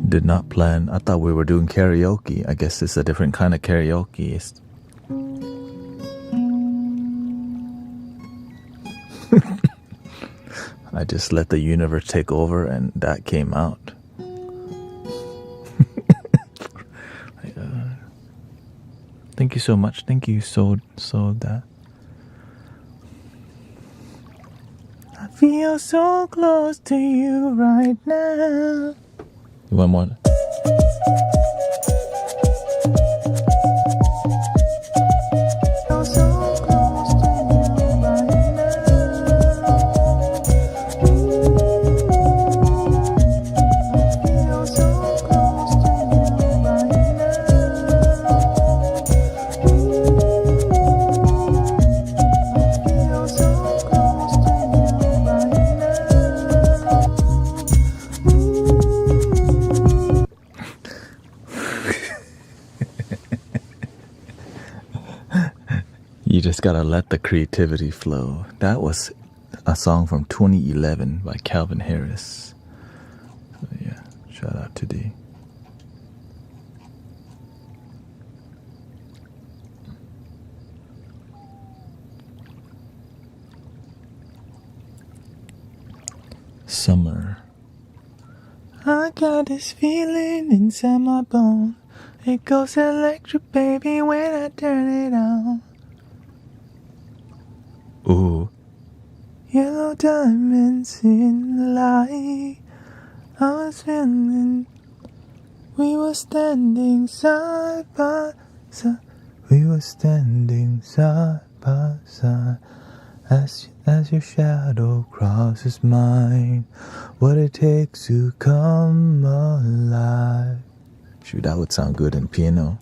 Did not plan. I thought we were doing karaoke. I guess it's a different kind of karaoke. I just let the universe take over and that came out. Thank you so much. Thank you so that. I feel so close to you right now. You want more? You just gotta let the creativity flow. That was a song from 2011 by Calvin Harris. So yeah, shout out to D. Summer. I got this feeling inside my bone. It goes electric, baby, when I turn it on. Ooh. Yellow diamonds in the light. I was feeling. We were standing side by side. We were standing side by side. As your shadow crosses mine. What it takes to come alive. Shoot, that would sound good in piano.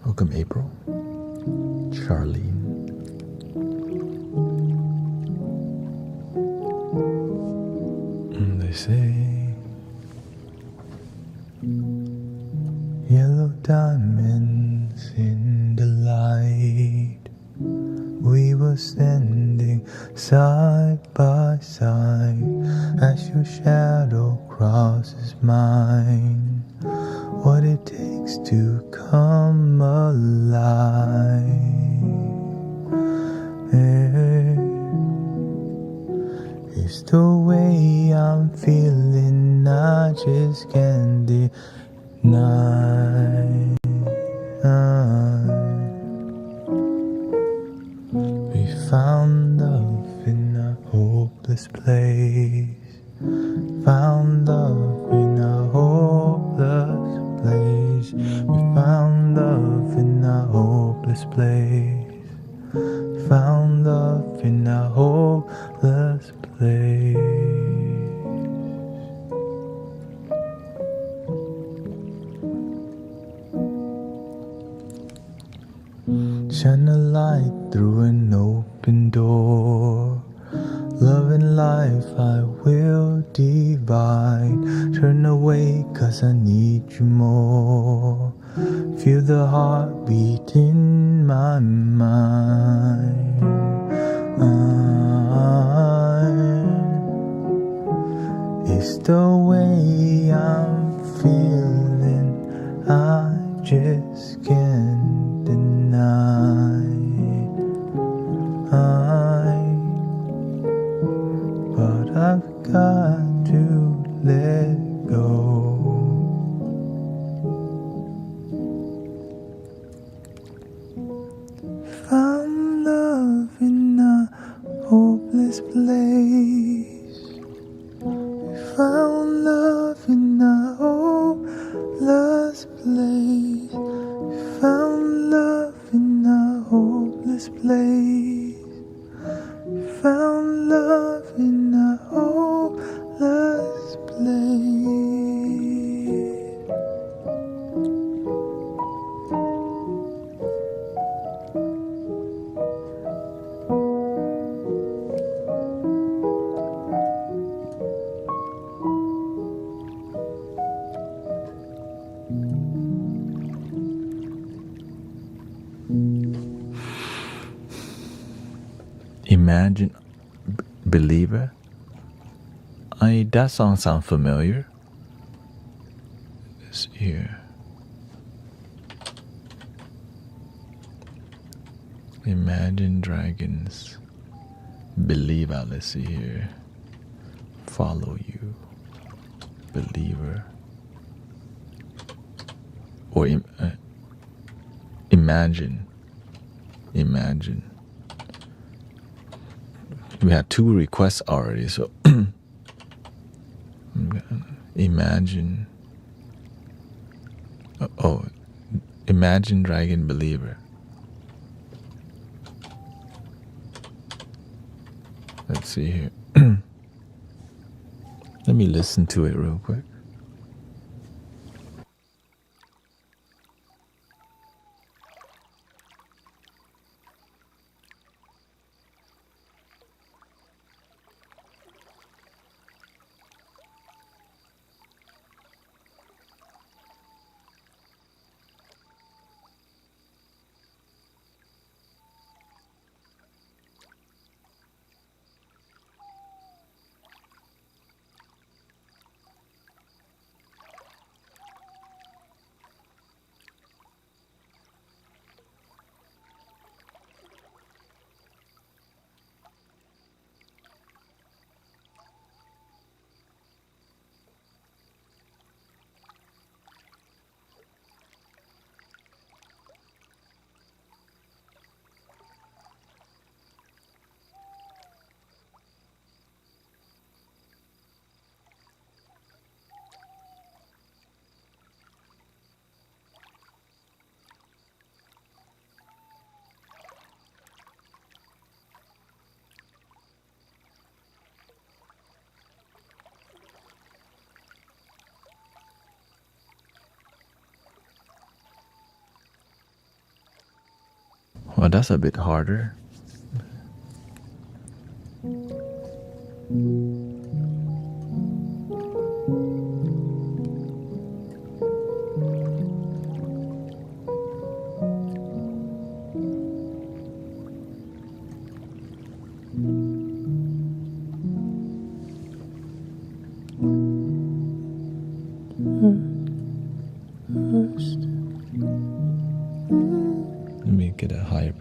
Welcome, April. Charlene. They say yellow diamonds in the light. We were standing side by side as your shadow crosses mine. What it takes to come alive. It's the way I'm feeling, I just can't deny. We found love in a hopeless place. Found love in a hopeless place. We found love in a hopeless place. Found love in a hopeless place. Shine a light through an open door. Love and life I will divide. Turn away cause I need you more. Feel the heartbeat in my mind. It's the way I'm feeling, I just can't deny. But I've got to let go. Found love in a hopeless place. found love in a hopeless place. Found love in a hopeless place. Found love in a hopeless place. Imagine Believer. That song sounds familiar. It's here. Imagine Dragons. Believer. Let's see here. Follow you. Believer. Or imagine. Imagine. We had 2 requests already, so imagine. Oh, Imagine Dragon Believer. Let's see here. Let me listen to it real quick. Well, that's a bit harder. Let me get a higher.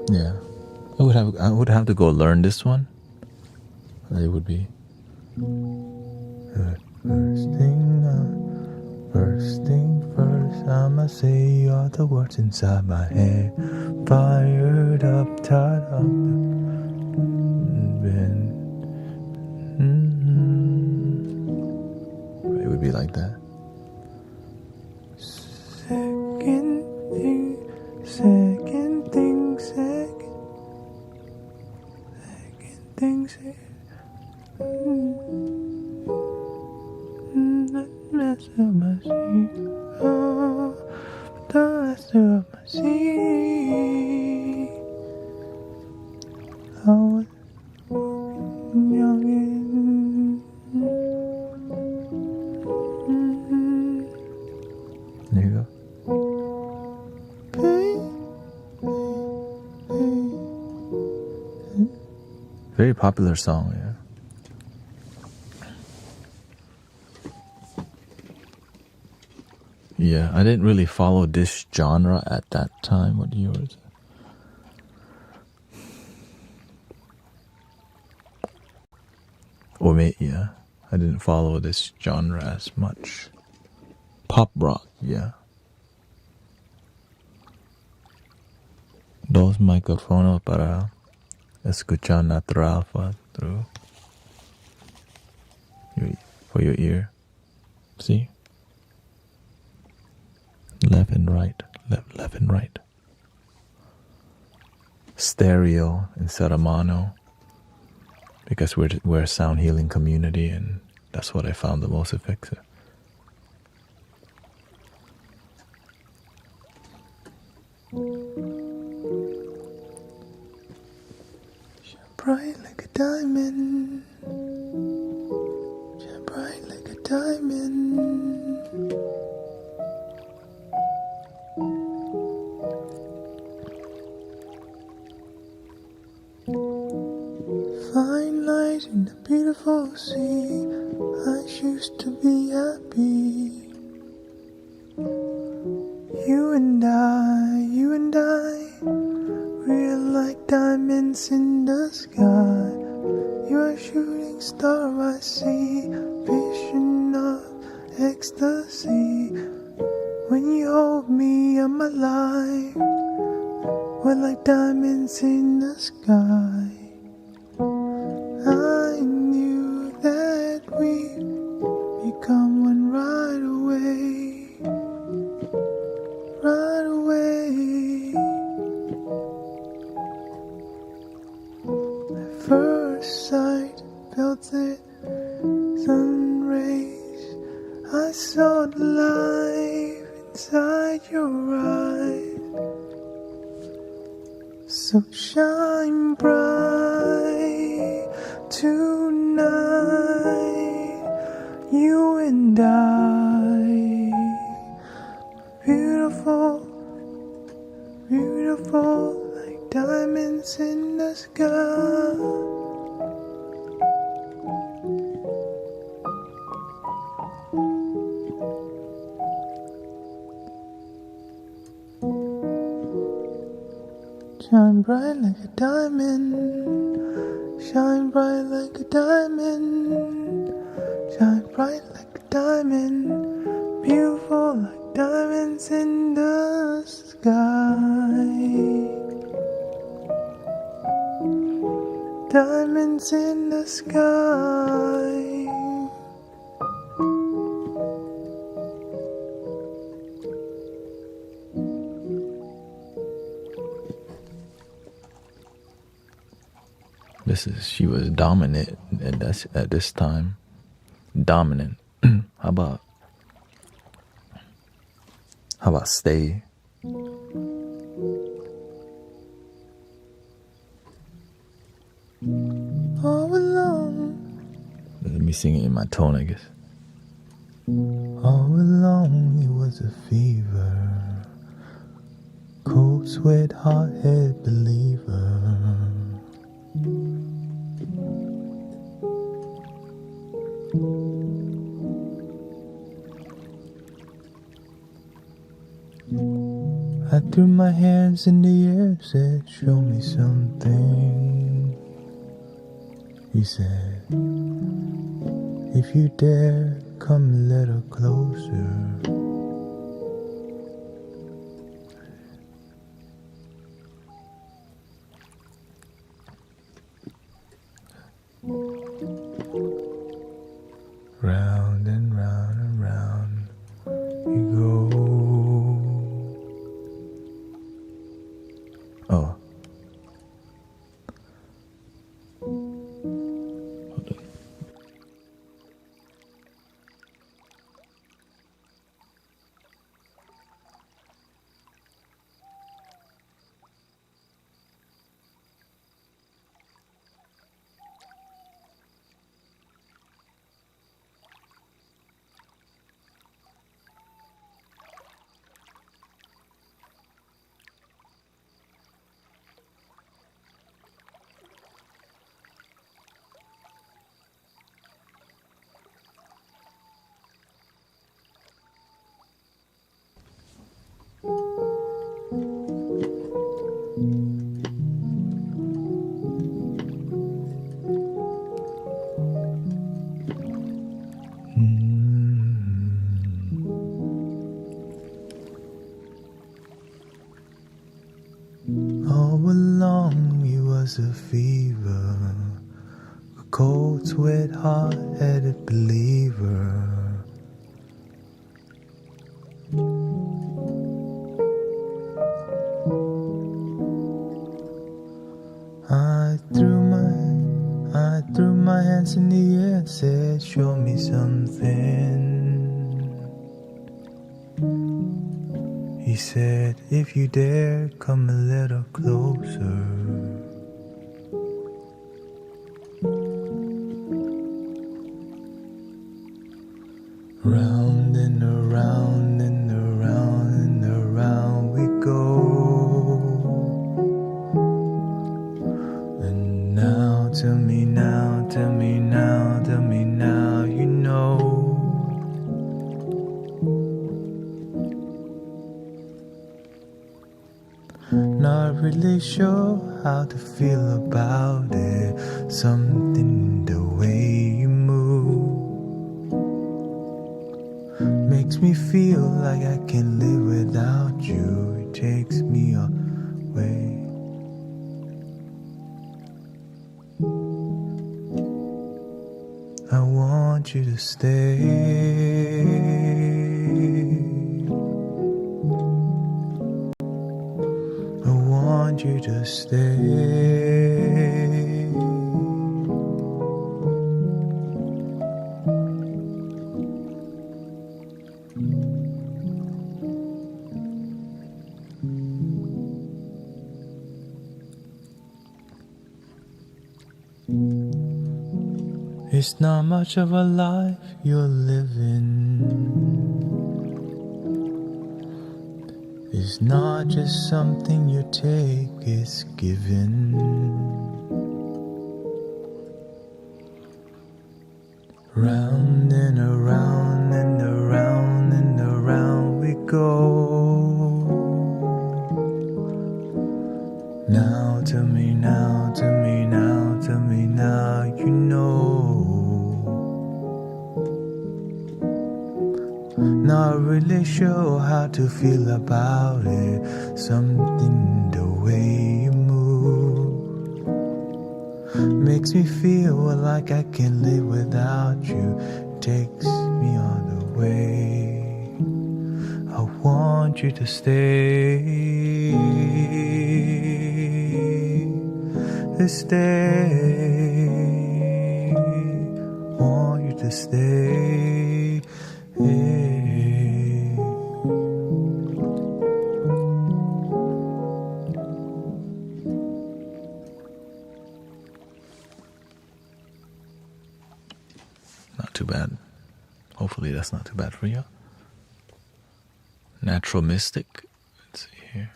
Yeah, I would have to go learn this one. It would be first thing first. I'ma say all the words inside my head, fired up, tied up. It would be like that. Second thing. The rest of my sea, the rest of my sea. I was young and there you go. Very popular song, yeah. Yeah, I didn't really follow this genre at that time. What year was it? Or maybe, yeah, I didn't follow this genre as much. Pop rock, yeah. Dos micrófonos para escuchar natural through for your ear. See? Left and right, left and right. Stereo instead of mono. Because we're a sound healing community, and that's what I found the most effective. Shine bright like a diamond. Shine bright like a diamond. Fine light in the beautiful sea. I choose to be happy. You and I, we're like diamonds in the sky. You're a shooting star I see, vision of ecstasy. When you hold me, I'm alive. We're like diamonds in the sky. I knew that we'd become one right away, right away. At first sight, felt it, sun rays. I saw the life inside your eyes. So shine bright tonight, you and I. Beautiful, beautiful, like diamonds in the sky. Shine bright like a diamond. Shine bright like a diamond. Shine bright like a diamond. Beautiful like diamonds in the sky. Diamonds in the sky. She was dominant at this time. Dominant. How about stay? All alone. Let me sing it in my tone, I guess. All alone, it was a fever. Cold sweat, hot head believer. I threw my hands in the air, said, show me something. He said, if you dare, come a little closer. Round and round and round you go. Oh. Hold on. hard-headed believer. I threw my hands in the air and said, show me something. He said, if you dare, come a little closer. Round and around and around and around we go. And now, tell me now, tell me now, tell me now, you know. Not really sure how to feel about it. Something in the way you move makes me feel like I can't live without you. It takes me away. I want you to stay. I want you to stay. It's not much of a life you're living. It's not just something you take, it's given. Round and around and around and around we go. Now tell me now, tell me now, tell me now, you know. Not really sure how to feel about it. Something the way you move makes me feel like I can't live without you. Takes me all the way. I want you to stay. Stay. Want you to stay. Not too bad. Hopefully that's not too bad for you. Natural Mystic. Let's see here.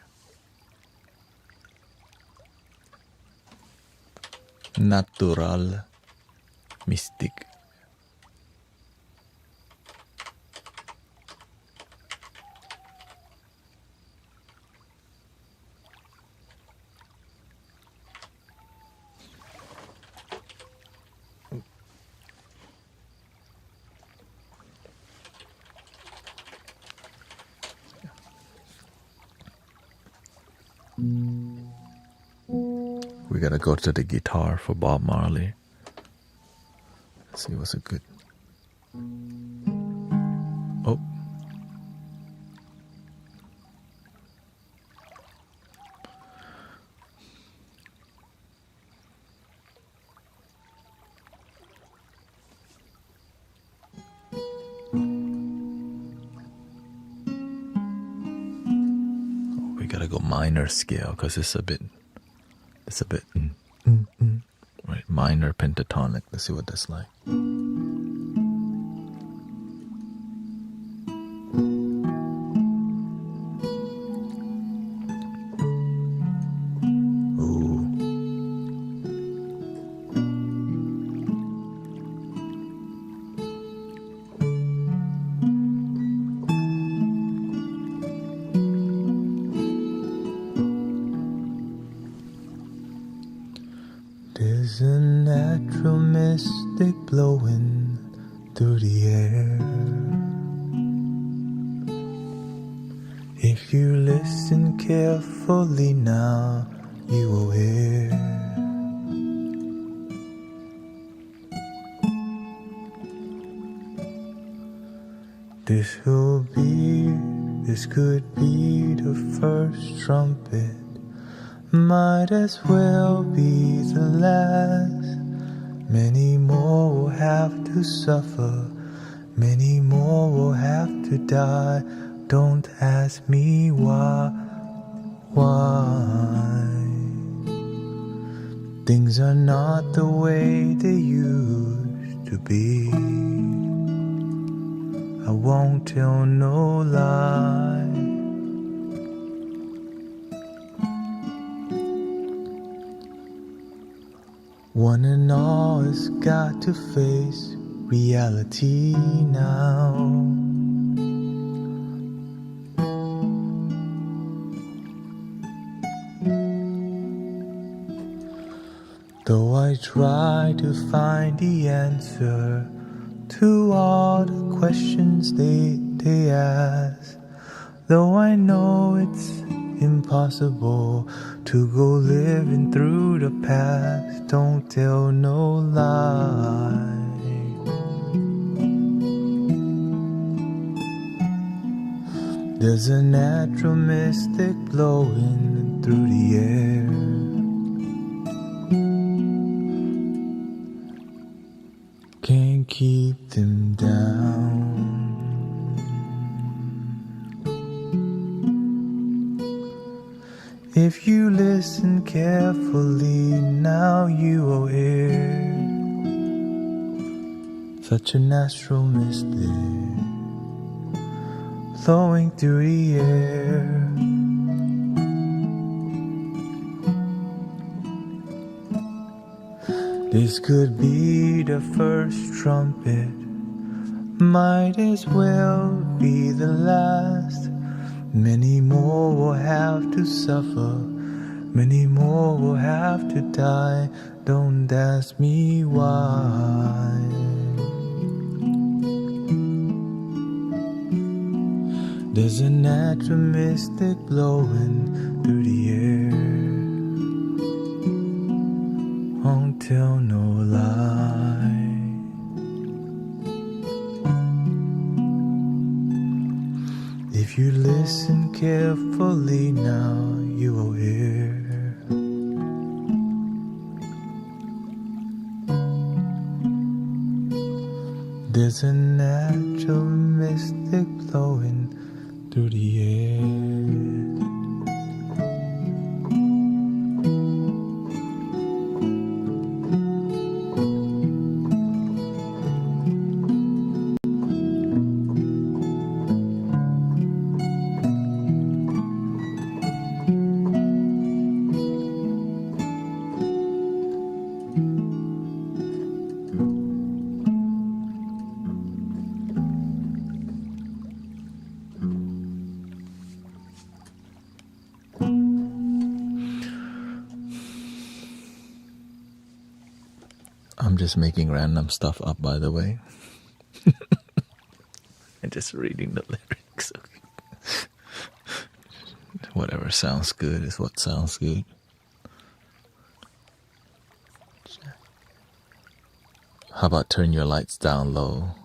Natural Mystic. We gotta go to the guitar for Bob Marley. Let's see what's a good. Oh. We gotta go minor scale because it's a bit. Right, minor pentatonic. Let's see what that's like. Ooh. There's a natural mystic blowing through the air. If you listen carefully now, you will hear This could be the first trumpet. Might as well be the last. Many more will have to suffer. Many more will have to die. Don't ask me why. Things are not the way they used to be. I won't tell no lie. One and all has got to face reality now. Though I try to find the answer to all the questions they ask, though I know it's impossible to go living through the past, don't tell no lie. There's a natural mystic blowing through the air. Can't keep them down. If you listen carefully, now you will hear such a natural mystic flowing through the air. This could be the first trumpet, might as well be the last. Many more will have to suffer, many more will have to die. Don't ask me why. There's a natural mystic blowing through the air. Won't tell no lie. If you listen carefully now, you will hear there's a natural mystic flowing through the air. I'm just making random stuff up, by the way. And just reading the lyrics. Whatever sounds good is what sounds good. How about Turn Your Lights Down Low?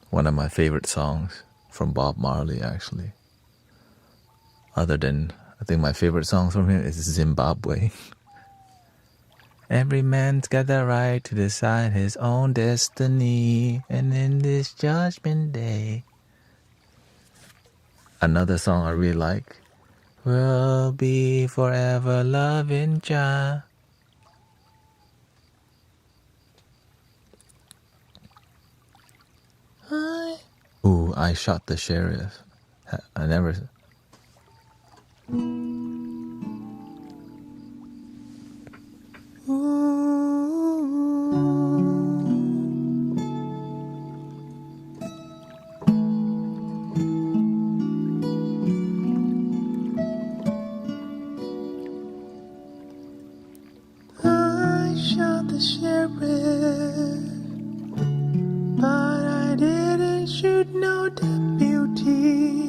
One of my favorite songs from Bob Marley, actually. Other than, I think my favorite song from him is Zimbabwe. Every man's got the right to decide his own destiny, and in this judgment day. Another song I really like, We'll be forever loving Jah. Ooh, I Shot the Sheriff. I never... I shot the sheriff, but I didn't shoot no deputy.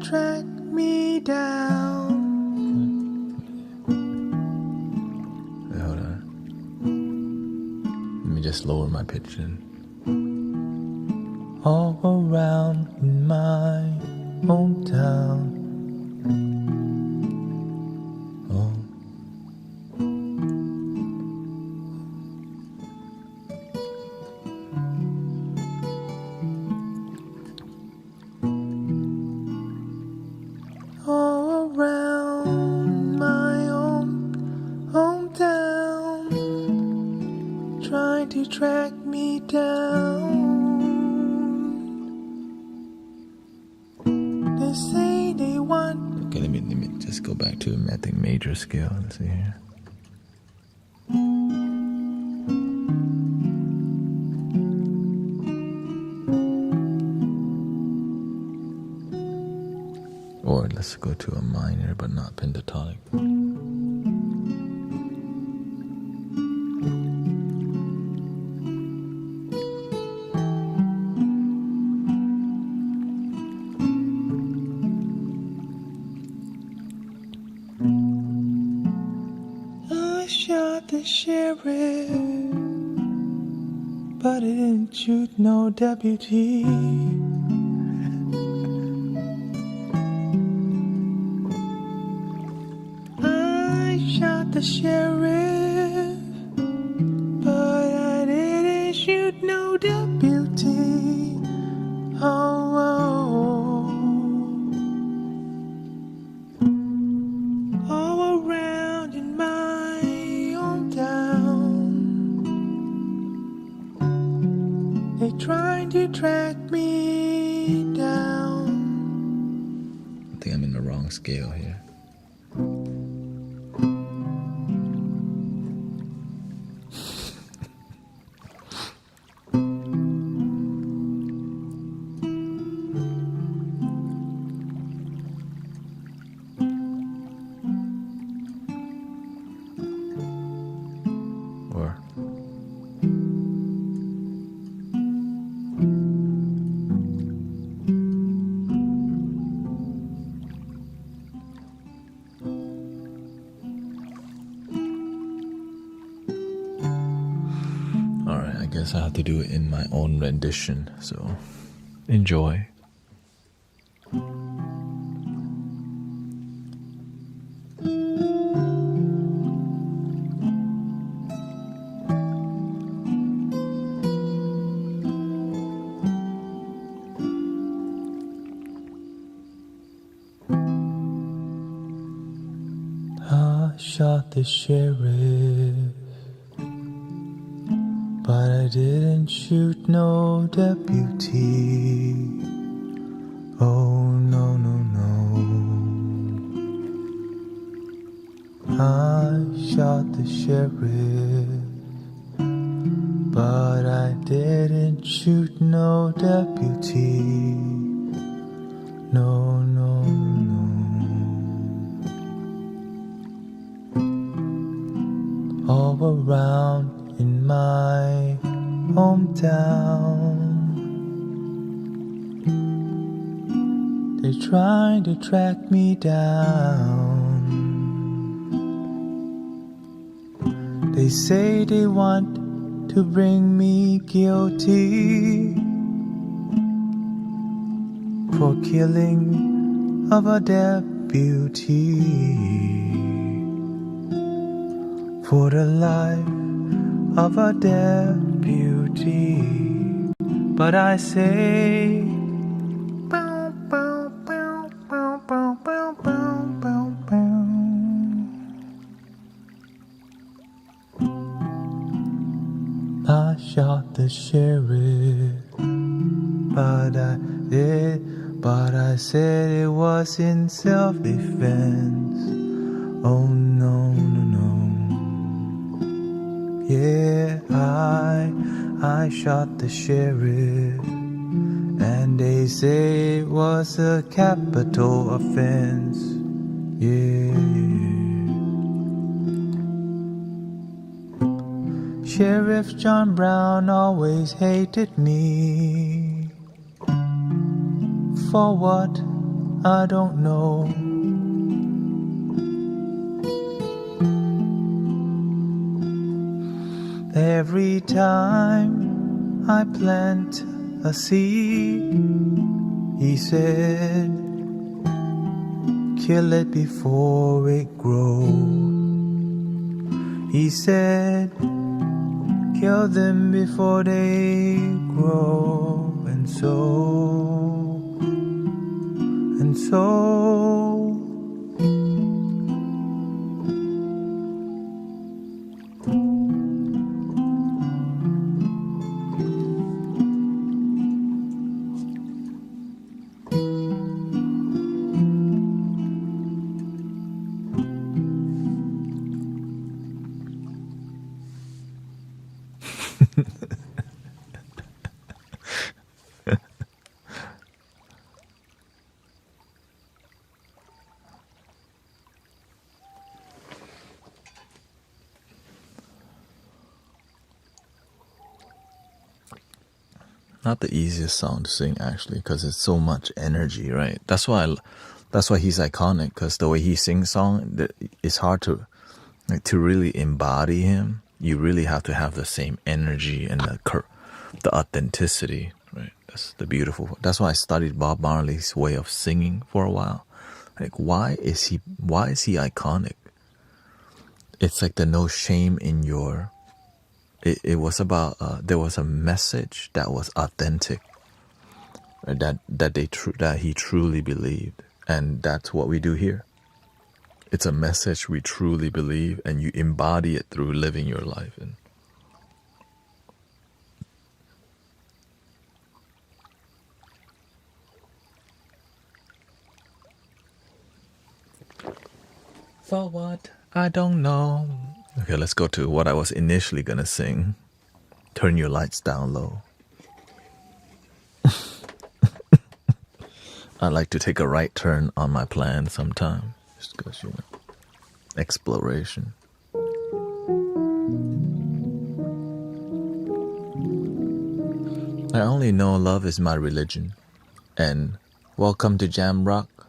track me down. Wait, hold on. Let me just lower my pitch in. All around in my hometown. Oh. All around my hometown, trying to track me down. They say they want. Okay, let me just go back to I think major scale. Let's see here. Or let's go to a minor but not pentatonic. I shot the sheriff, but I didn't shoot no deputy. I shot the sheriff, but I didn't shoot no deputy. Oh, all around in my hometown, they trying to track me down. I think I'm in the wrong scale here. Or alright, I guess I have to do it in my own rendition, so enjoy. I shot the sheriff, but I didn't shoot no deputy. Oh, no, no, no. I shot the sheriff, but I didn't shoot no deputy. No, no, no. All around in my hometown, they're trying to track me down. They say they want to bring me guilty for killing of a deputy, for the life of a deputy. But I say, bow, bow, bow, bow, bow, bow, bow, bow, bow. I shot the sheriff, but I said it was in self-defense. Oh, no, no, no. Yeah, I shot the sheriff, and they say it was a capital offense. Yeah. Sheriff John Brown always hated me for what I don't know. Every time I plant a seed, he said, kill it before it grows. He said, kill them before they grow. And so not the easiest song to sing actually, because it's so much energy, right? That's why he's iconic, because the way he sings song, it's hard to really embody him. You really have to have the same energy and the authenticity, right? That's the beautiful. That's why I studied Bob Marley's way of singing for a while. Like, why is he iconic? It's like the no shame in your. It was about there was a message that was authentic, right? that he truly believed, and that's what we do here. It's a message we truly believe, and you embody it through living your life. And for what? I don't know. Okay, let's go to what I was initially gonna sing. Turn your lights down low. I like to take a right turn on my plan sometimes, just because, you know, exploration. I only know love is my religion, and welcome to Jam Rock,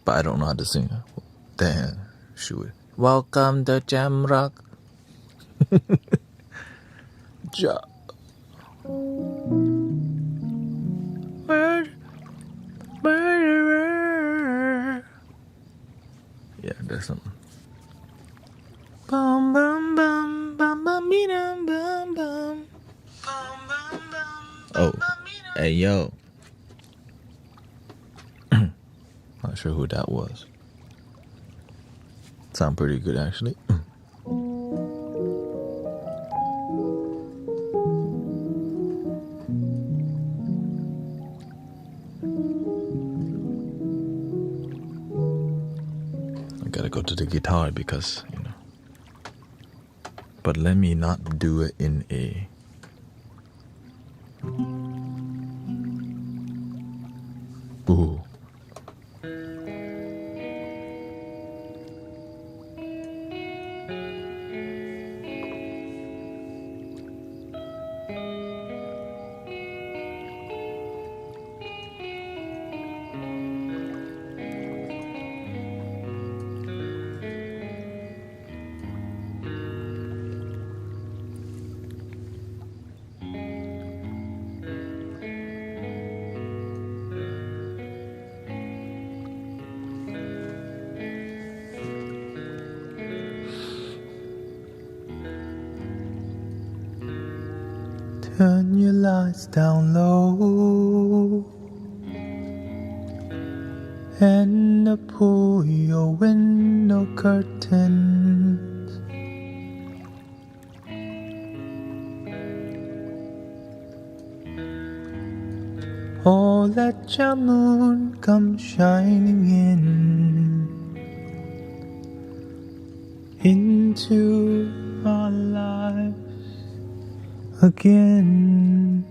but I don't know how to sing. Damn, shoot. Welcome to Jam Rock. Yeah, there's something. Bum bum bum bum bum bum bum bum. Oh, hey yo. Not sure who that was. Sound pretty good actually. I gotta go to the guitar because, you know. But let me not do it in a. Ooh. turn your lights down low and pull your window curtains. Oh, let your moon come shining into our lives again,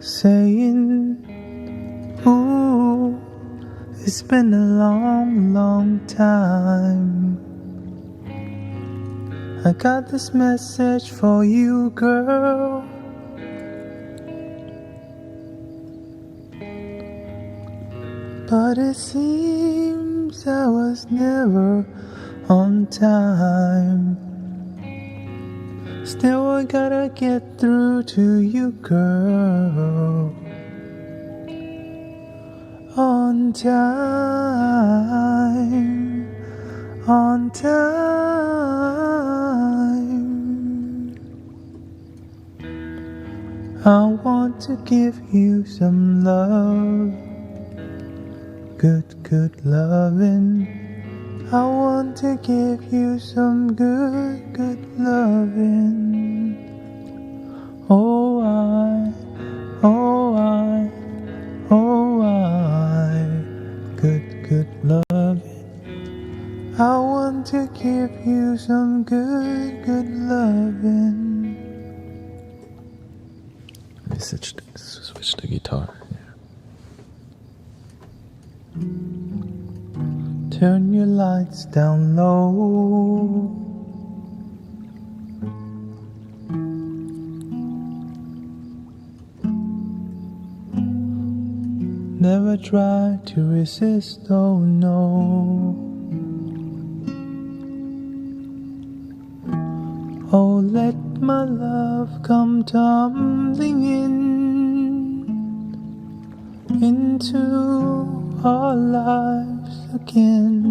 saying, ooh, it's been a long, long time. I got this message for you, girl. but it seems I was never on time. Still I gotta get through to you, girl, on time, on time. I want to give you some love, good, good loving. I want to give you some good, good loving. Oh, good, good loving. I want to give you some good, good loving. Let me switch the guitar. Turn your lights down low. Never try to resist, oh no. Oh, let my love come tumbling into our lives again,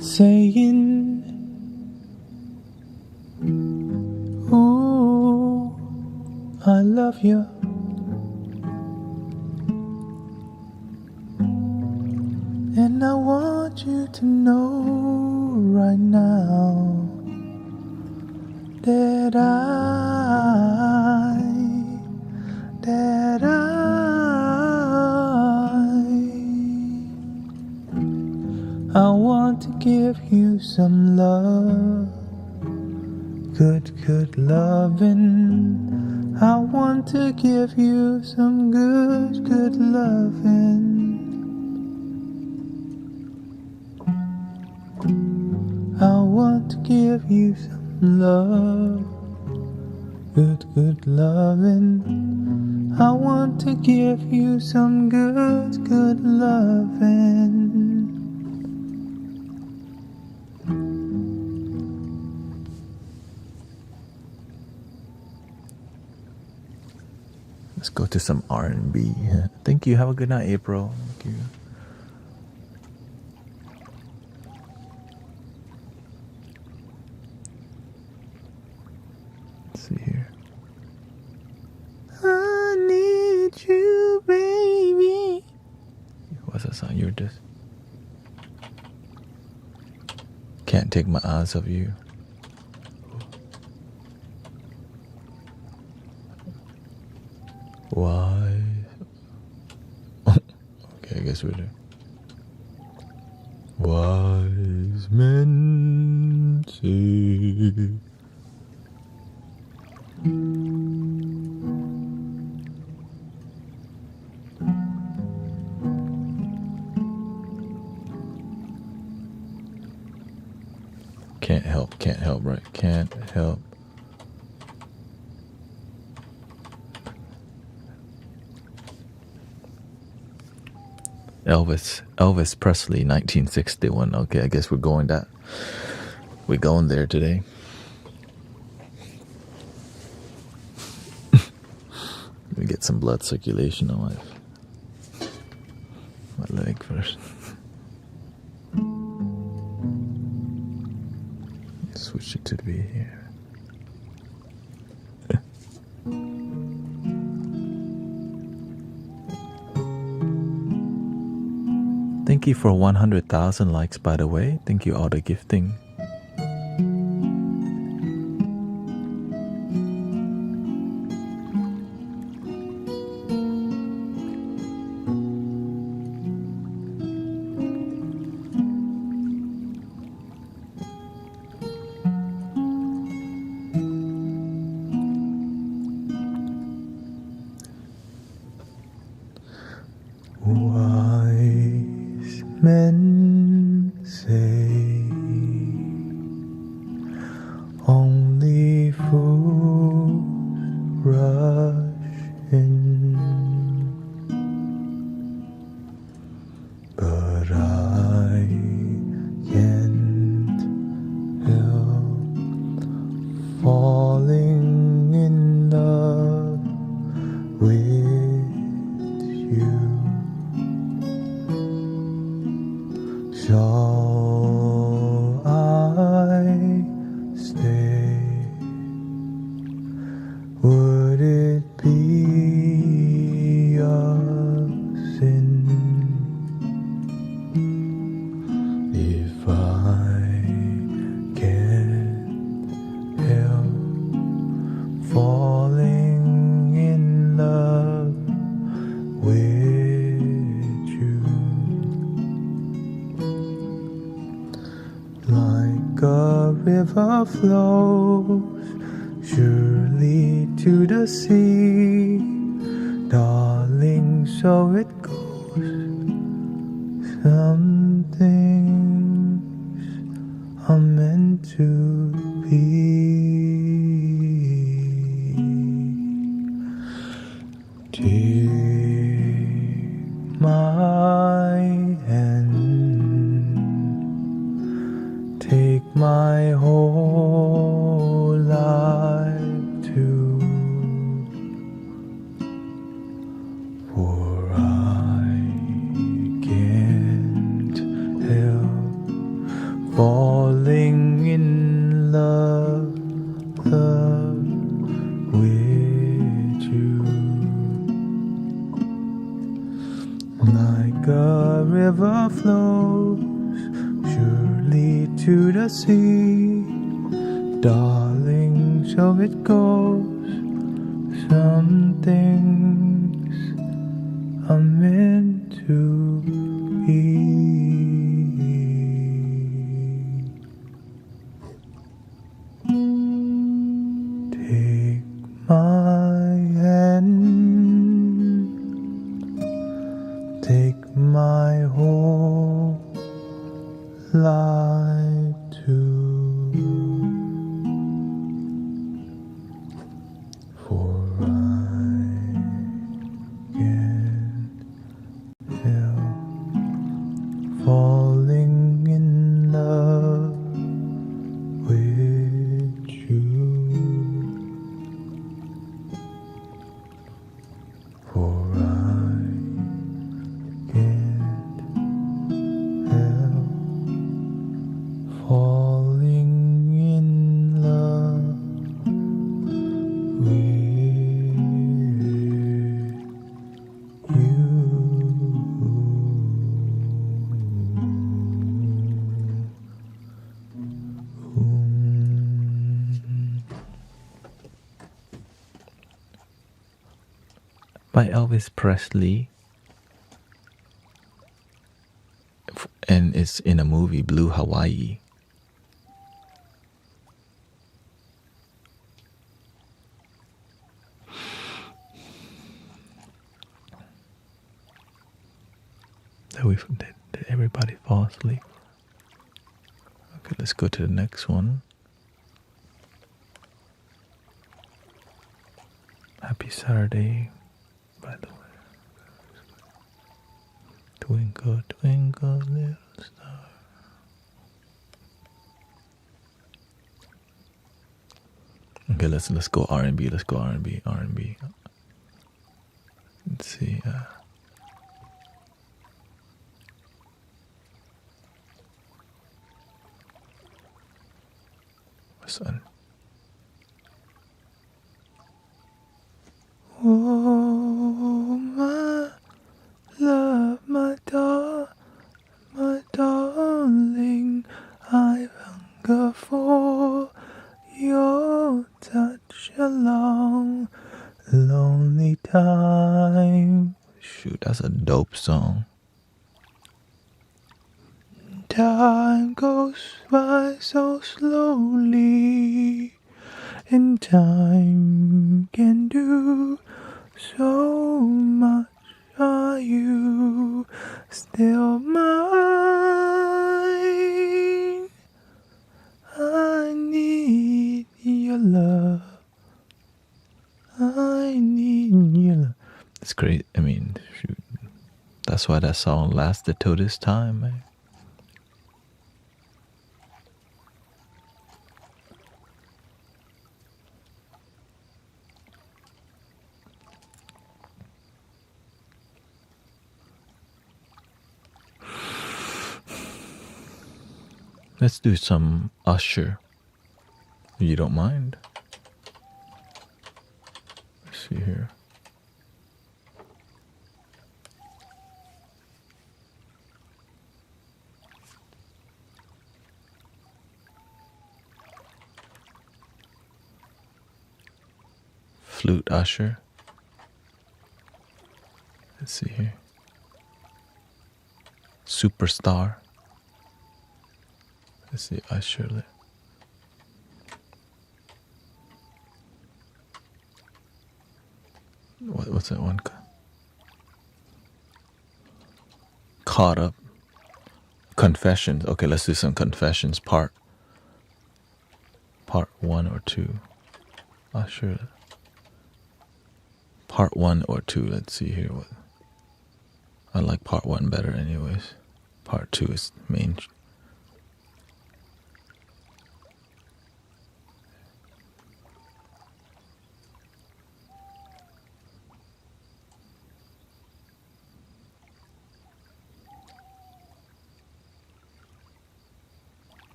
saying, ooh, I love you. And I want you to know right now that I want to give you some love, good, good loving. I want to give you some good, good loving. I want to give you some love, good, good loving. I want to give you some good, good loving. Let's go to some R&B. Thank you. Have a good night, April. Thank you. Let's see here. I need you, baby. What's that song? You're just can't take my eyes off you. Why? Okay, I guess we're there. Wise men say can't help, right? Can't help. Elvis Presley, 1961. Okay, I guess we're going there today. Let me get some blood circulation on my leg first. Switch it to be here. Thank you for 100,000 likes, by the way. Thank you all the gifting. Wise men say river flows surely to the sea, darling, so it goes. Some things are meant to be. Take my hand, take my whole life too, for I can't help falling in love with you. Like a river flows surely to the sea, darling, so it goes. Some things are meant to be. Take my hand, take my whole life too, for I can't help falling in love with you, for I can't help falling in love with you. By Elvis Presley, and it's in a movie, Blue Hawaii. Did everybody fall asleep? Okay, let's go to the next one. Happy Saturday, by the way. Twinkle, twinkle, little star. Okay, let's go R&B. Let's go R&B. Let's see. What's on? Oh, my love, my darling, I hunger for your touch a long, lonely time. Shoot, that's a dope song. Time goes by so slowly, and time can do so much. Are you still mine? I need your love. I need your love. It's great. I mean, shoot. That's why that song lasted till this time, man. Let's do some Usher, if you don't mind. Let's see here. Flute Usher. Let's see here. Superstar. Let's see, Usher. What's that one? Caught up. Confessions. Okay, let's do some confessions. Part 1 or 2. Not sure. Part 1 or 2. Let's see here. What I like part 1 better, anyways. Part 2 is main.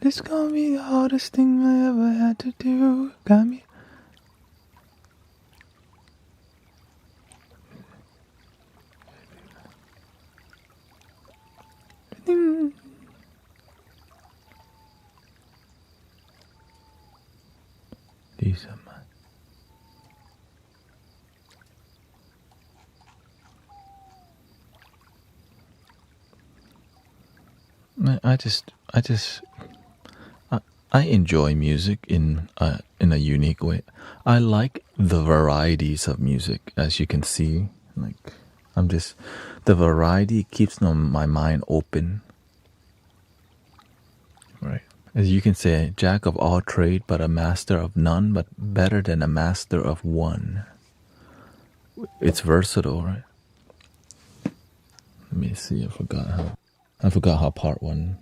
This gonna be the hardest thing I ever had to do. Got me. These are my. I enjoy music in a unique way. I like the varieties of music, as you can see. Like the variety keeps my mind open. Right. As you can say, jack of all trade, but a master of none, but better than a master of one. It's versatile, right? Let me see. I forgot how part 1.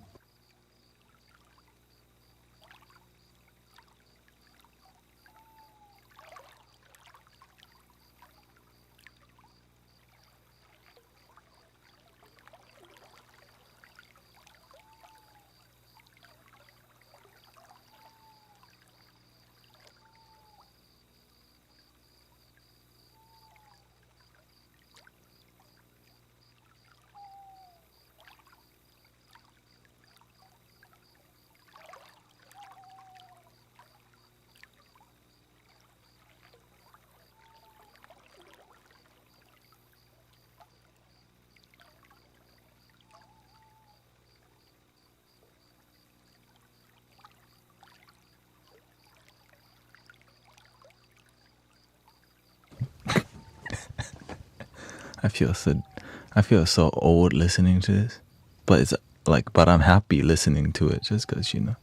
I feel so old listening to this, but it's like, but I'm happy listening to it just because, you know.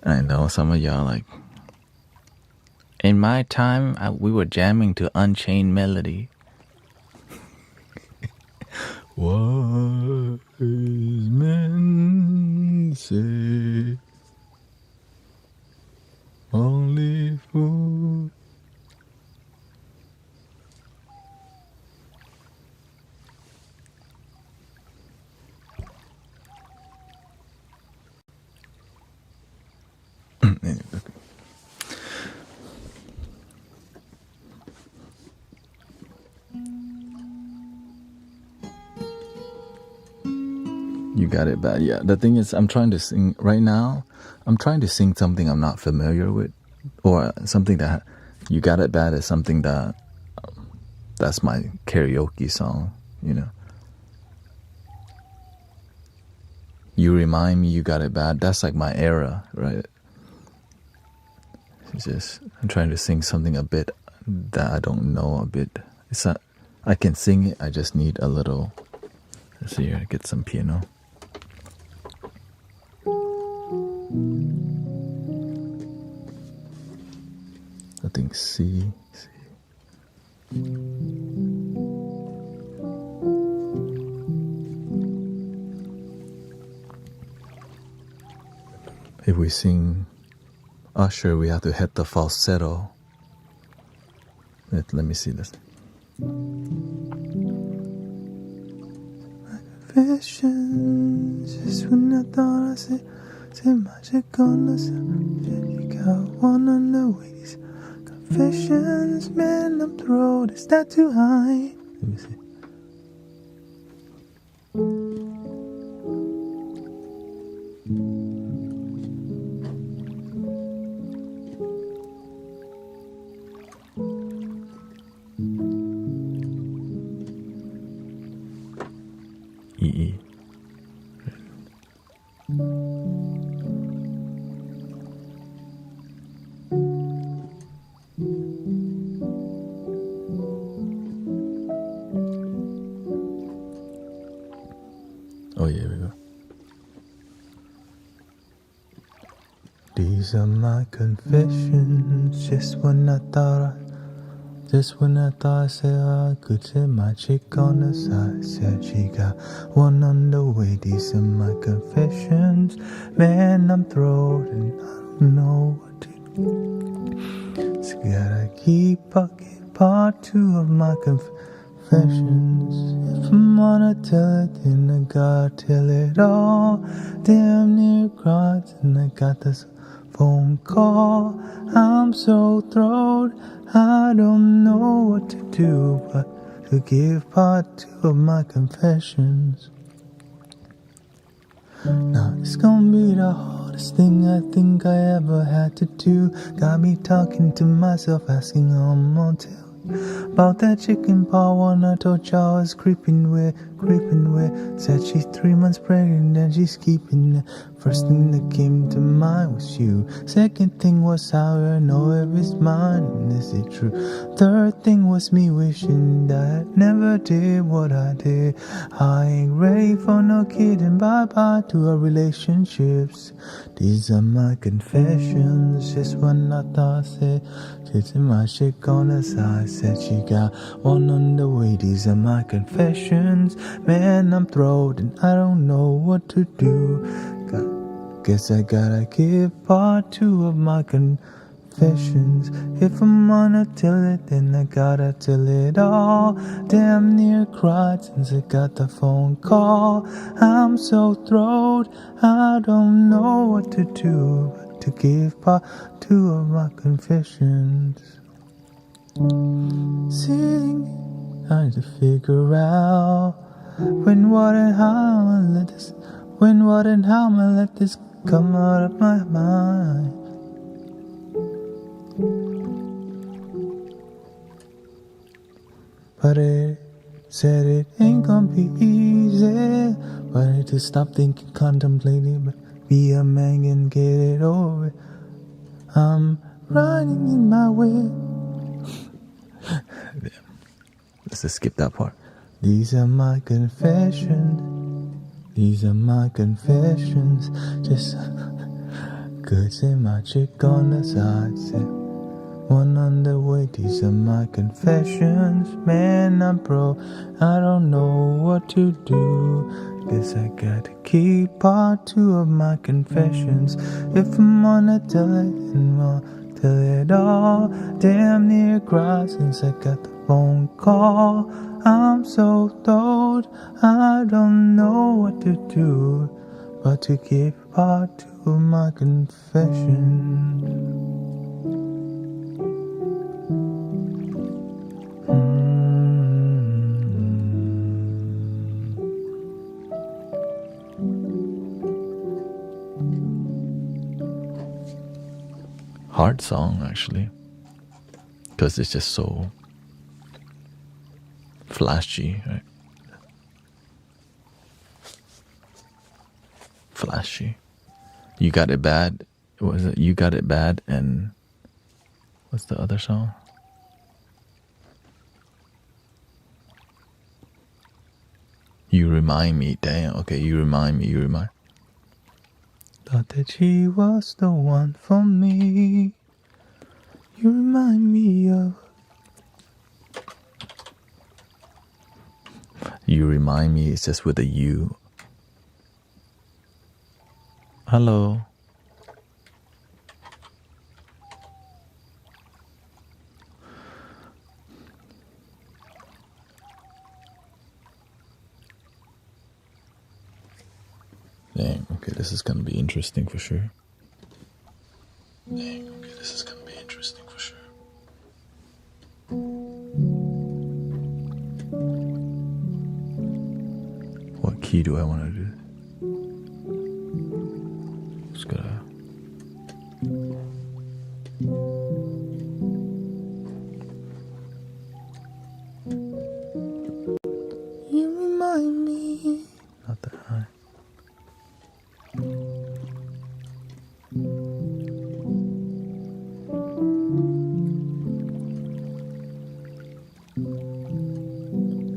I know some of y'all like. In my time, we were jamming to Unchained Melody. Wise men say only fools. You got it bad. Yeah, the thing is, I'm trying to sing right now. I'm trying to sing something I'm not familiar with, or something that you got it bad is something that that's my karaoke song. You know, you remind me, you got it bad. That's like my era, right? It's just I'm trying to sing something a bit that I don't know a bit. It's not. I can sing it. I just need a little. Let's see here. Get some piano. I think C. If we sing Usher, we have to hit the falsetto. Let me see this. Confessions, just when I thought I said magic on the sun. You got one on the waist. Confessions, man, I'm throat. Is that too high? Let me see. E. These are my confessions. Just when I thought I said I could set my chick on the side, said she got one on the way. These are my confessions. Man, I'm thrown and I don't know what to do. So gotta keep part two of my confessions. If I'm gonna tell it, then I gotta tell it all. Damn near cried, and I got this phone call. I'm so thrown, I don't know what to do but to give part two of my confessions. Now it's gonna be the hardest thing I think I ever had to do. Got me talking to myself, asking how I'm gonna tell about that chicken paw one I told y'all I was creeping with. Said she's 3 months pregnant and she's keeping it. First thing that came to mind was you. Second thing was how I know if it's mine, and is it true? Third thing was me wishing that I never did what I did. I ain't ready for no kid and bye-bye to our relationships. These are my confessions. Just when I thought I said she's in my chick on the side, said she got one on the way. These are my confessions. Man, I'm thrown and I don't know what to do. Guess I gotta give part two of my confessions. If I'm gonna tell it, then I gotta tell it all. Damn near cried since I got the phone call. I'm so thrown, I don't know what to do but to give part two of my confessions. Sitting, trying to figure out when, what, and how I let this. When, what, and how I let this come out of my mind. But it said it ain't gonna be easy. But I need to stop thinking, contemplating, but be a man and get it over it. I'm riding in my way. Let's just skip that part. These are my confessions. These are my confessions. Just good say my chick on the side, said one on the way. These are my confessions. Man, I'm broke, I don't know what to do. Guess I gotta keep part two of my confessions. If I'm gonna tell it, then I'll tell it all. Damn near cried since I got the phone call. I'm so thrown, I don't know what to do but to give part two of my confessions. Hard song, actually, because it's just so flashy, right? Flashy. You Got It Bad. What was it? You Got It Bad, and what's the other song? You Remind Me. Damn. Okay, You Remind Me. You Remind. Thought that she was the one for me. You remind me of. You Remind Me. It's just with a U. Hello. Dang, okay, this is gonna be interesting for sure. What key do I want to do? Just gotta. You remind me. Not that high.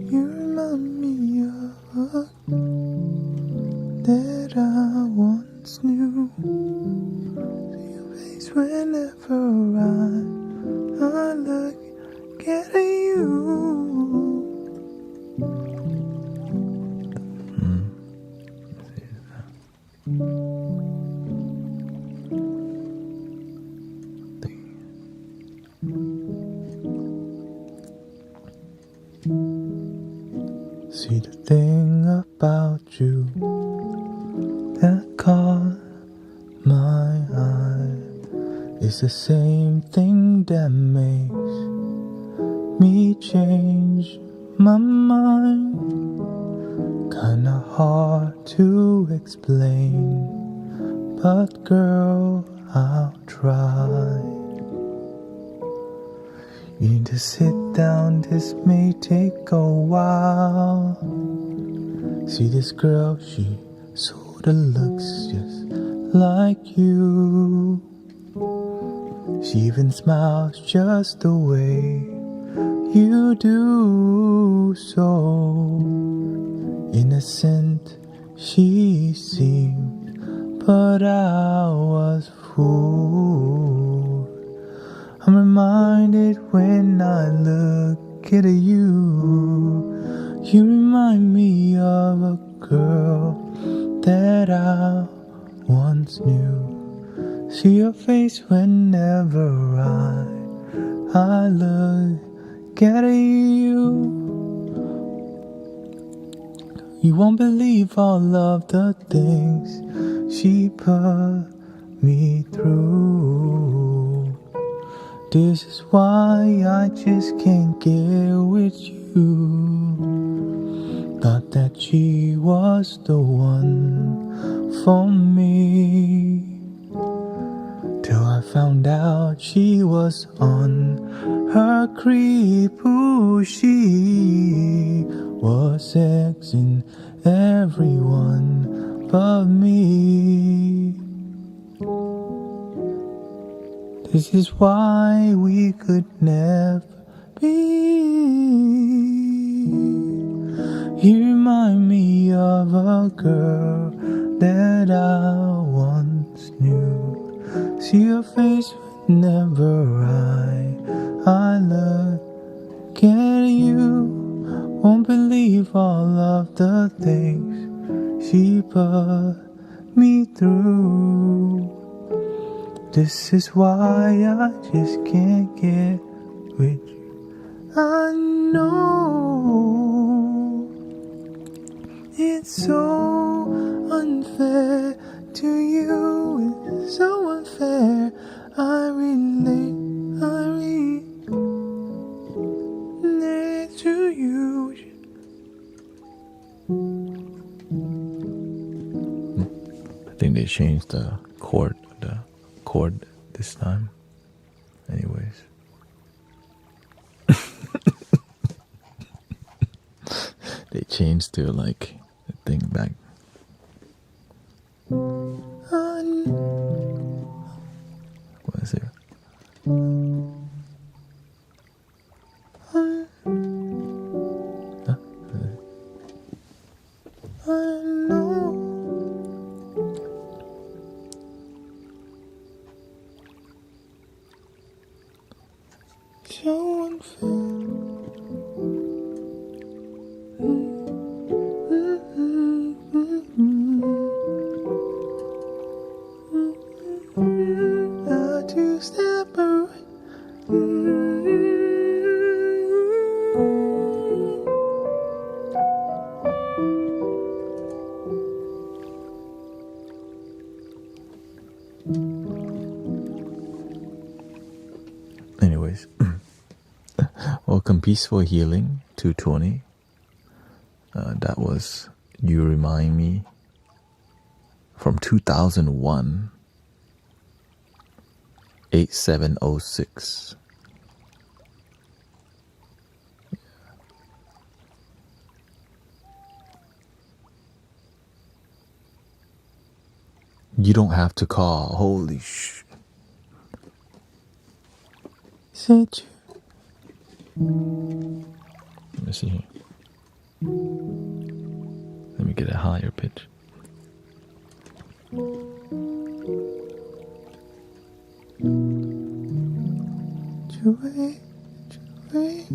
You remind me of that I once knew. whenever I look at you. See, the thing about you that caught my eye is the same thing that makes me change my mind. Kinda hard to explain, but girl, I'll try. You need to sit down, this may take a while. See, this girl, she sorta looks just like you. She even smiles just the way you do. So innocent she seemed, but I was fooled. I'm reminded when I look at you. You remind me of a girl that I once knew. See your face whenever I look at you. You won't believe all of the things she put me through. This is why I just can't get with you. Thought that she was the one for me, till I found out she was on her creep. Ooh, she was sexing everyone but me. This is why we could never be. You remind me of a girl that I once knew. See your face whenever I look at you. Won't believe all of the things she put me through. This is why I just can't get with you. I know it's so unfair to you. It's so unfair. I relate to you. I think they changed the chord this time. Anyways. They changed to like the thing back. What is it? Huh? I know. So unfair. Not to step away. Anyways. Welcome Peaceful Healing 220. That was You Remind Me from 2001. 8706. You don't have to call. Holy sh. Said you. Let me see here. Let me get a higher pitch. away, away.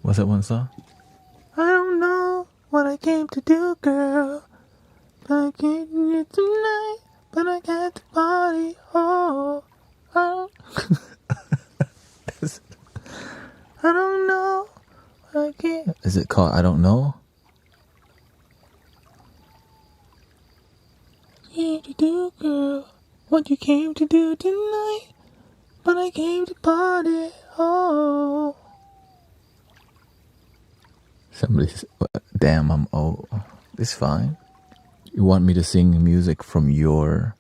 What's that one song? I don't know what I came to do, girl. I came here tonight, but I got to party. Oh, I don't know what I came. Is it called I Don't Know? Came to do, girl. What you came to do tonight, but I came to party. Oh. Somebody's. Damn, I'm old. It's fine. You want me to sing music from your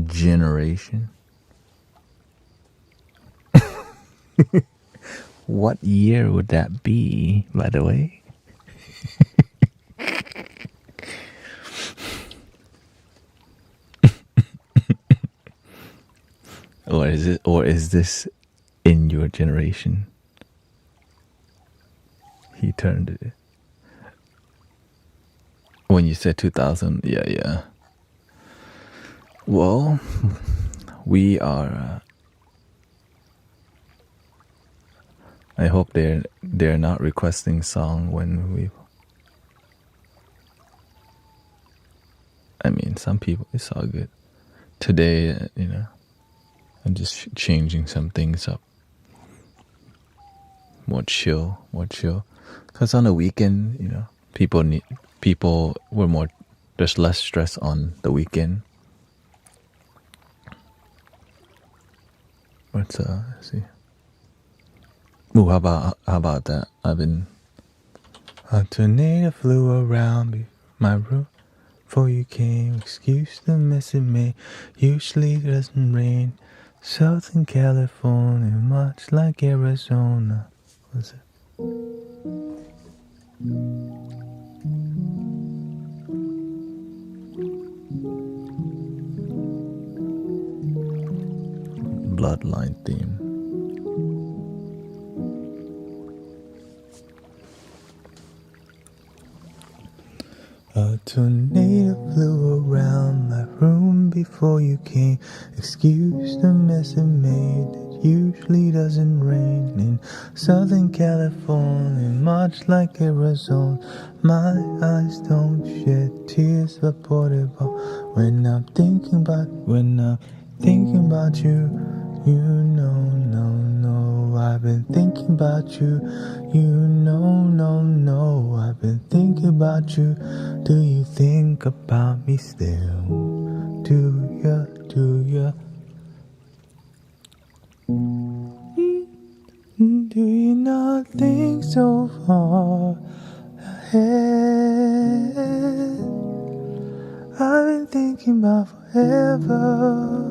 generation? What year would that be, by the way? Or is this in your generation? He turned it. When you said 2000, yeah. Well, we are. I hope they're not requesting song when we. I mean, some people, it's all good. Today, I'm just changing some things up. More chill. Cause on the weekend, people were more. There's less stress on the weekend. Let's see. Ooh, how about that? A tornado flew around my room before you came. Excuse the mess it made. Usually it doesn't rain. Southern California, much like Arizona. What's it? Bloodline theme. A tornado flew around my room before you came. Excuse the mess it made. It usually doesn't rain in Southern California, much like Arizona. My eyes don't shed tears, but portable. When I'm thinking about you, no, I've been thinking about you, no, I've been thinking about you. Do you think about me still? Do ya? Do you not think so far ahead? I've been thinking about forever.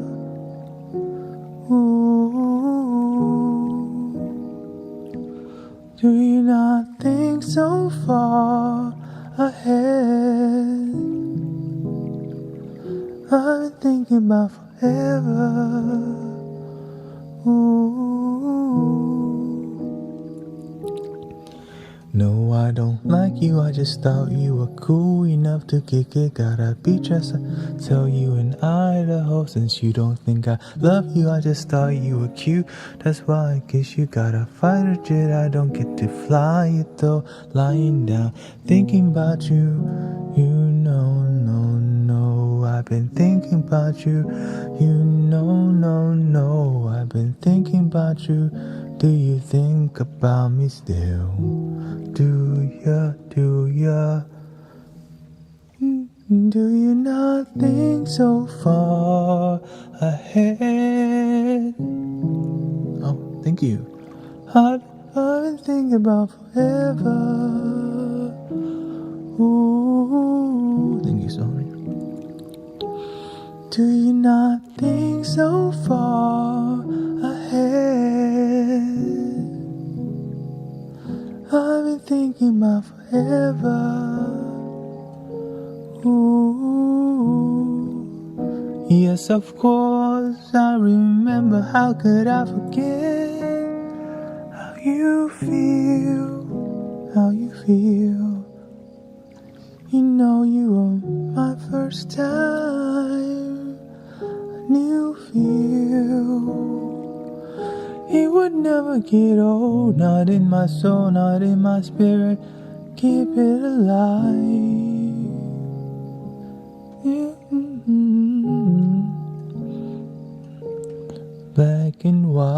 Do you not think so far ahead? I've been thinking about forever. No, I don't like you, I just thought you were cool enough to kick it. Gotta be just tell you in Idaho. Since you don't think I love you, I just thought you were cute. That's why I guess you got a fighter jet. I don't get to fly it though. Lying down, thinking about you, no, I've been thinking about you, no, I've been thinking about you. Do you think about me still? Do ya? Do you not think so far ahead? Oh, thank you. I've been thinking about forever. Ooh, Thank you, Sony. do you not think so far ahead? I've been thinking about forever. Ooh, yes, of course, I remember. How could I forget how you feel? How you feel? You know you were my first time. A new feel. It would never get old. Not in my soul, not in my spirit. Keep it alive. Mm-hmm. Black and white.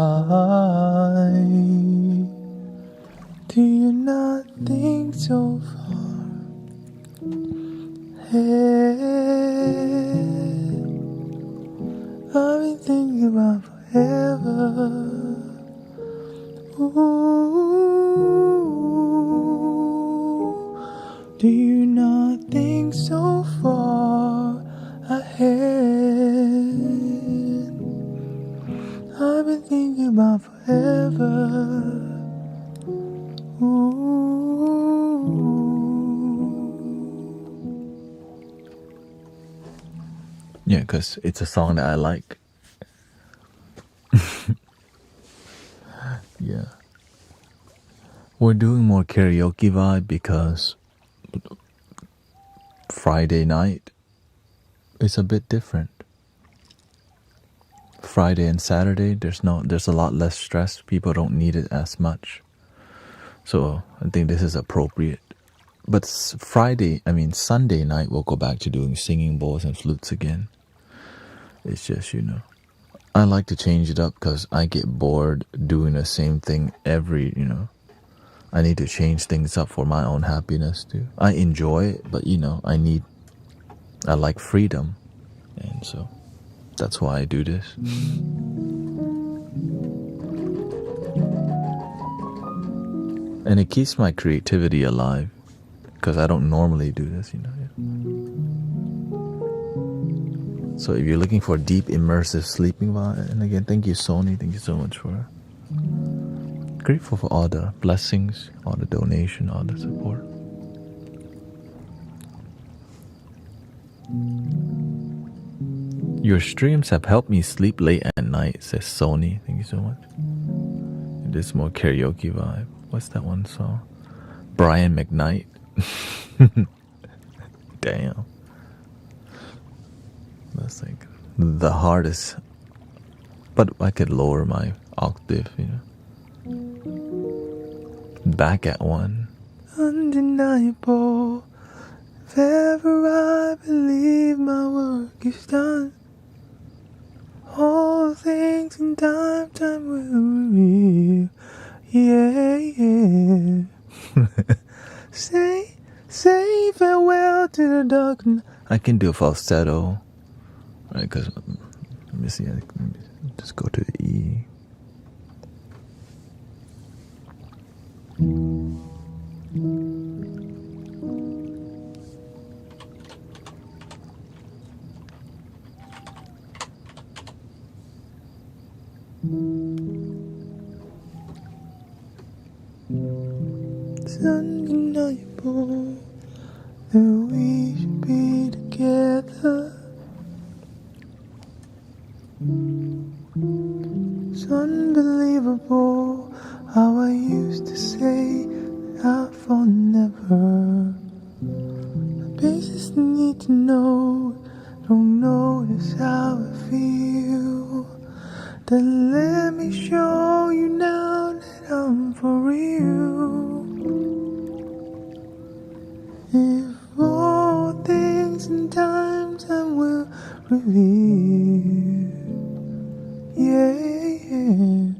Do you not think so far ahead? I've been thinking about forever. Ooh, do you not think so far ahead? I've been thinking about forever. Yeah, because it's a song that I like. Yeah. We're doing more karaoke vibe because Friday night is a bit different. Friday and Saturday, there's a lot less stress. People don't need it as much. So I think this is appropriate. But Sunday night, we'll go back to doing singing bowls and flutes again. It's just, I like to change it up because I get bored doing the same thing I need to change things up for my own happiness too. I enjoy it, but I like freedom. And so that's why I do this. And it keeps my creativity alive because I don't normally do this, Yeah. So if you're looking for deep, immersive sleeping vibe, and again, thank you, Sony. Thank you so much for grateful for all the blessings, all the donation, all the support. Your streams have helped me sleep late at night, says Sony. Thank you so much. This more karaoke vibe. What's that one song? Brian McKnight. Damn. That's like the hardest. But I could lower my octave, Back at one. Undeniable. If ever I believe my work is done, all things in time will reveal. Yeah, yeah. Say farewell to the darkness. I can do falsetto, right? Because let me see. Let me just go to the E. It's undeniable that we should be together. It's unbelievable how I used to say I for never. The basics need to know, don't notice how I feel. Then let me show you now that I'm for real. If all things and times I will reveal. Yeah, yeah.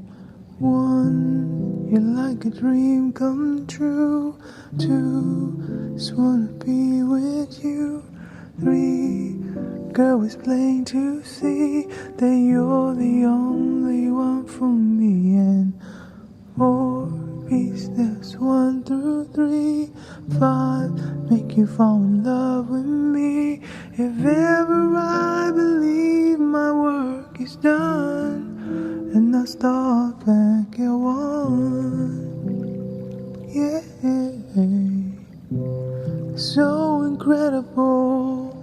1, you're like a dream come true. 2, just wanna be with you. 3, girl, it's plain to see that you're the only one for me. And 4, be steps 1 through 3, 5, make you fall in love with me. If ever I believe my work is done, and I start back at one. Yeah, so incredible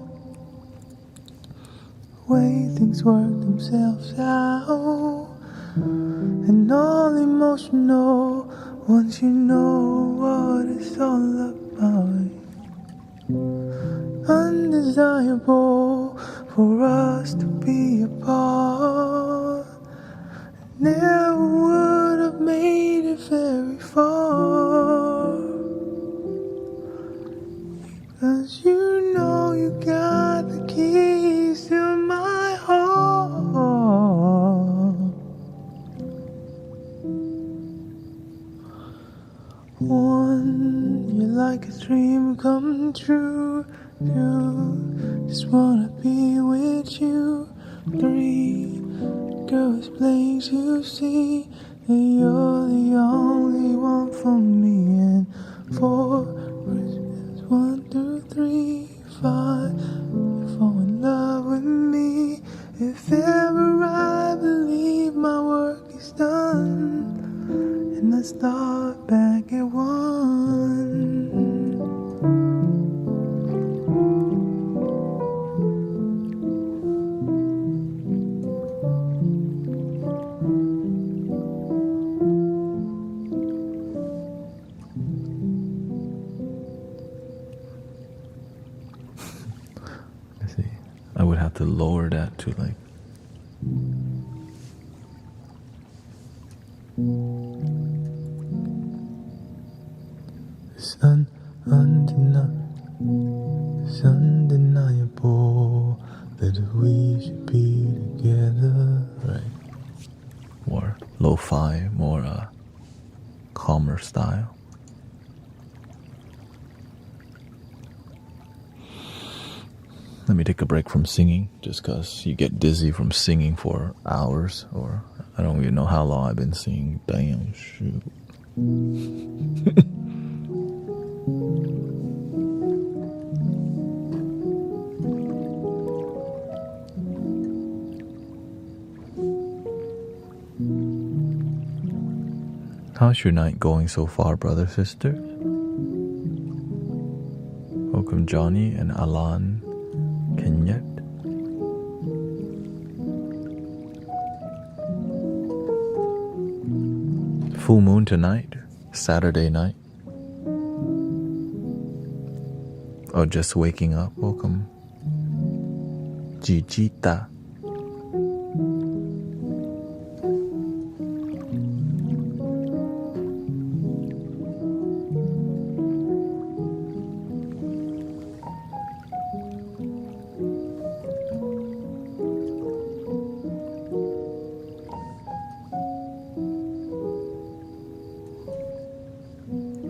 way things work themselves out, and all emotional once you know what it's all about. Undesirable for us to be apart. Never would have made it very far, 'cause you know you got the keys to my heart. One, you're like a dream come true. Two, just wanna be with you. Three, girl, it's plain to see that you're the only one for me. And four, Christmas 1 through 3, 5, you fall in love with me. If ever I believe my work is done, and I start back at one. Let's see. I would have to lower that to like. It's undeniable that we should be together. Right. More lo-fi, more calmer style. Let me take a break from singing, just because you get dizzy from singing for hours, or I don't even know how long I've been singing. Damn, shoot. How's your night going so far, brother, sisters? Welcome, Johnny and Alan Kenyet. Full moon tonight, Saturday night. Oh, just waking up. Welcome, Jijita.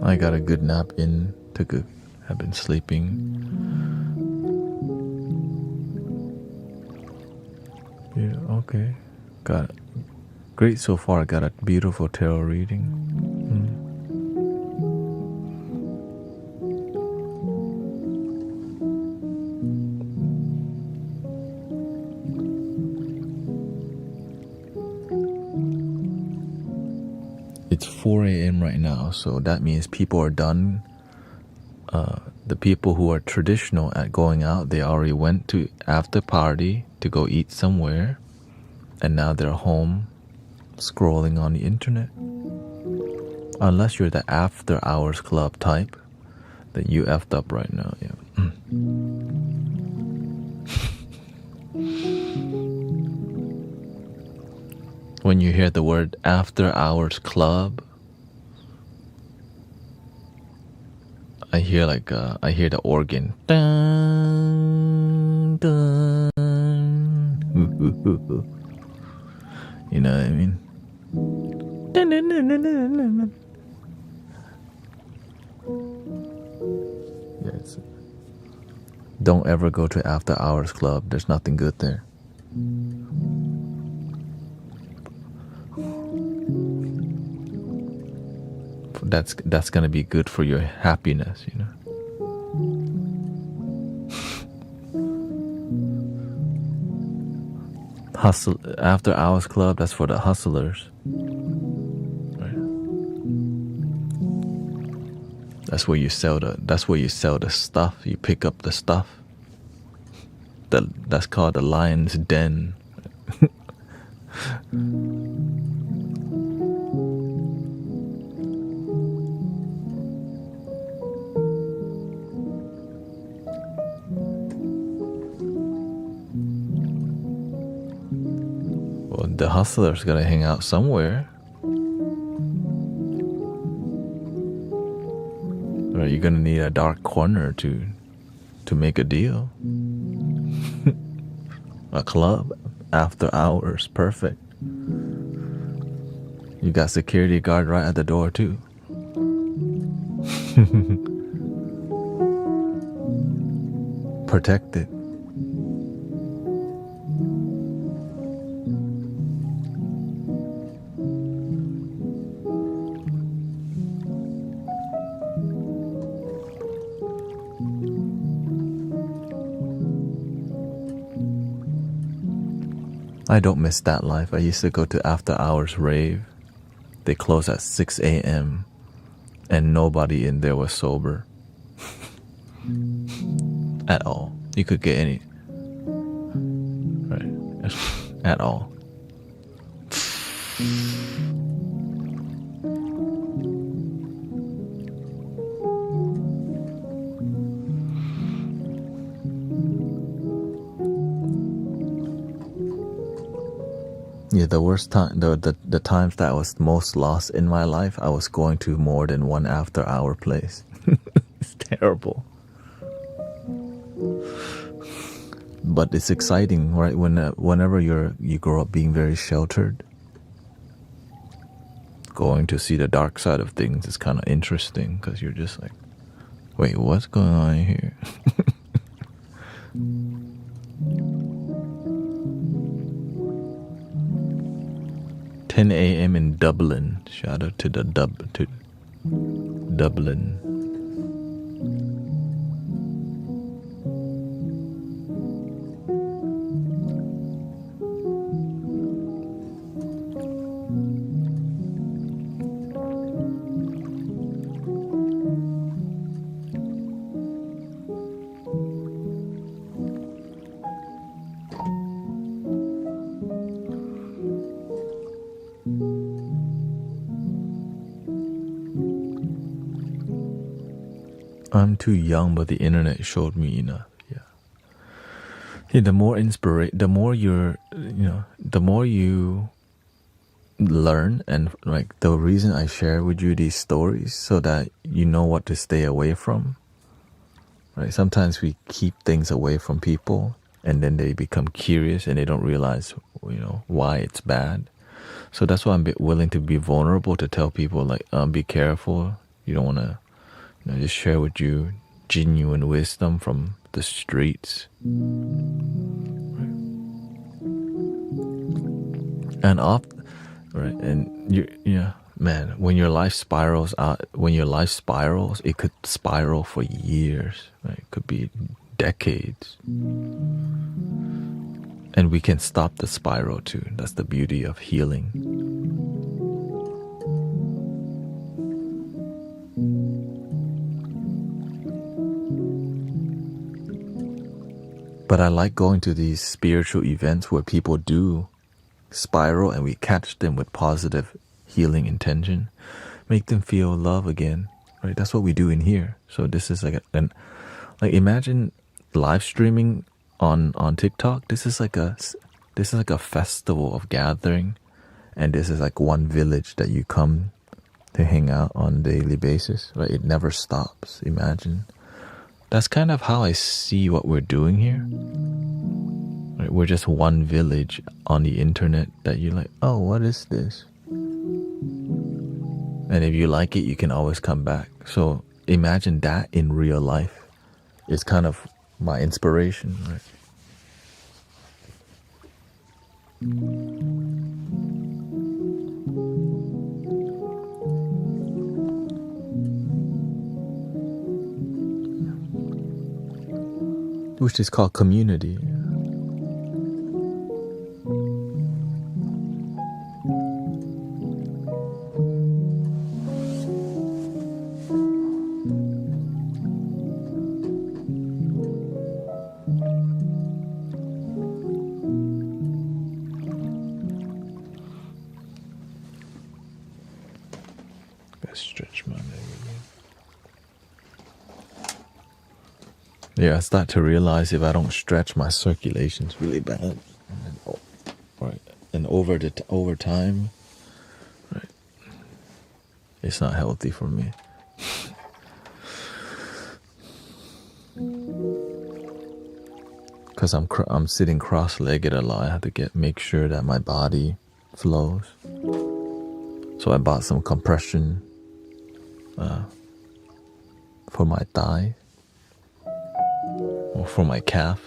I got a good nap in, have been sleeping. Yeah, okay. Got it. Great so far. I got a beautiful tarot reading. It's 4 a.m. right now, so that means people are done. The people who are traditional at going out, they already went to after party to go eat somewhere, and now they're home scrolling on the internet. Unless you're the after hours club type, then you effed up right now. Yeah. When you hear the word after hours club, I hear the organ. Dun, dun. You know what I mean? Dun, dun, dun, dun, dun, dun. Yes. Don't ever go to after hours club. There's nothing good there. That's gonna be good for your happiness, you know. hustle after hours club. That's for the hustlers. Right. That's where you sell the stuff. You pick up the stuff. That's called the lion's den. Well, the hustler's gotta hang out somewhere. Right, you're gonna need a dark corner to make a deal. A club after hours, perfect. You got security guard right at the door too. Protected. I don't miss that life. I used to go to after hours rave. They close at 6 a.m. and nobody in there was sober. At all. You could get any. Right. At all. Yeah, the worst time, the times that I was most lost in my life, I was going to more than one after hour place. It's terrible. But it's exciting, right? Whenever you grow up being very sheltered, going to see the dark side of things is kind of interesting because you're just like, wait, what's going on here? 10 a.m. in Dublin. Shout out to Dublin. I'm too young, but the internet showed me enough. Yeah, the more the more you learn, and like the reason I share with you these stories so that you know what to stay away from. Right? Sometimes we keep things away from people, and then they become curious and they don't realize, why it's bad. So that's why I'm willing to be vulnerable to tell people like, be careful. You don't want to. Just share with you genuine wisdom from the streets. And right, and man, when your life spirals out, it could spiral for years, right? It could be decades. And we can stop the spiral too. That's the beauty of healing. But I like going to these spiritual events where people do spiral and we catch them with positive healing intention, make them feel love again, right? That's what we do in here. So this is like imagine live streaming on TikTok. This is like a festival of gathering, and this is like one village that you come to hang out on a daily basis, right? It never stops. Imagine. That's kind of how I see what we're doing here. Right? We're just one village on the internet that you're like, oh, what is this? And if you like it, you can always come back. So imagine that in real life. It's kind of my inspiration, right? Which is called community. I stretch my leg again. Yeah, I start to realize if I don't stretch, my circulation's really bad. And then, right, and over time, right, it's not healthy for me. Because I'm sitting cross-legged a lot. I have to make sure that my body flows. So I bought some compression for my thigh or for my calf,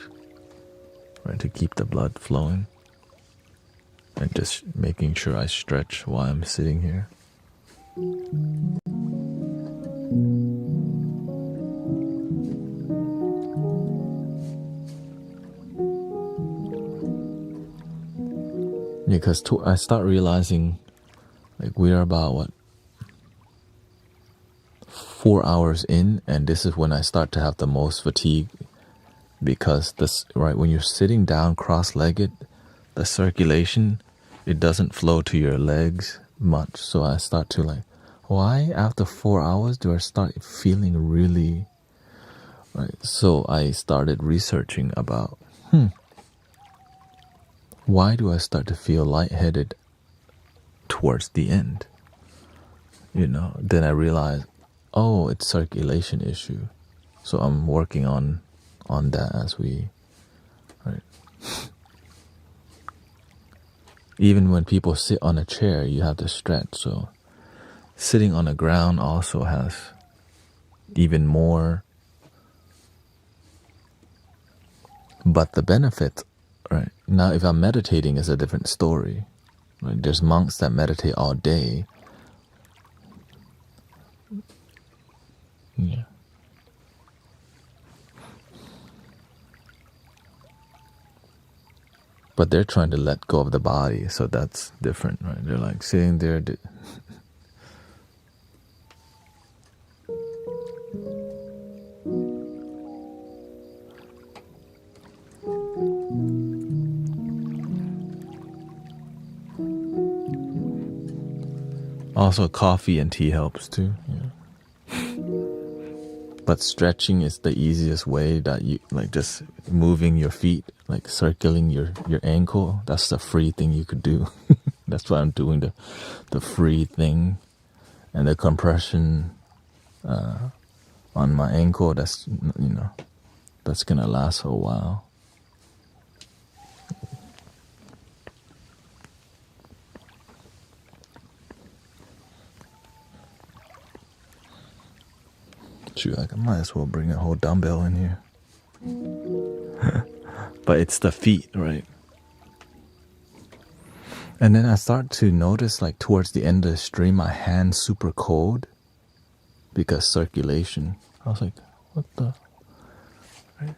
right, to keep the blood flowing, and just making sure I stretch while I'm sitting here. Because I start realizing, like, we are about 4 hours in, and this is when I start to have the most fatigue, because when you're sitting down cross-legged, the circulation, it doesn't flow to your legs much. So I start to why after 4 hours do I start feeling really right? So I started researching about why do I start to feel lightheaded towards the end? Then I realized, oh, it's circulation issue. So I'm working on that as we, right? Even when people sit on a chair, you have to stretch. So sitting on the ground also has even more. But the benefit, right? Now, if I'm meditating, is a different story. Right? There's monks that meditate all day. Yeah. But they're trying to let go of the body, so that's different, right? They're like sitting there. Also, coffee and tea helps too. Yeah. But stretching is the easiest way that you just moving your feet, like circling your ankle. That's the free thing you could do. That's why I'm doing the free thing, and the compression on my ankle. That's that's gonna last for a while. Shoot, I might as well bring a whole dumbbell in here. But it's the feet, right? And then I start to notice, towards the end of the stream, my hand's super cold because circulation. I was like, what the? Right?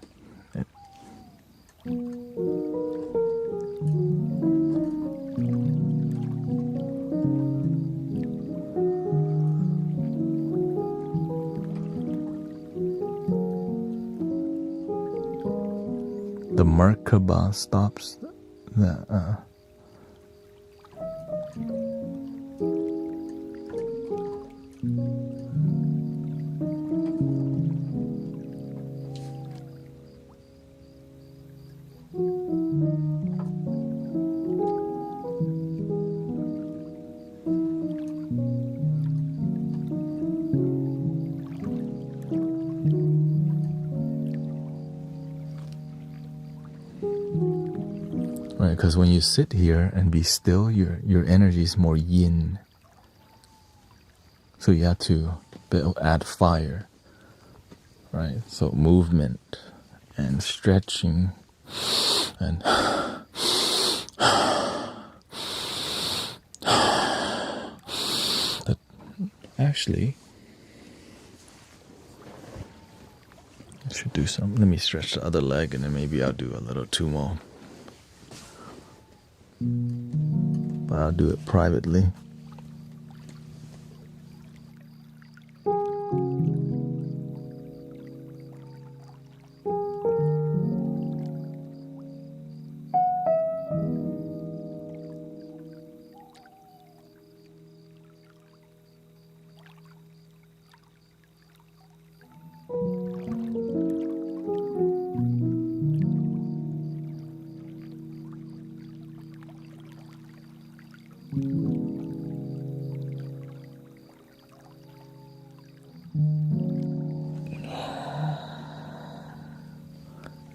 The Merkaba stops. Right, because when you sit here and be still, your energy is more yin. So you have to add fire, right? So movement and stretching and actually, I should do some. Let me stretch the other leg, and then maybe I'll do a little 2 more. But I'll do it privately.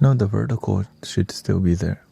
No, the vertical should still be there.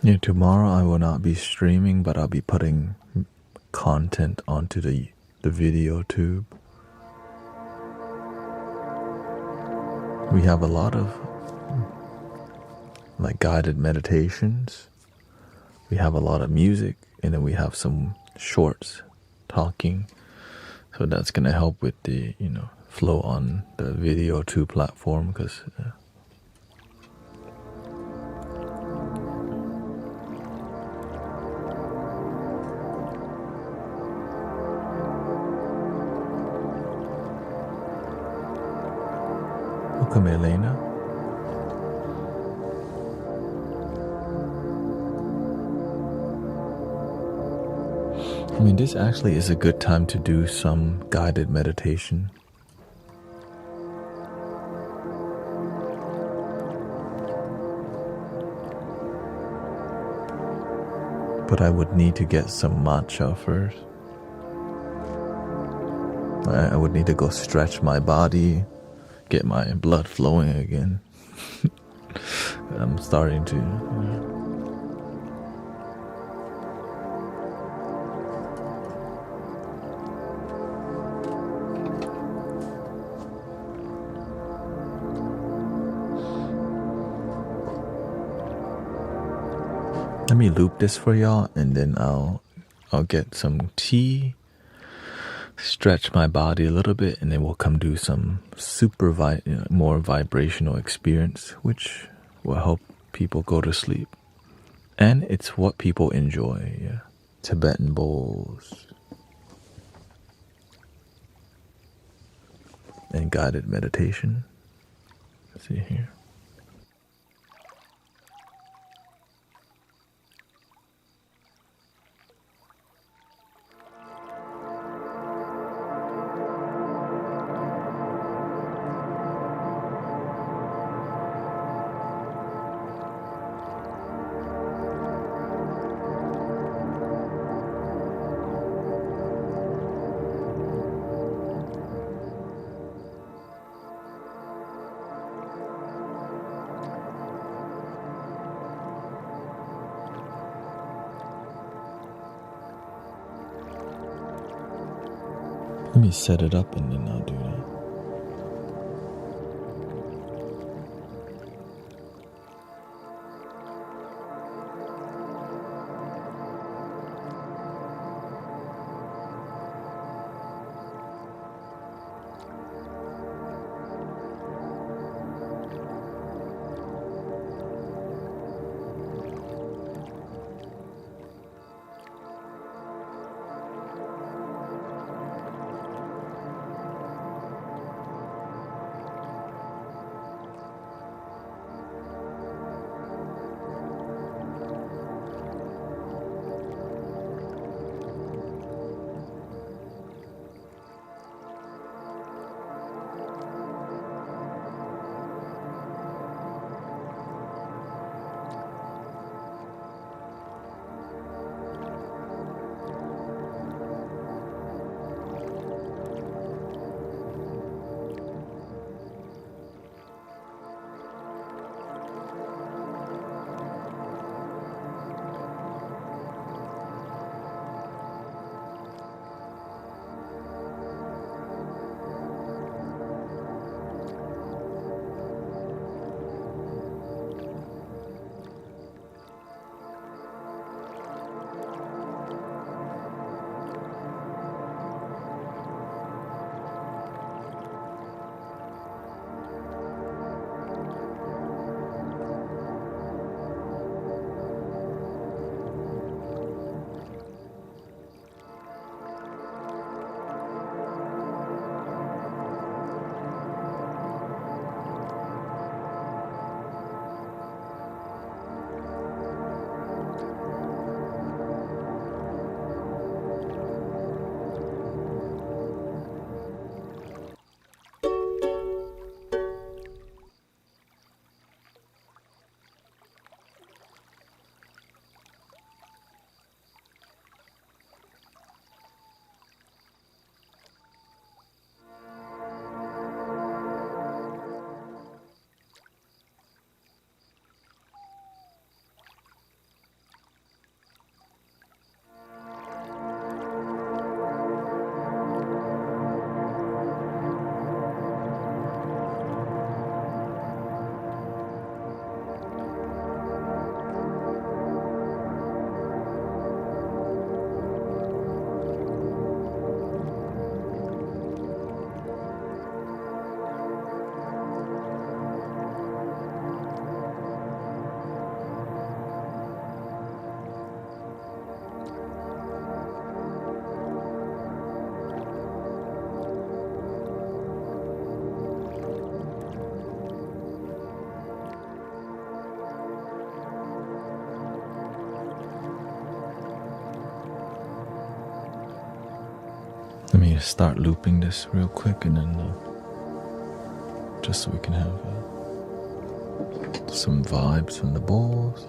Yeah, tomorrow I will not be streaming, but I'll be putting content onto the video tube. We have a lot of like guided meditations. We have a lot of music, and then we have some shorts talking. So that's gonna help with the flow on the video tube platform because. Welcome, Elena. I mean, this actually is a good time to do some guided meditation. But I would need to get some matcha first. I would need to go stretch my body, get my blood flowing again. I'm starting to. Let me loop this for y'all, and then I'll get some tea, stretch my body a little bit, and then we'll come do some super more vibrational experience, which will help people go to sleep. And it's what people enjoy. Yeah, Tibetan bowls and guided meditation. Let's see here. Let me set it up and then I'll do that. me to start looping this real quick, and then just so we can have some vibes from the balls.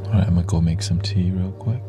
Alright, I'm gonna go make some tea real quick.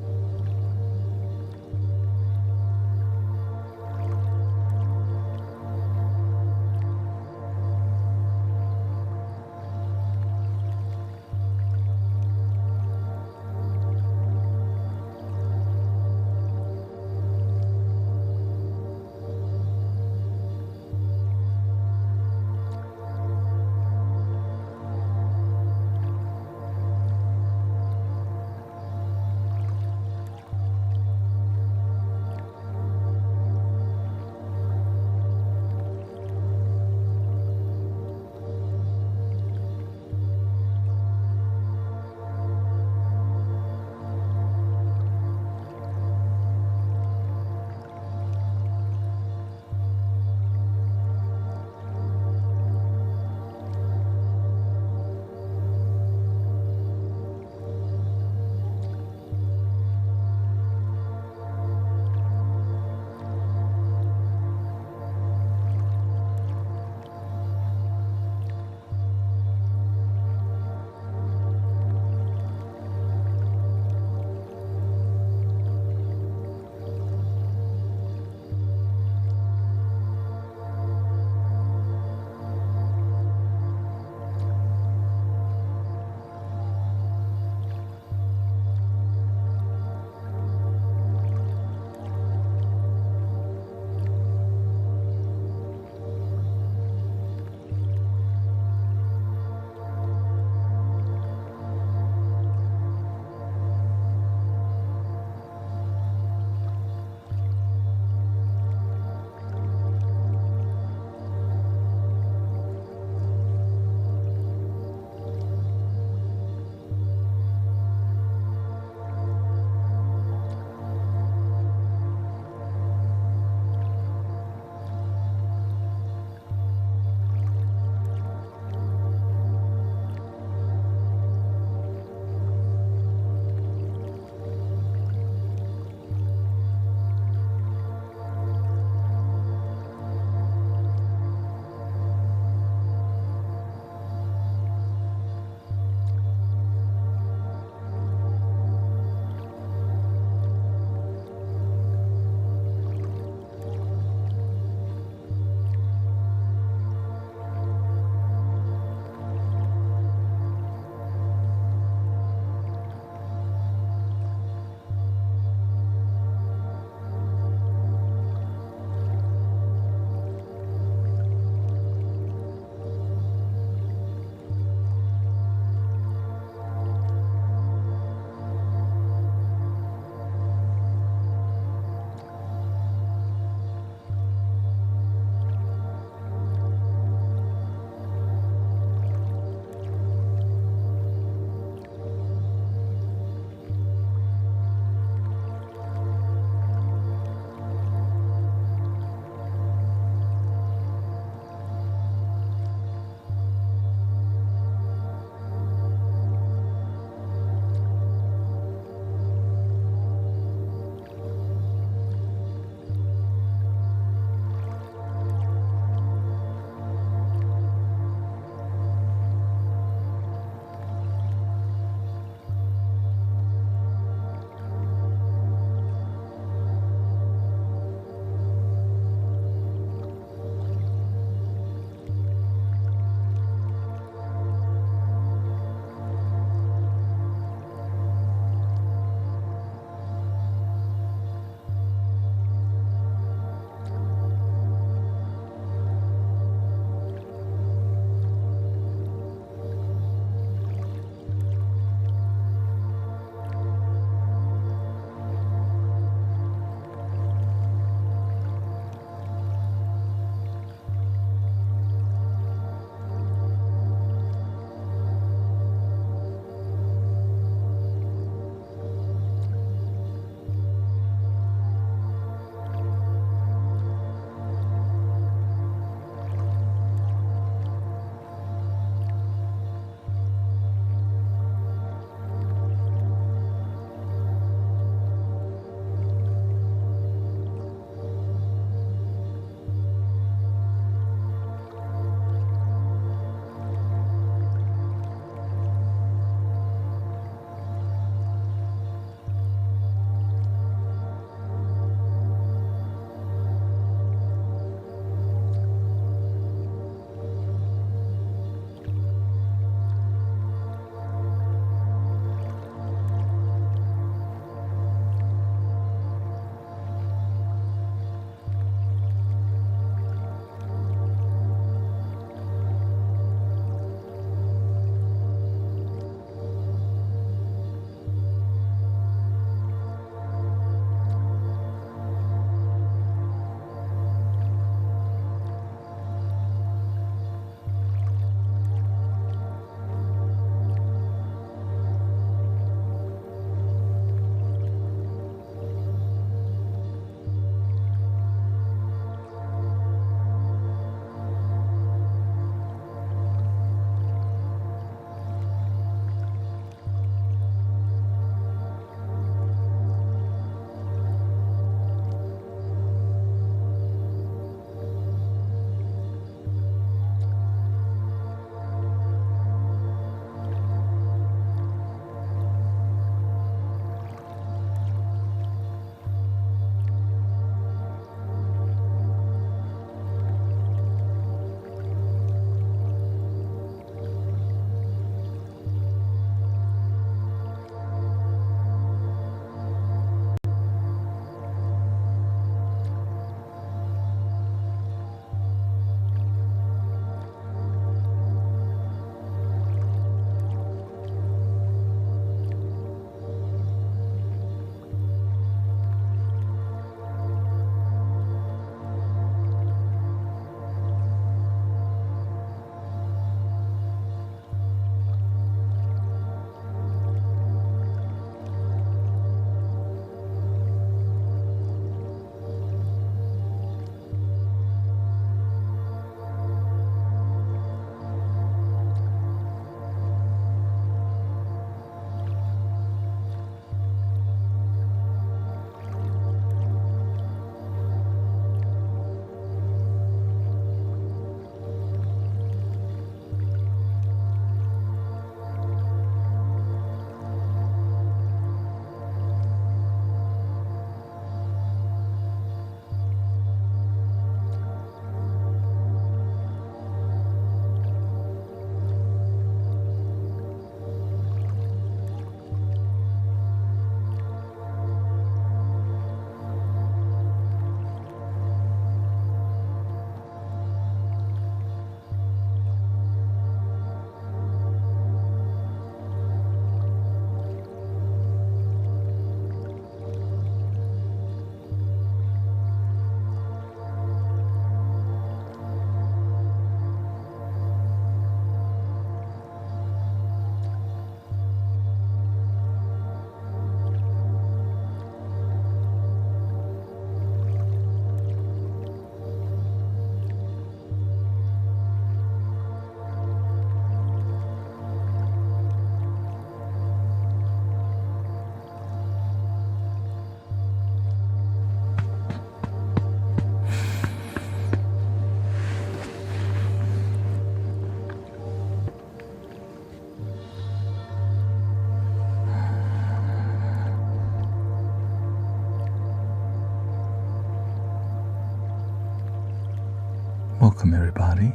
Welcome, everybody.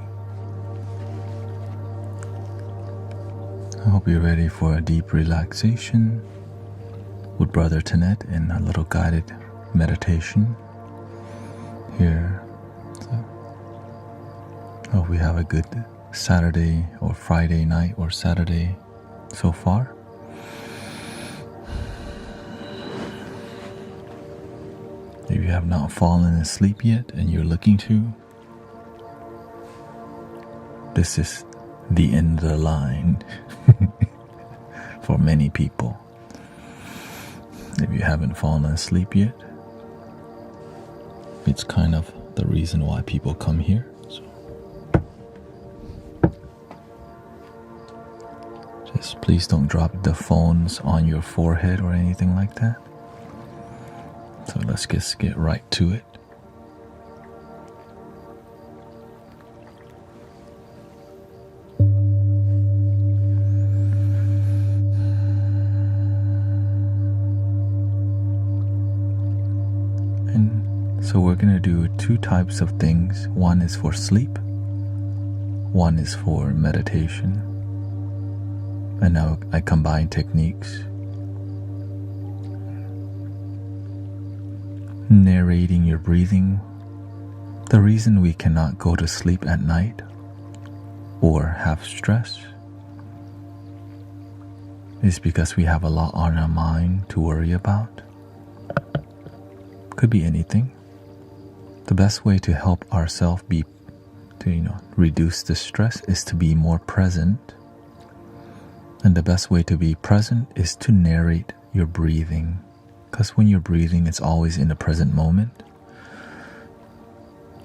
I hope you're ready for a deep relaxation with Brother Thanet and a little guided meditation here. So, hope we have a good Saturday or Friday night or Saturday so far. If you have not fallen asleep yet and you're looking to, this is the end of the line for many people. If you haven't fallen asleep yet, it's kind of the reason why people come here. So just please don't drop the phones on your forehead or anything like that. So let's just get right to it. And so we're going to do two types of things. One is for sleep. One is for meditation. And now I combine techniques. Narrating your breathing. The reason we cannot go to sleep at night or have stress is because we have a lot on our mind to worry about. Could be anything. The best way to help ourselves reduce the stress is to be more present. And the best way to be present is to narrate your breathing. Because when you're breathing, it's always in the present moment.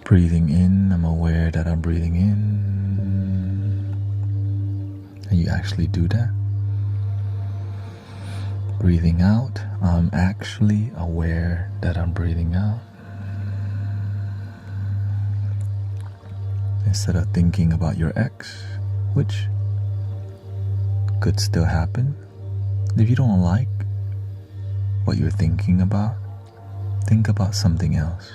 Breathing in, I'm aware that I'm breathing in. And you actually do that. Breathing out, I'm actually aware that I'm breathing out. Instead of thinking about your ex, which could still happen. If you don't like what you're thinking about, think about something else.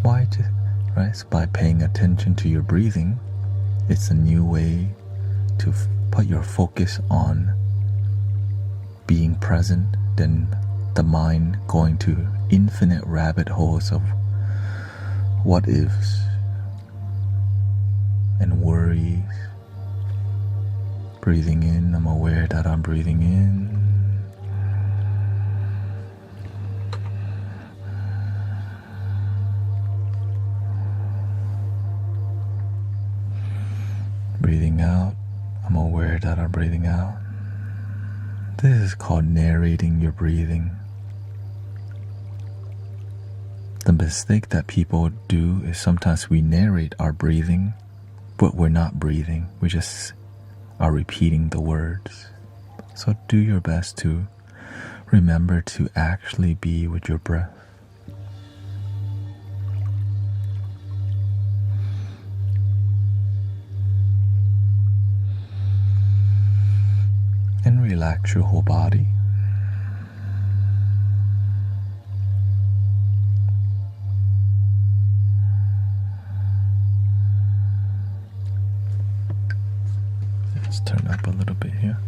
Why just, right? So by paying attention to your breathing, it's a new way to put your focus on being present than the mind going to infinite rabbit holes of what ifs and worries. Breathing in, I'm aware that I'm breathing in. Breathing out, I'm aware that I'm breathing out. This is called narrating your breathing. The mistake that people do is sometimes we narrate our breathing, but we're not breathing. We just are repeating the words. So do your best to remember to actually be with your breath. And relax your whole body. Let's turn up a little bit here.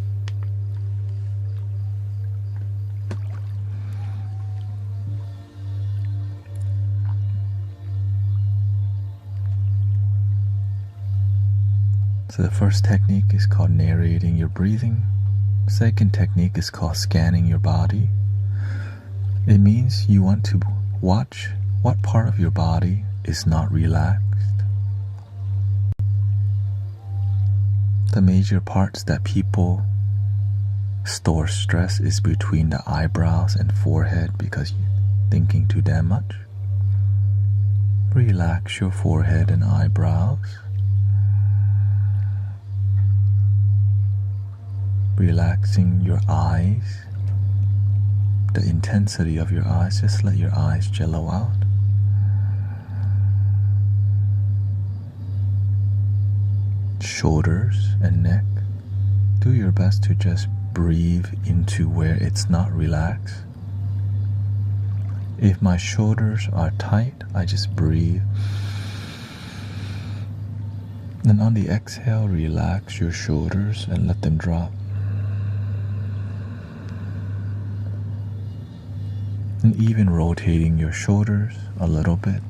So the first technique is called narrating your breathing. Second technique is called scanning your body. It means you want to watch what part of your body is not relaxed. The major parts that people store stress is between the eyebrows and forehead because you're thinking too damn much. Relax your forehead and eyebrows. Relaxing your eyes, the intensity of your eyes, just let your eyes jello out. Shoulders and neck, do your best to just breathe into where it's not relaxed. If my shoulders are tight, I just breathe. Then on the exhale, relax your shoulders and let them drop. And even rotating your shoulders a little bit.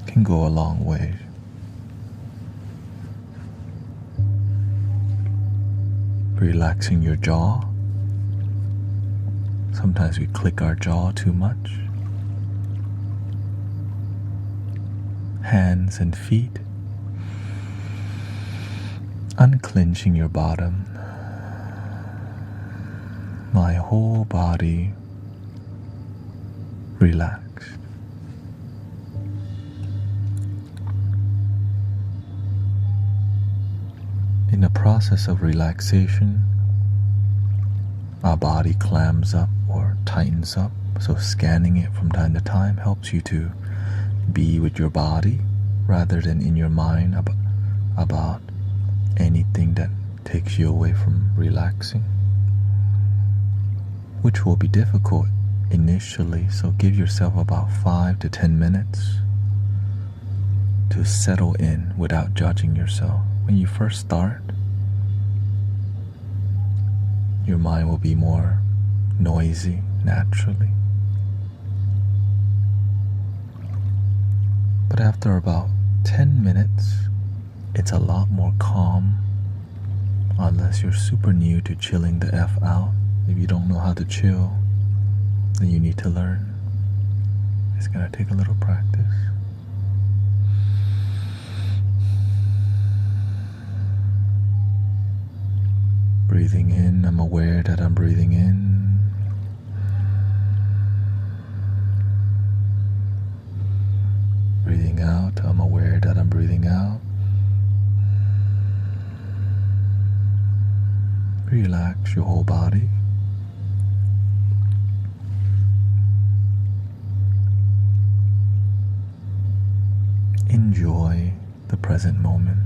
Can go a long way. Relaxing your jaw. Sometimes we click our jaw too much. Hands and feet. Unclenching your bottom. My whole body relaxed. In the process of relaxation, our body clams up or tightens up, so scanning it from time to time helps you to be with your body rather than in your mind about anything that takes you away from relaxing, which will be difficult initially, so give yourself about 5 to 10 minutes to settle in without judging yourself. When you first start, your mind will be more noisy naturally. But after about 10 minutes, it's a lot more calm, unless you're super new to chilling the F out. If you don't know how to chill, then you need to learn. It's gonna take a little practice. Breathing in, I'm aware that I'm breathing in. Breathing out, I'm aware that I'm breathing out. Relax your whole body. Enjoy the present moment.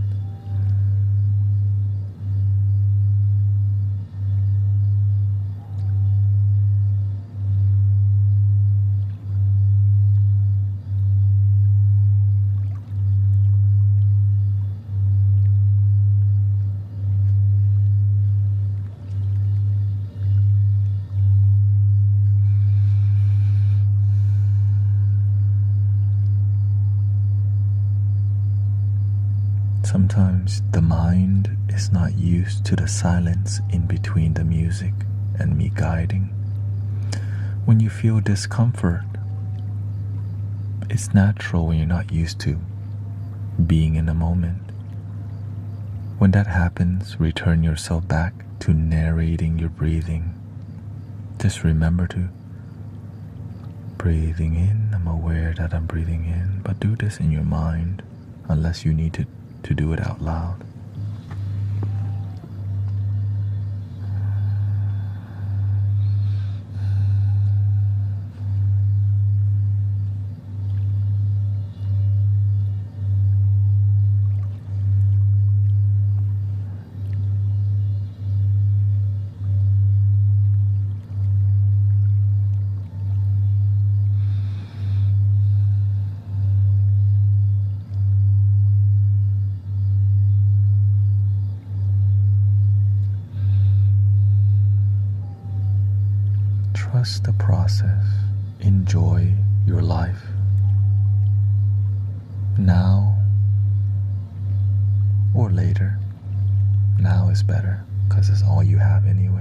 Sometimes the mind is not used to the silence in between the music and me guiding. When you feel discomfort, it's natural when you're not used to being in the moment. When that happens, return yourself back to narrating your breathing. Just remember to breathing in, I'm aware that I'm breathing in, but do this in your mind unless you need to do it out loud. Trust the process. Enjoy your life. Now or later. Now is better because it's all you have anyways.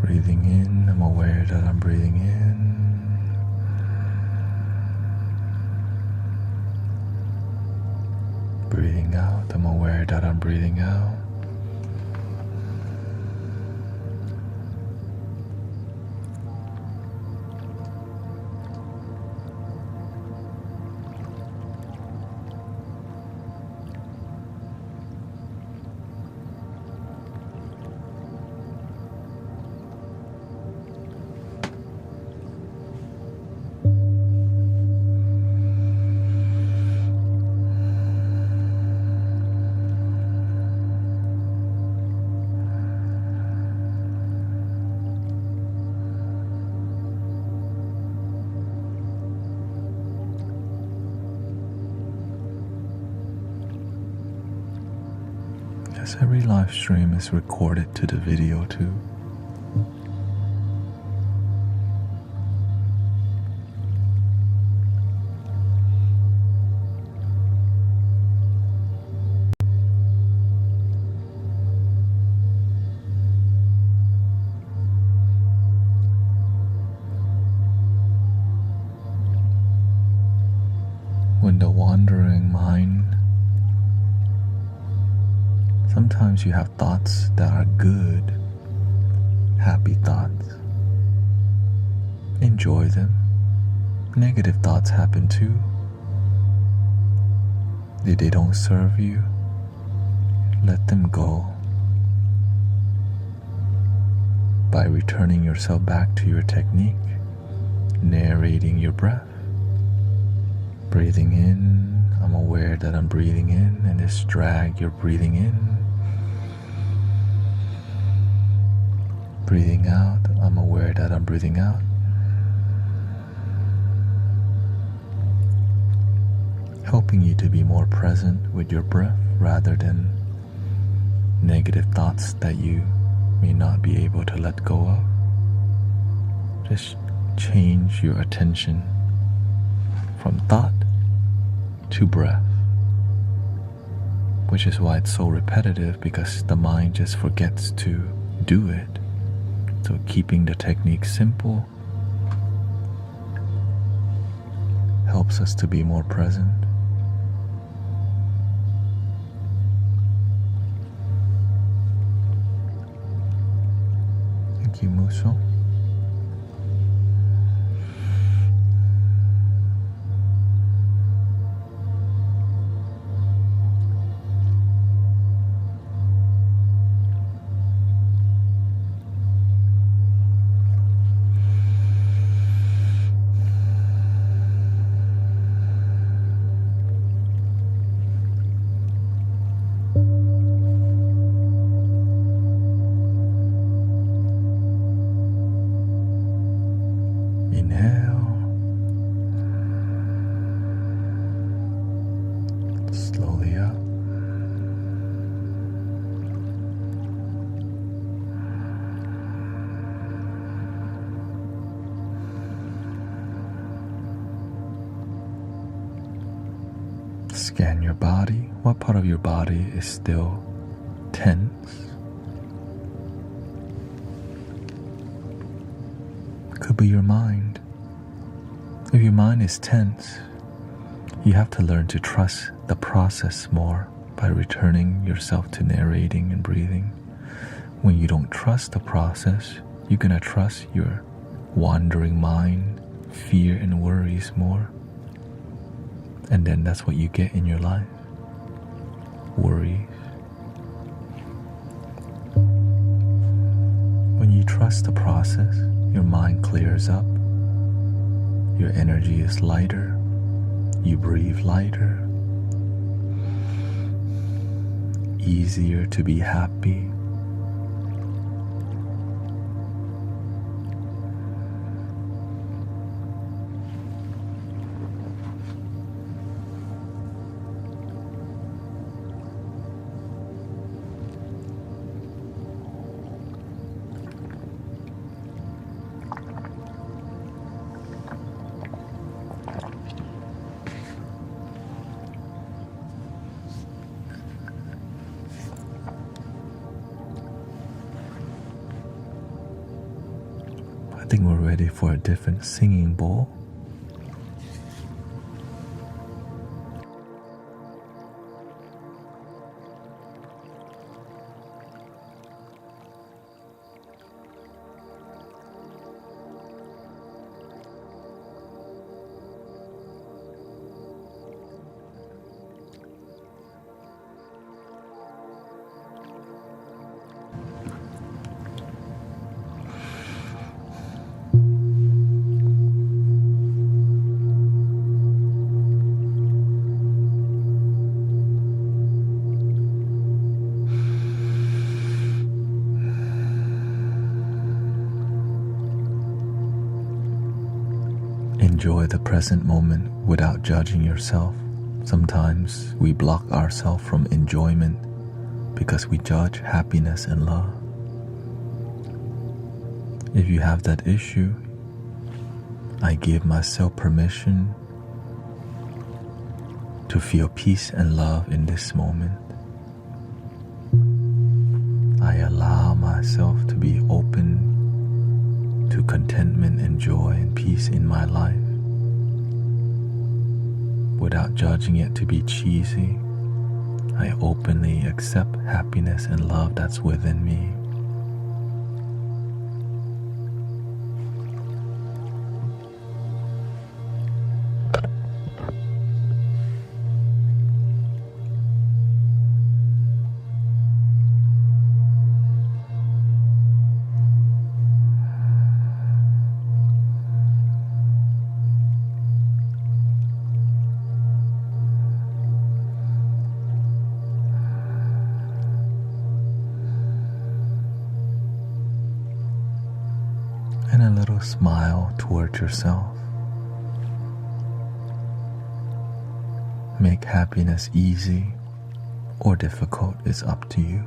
Breathing in, I'm aware that I'm breathing in. Breathing out, I'm aware that I'm breathing out. Because every live stream is recorded to the video too. When the wandering mind, sometimes you have thoughts that are good, happy thoughts. Enjoy them. Negative thoughts happen too. If they don't serve you, let them go. By returning yourself back to your technique, narrating your breath. Breathing in, I'm aware that I'm breathing in, and this drag you're breathing in. Breathing out, I'm aware that I'm breathing out. Helping you to be more present with your breath rather than negative thoughts that you may not be able to let go of. Just change your attention from thought to breath, which is why it's so repetitive, because the mind just forgets to do it. So keeping the technique simple helps us to be more present. Thank you, Muso. Slowly up. Scan your body. What part of your body is still tense? Could be your mind. If your mind is tense, you have to learn to trust the process more by returning yourself to narrating and breathing. When you don't trust the process, you're gonna trust your wandering mind, fear and worries more. And then that's what you get in your life. Worries. When you trust the process, your mind clears up. Your energy is lighter. You breathe lighter. Easier to be happy. I think we're ready for a different singing bowl. Enjoy the present moment without judging yourself. Sometimes we block ourselves from enjoyment because we judge happiness and love. If you have that issue, I give myself permission to feel peace and love in this moment. I allow myself to be open to contentment and joy and peace in my life without judging it to be cheesy. I openly accept happiness and love that's within me. And a little smile towards yourself. Make happiness easy or difficult is up to you.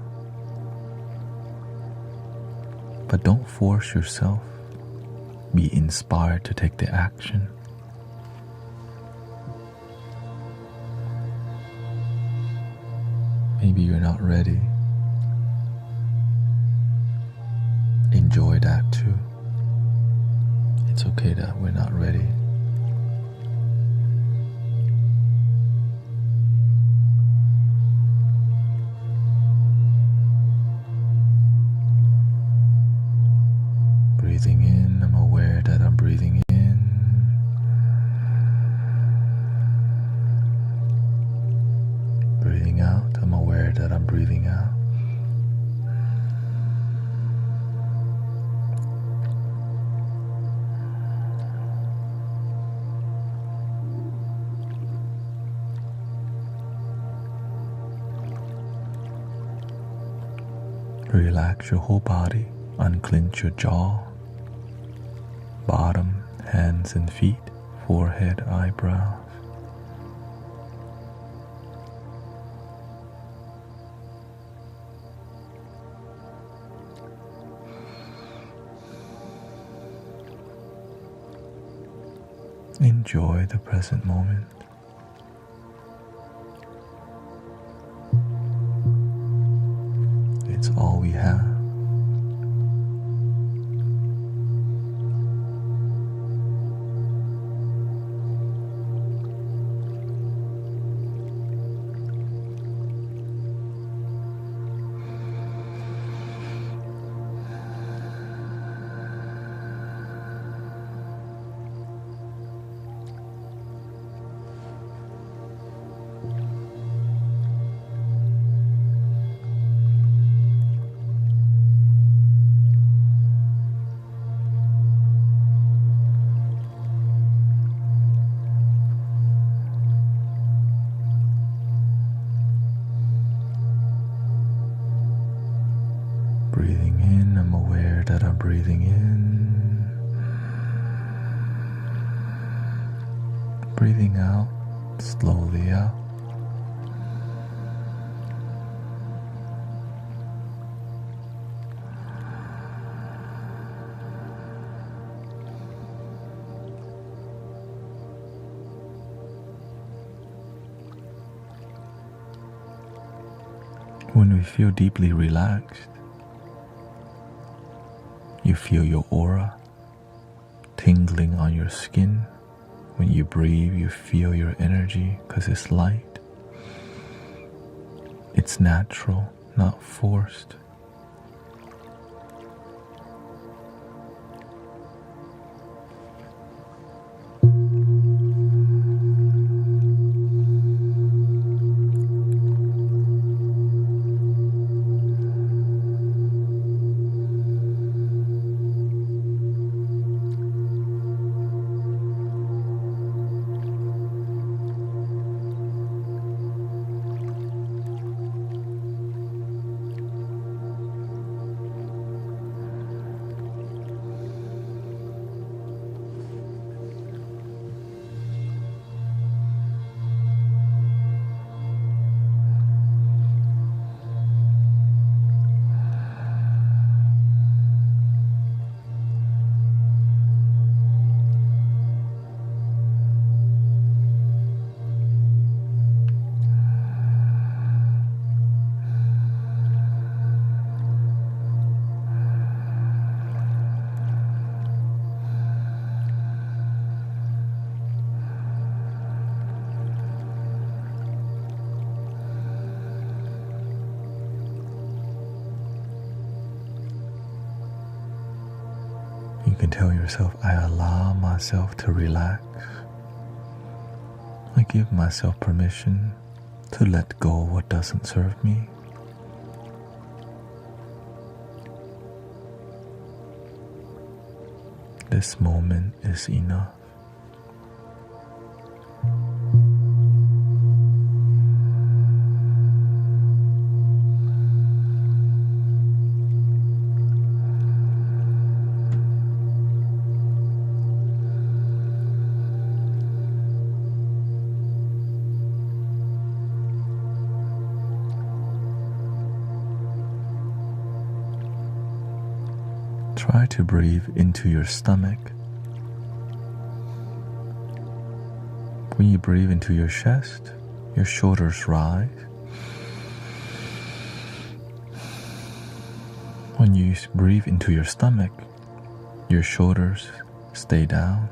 But don't force yourself. Be inspired to take the action. Maybe you're not ready. Enjoy that too. It's okay that we're not ready. Breathing in, I'm aware that I'm breathing in. Breathing out, I'm aware that I'm breathing out. Relax your whole body, unclench your jaw, bottom, hands and feet, forehead, eyebrows. Enjoy the present moment. It's all we have. Breathing in, I'm aware that I'm breathing in. Breathing out, slowly out. When we feel deeply relaxed, you feel your aura tingling on your skin. When you breathe, you feel your energy because it's light. It's natural, not forced. can tell yourself, I allow myself to relax. I give myself permission to let go of what doesn't serve me. This moment is enough. Try to breathe into your stomach. When you breathe into your chest, your shoulders rise. When you breathe into your stomach, your shoulders stay down.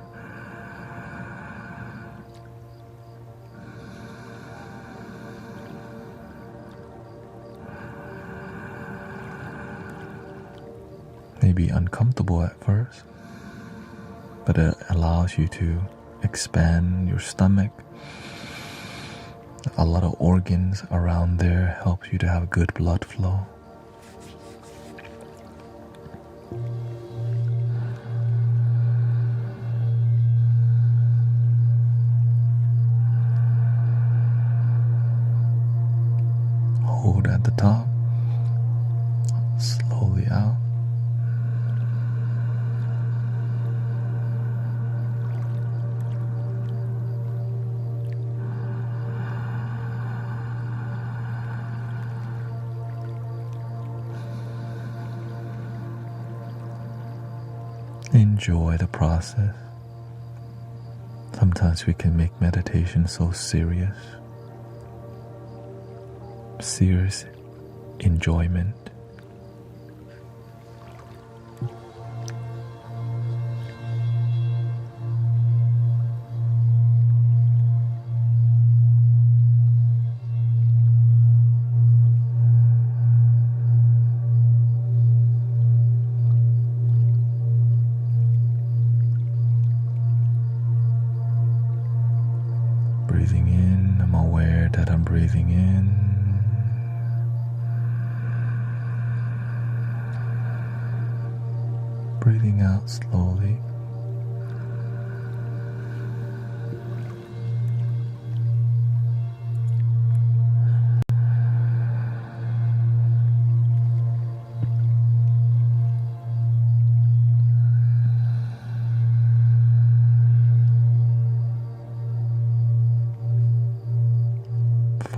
May be uncomfortable at first, but it allows you to expand your stomach. A lot of organs around there help you to have good blood flow. Hold at the top, slowly out. Enjoy the process. Sometimes we can make meditation so serious. Serious enjoyment. Breathing in, I'm aware that I'm breathing in. Breathing out slowly.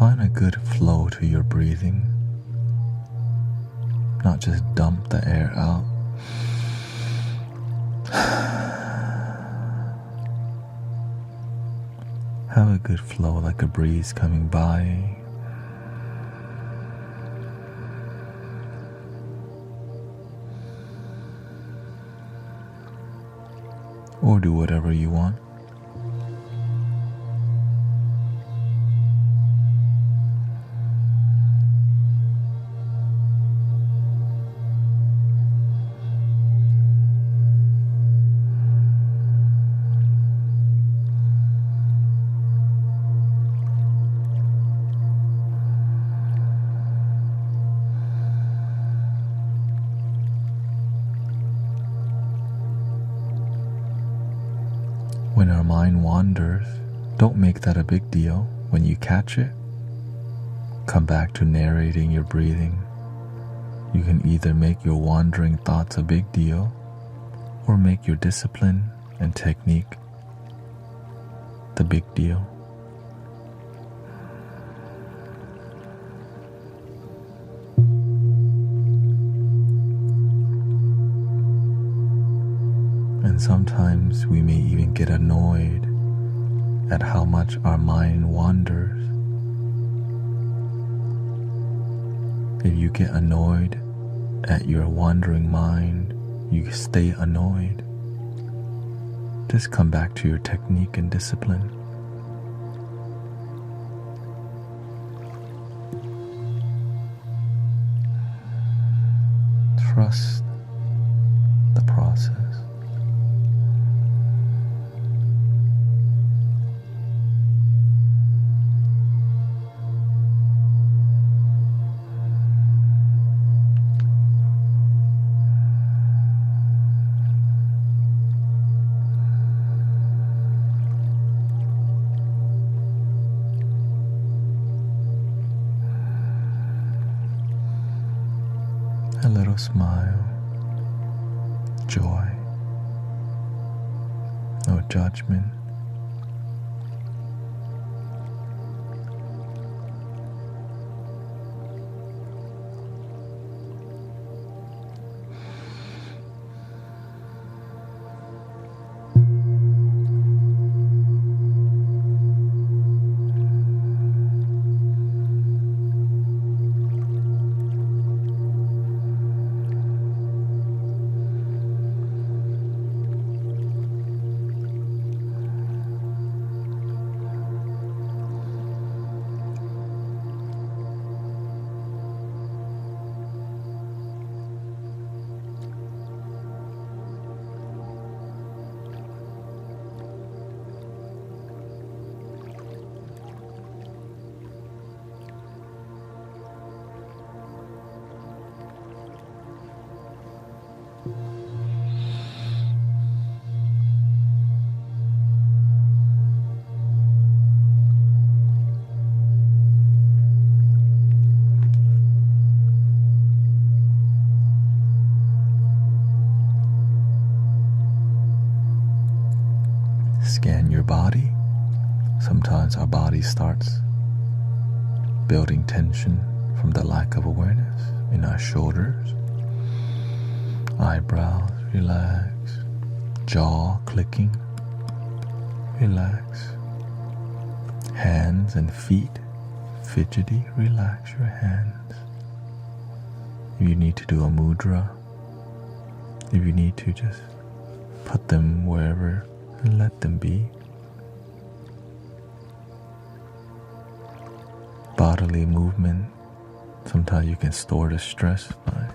Find a good flow to your breathing. Not just dump the air out. Have a good flow like a breeze coming by. Or do whatever you want. When our mind wanders, don't make that a big deal. When you catch it, come back to narrating your breathing. You can either make your wandering thoughts a big deal or make your discipline and technique the big deal. And sometimes we may even get annoyed at how much our mind wanders. If you get annoyed at your wandering mind, you stay annoyed. Just come back to your technique and discipline. Trust the process. A little smile, joy, no judgment. Scan your body. Sometimes our body starts building tension from the lack of awareness in our shoulders. Eyebrows, relax. Jaw clicking, relax. Hands and feet, fidgety, relax your hands. If you need to do a mudra, if you need to just put them wherever and let them be. Bodily movement, sometimes you can store the stress by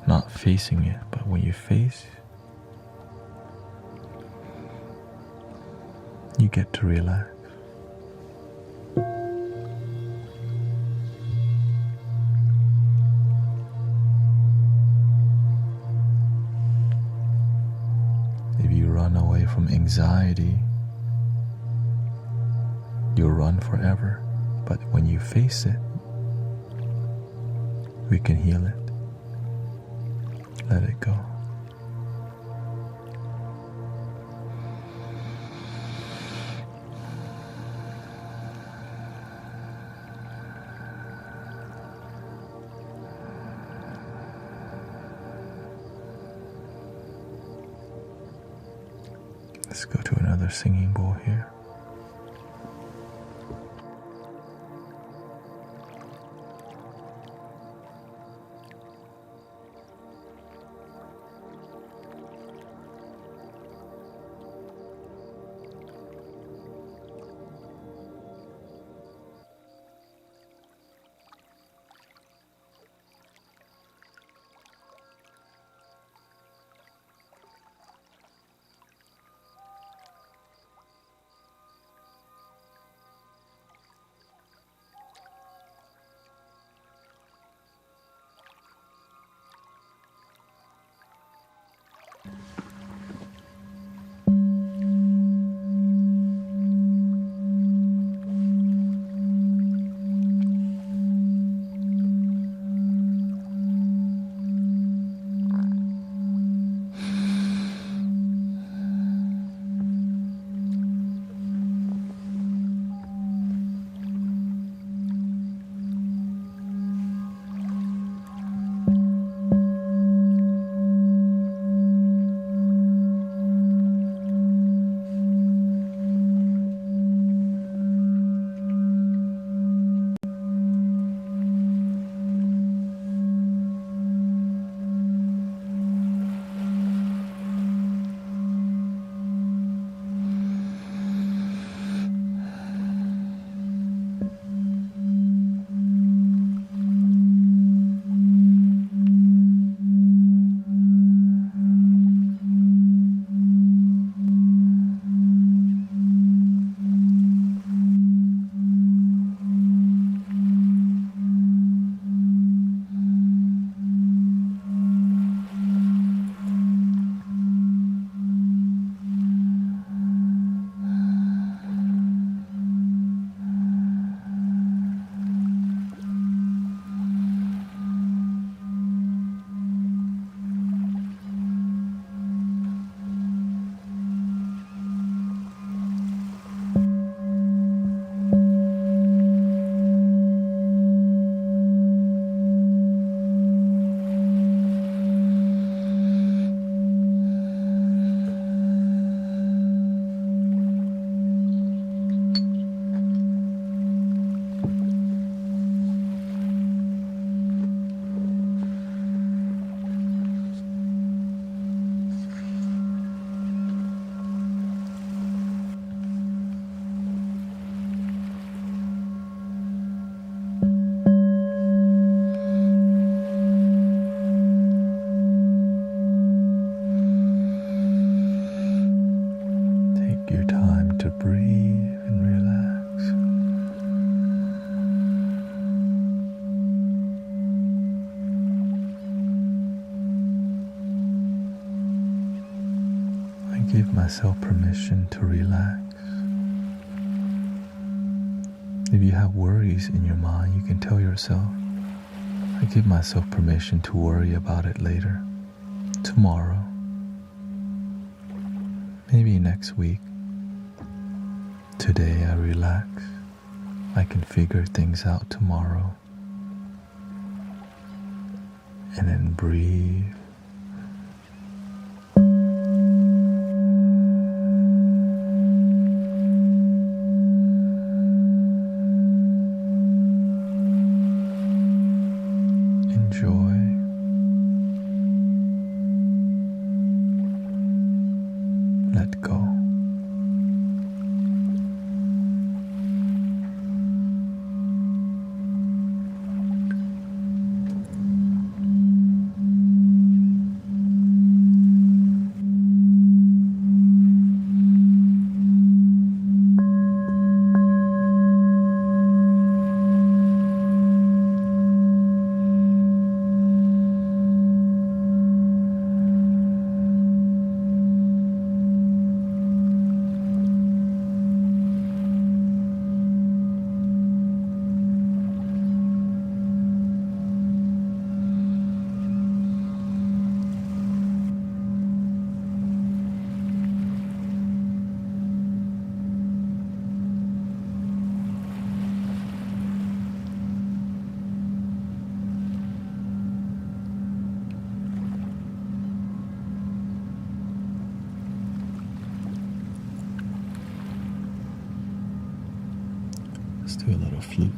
not facing it, but when you face, you get to relax. If you run away from anxiety, you'll run forever. But when you face it, we can heal it. Let it go. Let's go to another singing bowl here. give myself permission to relax. If you have worries in your mind, you can tell yourself, I give myself permission to worry about it later, tomorrow, maybe next week. Today I relax. I can figure things out tomorrow. And then breathe. Enjoy. Let go. Let's do a little flute.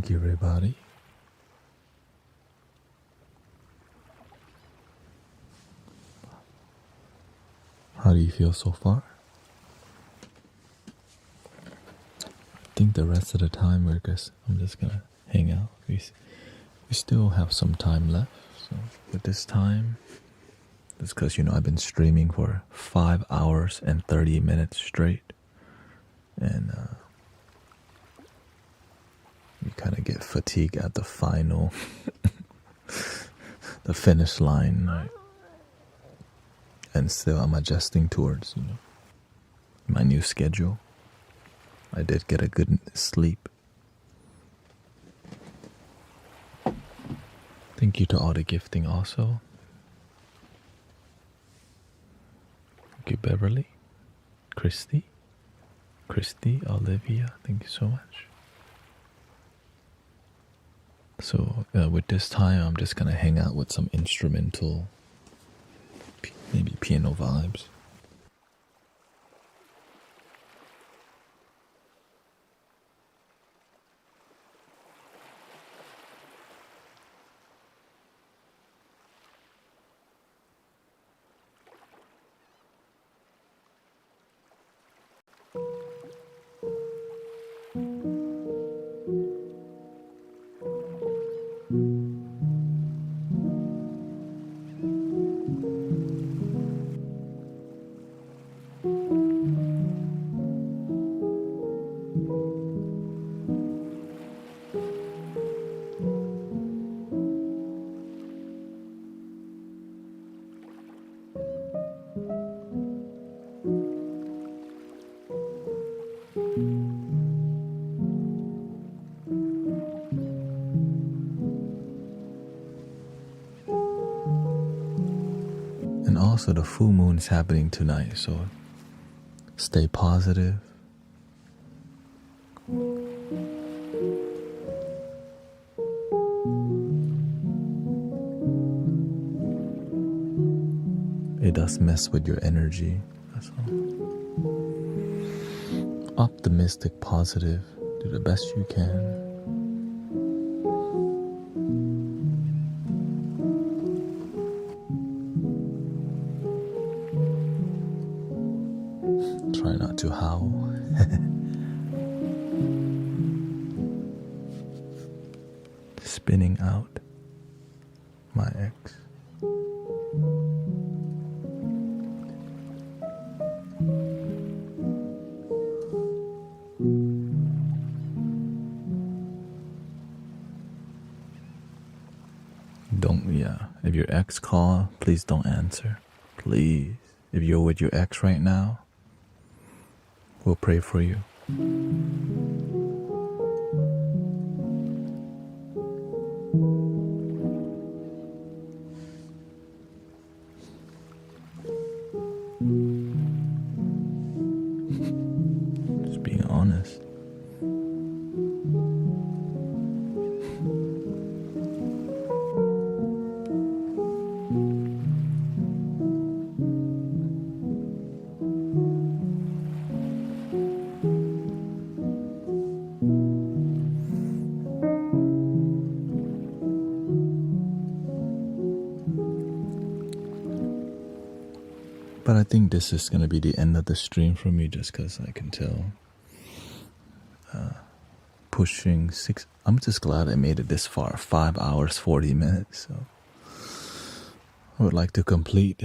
Thank you, everybody. How do you feel so far? I think the rest of the time I'm just gonna hang out. We still have some time left, so with this time, it's because I've been streaming for 5 hours and 30 minutes straight, and you kind of get fatigued at the final, the finish line, right? And still I'm adjusting towards my new schedule. I did get a good sleep. Thank you to all the gifting also. Thank you, Beverly, Christy, Olivia, thank you so much. So with this time, I'm just gonna hang out with some instrumental, maybe piano vibes. And also the full moon is happening tonight, so stay positive. It does mess with your energy, that's all. Optimistic, positive, do the best you can. Try not to howl. Spinning out my ex. If your ex call, please don't answer. Please. If you're with your ex right now, we'll pray for you. Just being honest. But I think this is going to be the end of the stream for me, just because I can tell. Pushing 6. I'm just glad I made it this far. 5 hours, 40 minutes. So I would like to complete.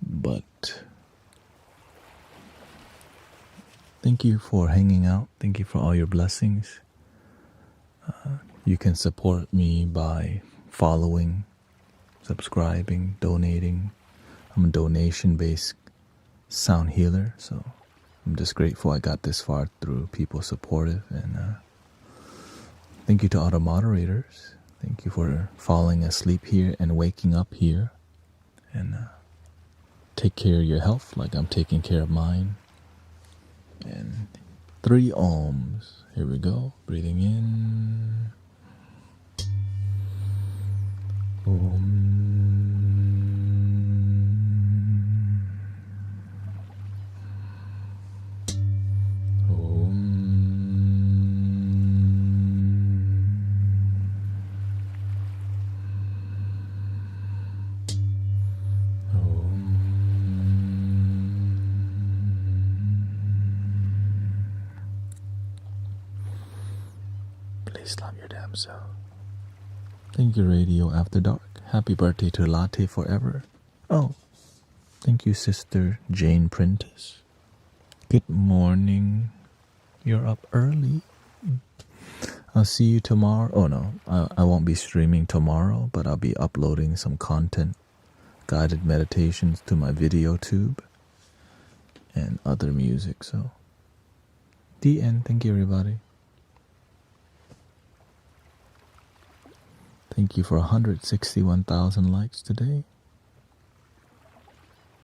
But thank you for hanging out. Thank you for all your blessings. You can support me by following, subscribing, donating. I'm a donation-based sound healer, so I'm just grateful I got this far through people supportive. And thank you to all the moderators. Thank you for falling asleep here and waking up here. And take care of your health like I'm taking care of mine. And 3 ohms. Here we go. Breathing in. Om. Om. Islam your damn self. Thank you, Radio After Dark. Happy birthday to Latte Forever. Oh, thank you, Sister Jane Prentice. Good morning. You're up early. I'll see you tomorrow. Oh no, I won't be streaming tomorrow, but I'll be uploading some content, guided meditations to my video tube, and other music. So, the end. Thank you, everybody. Thank you for 161,000 likes today.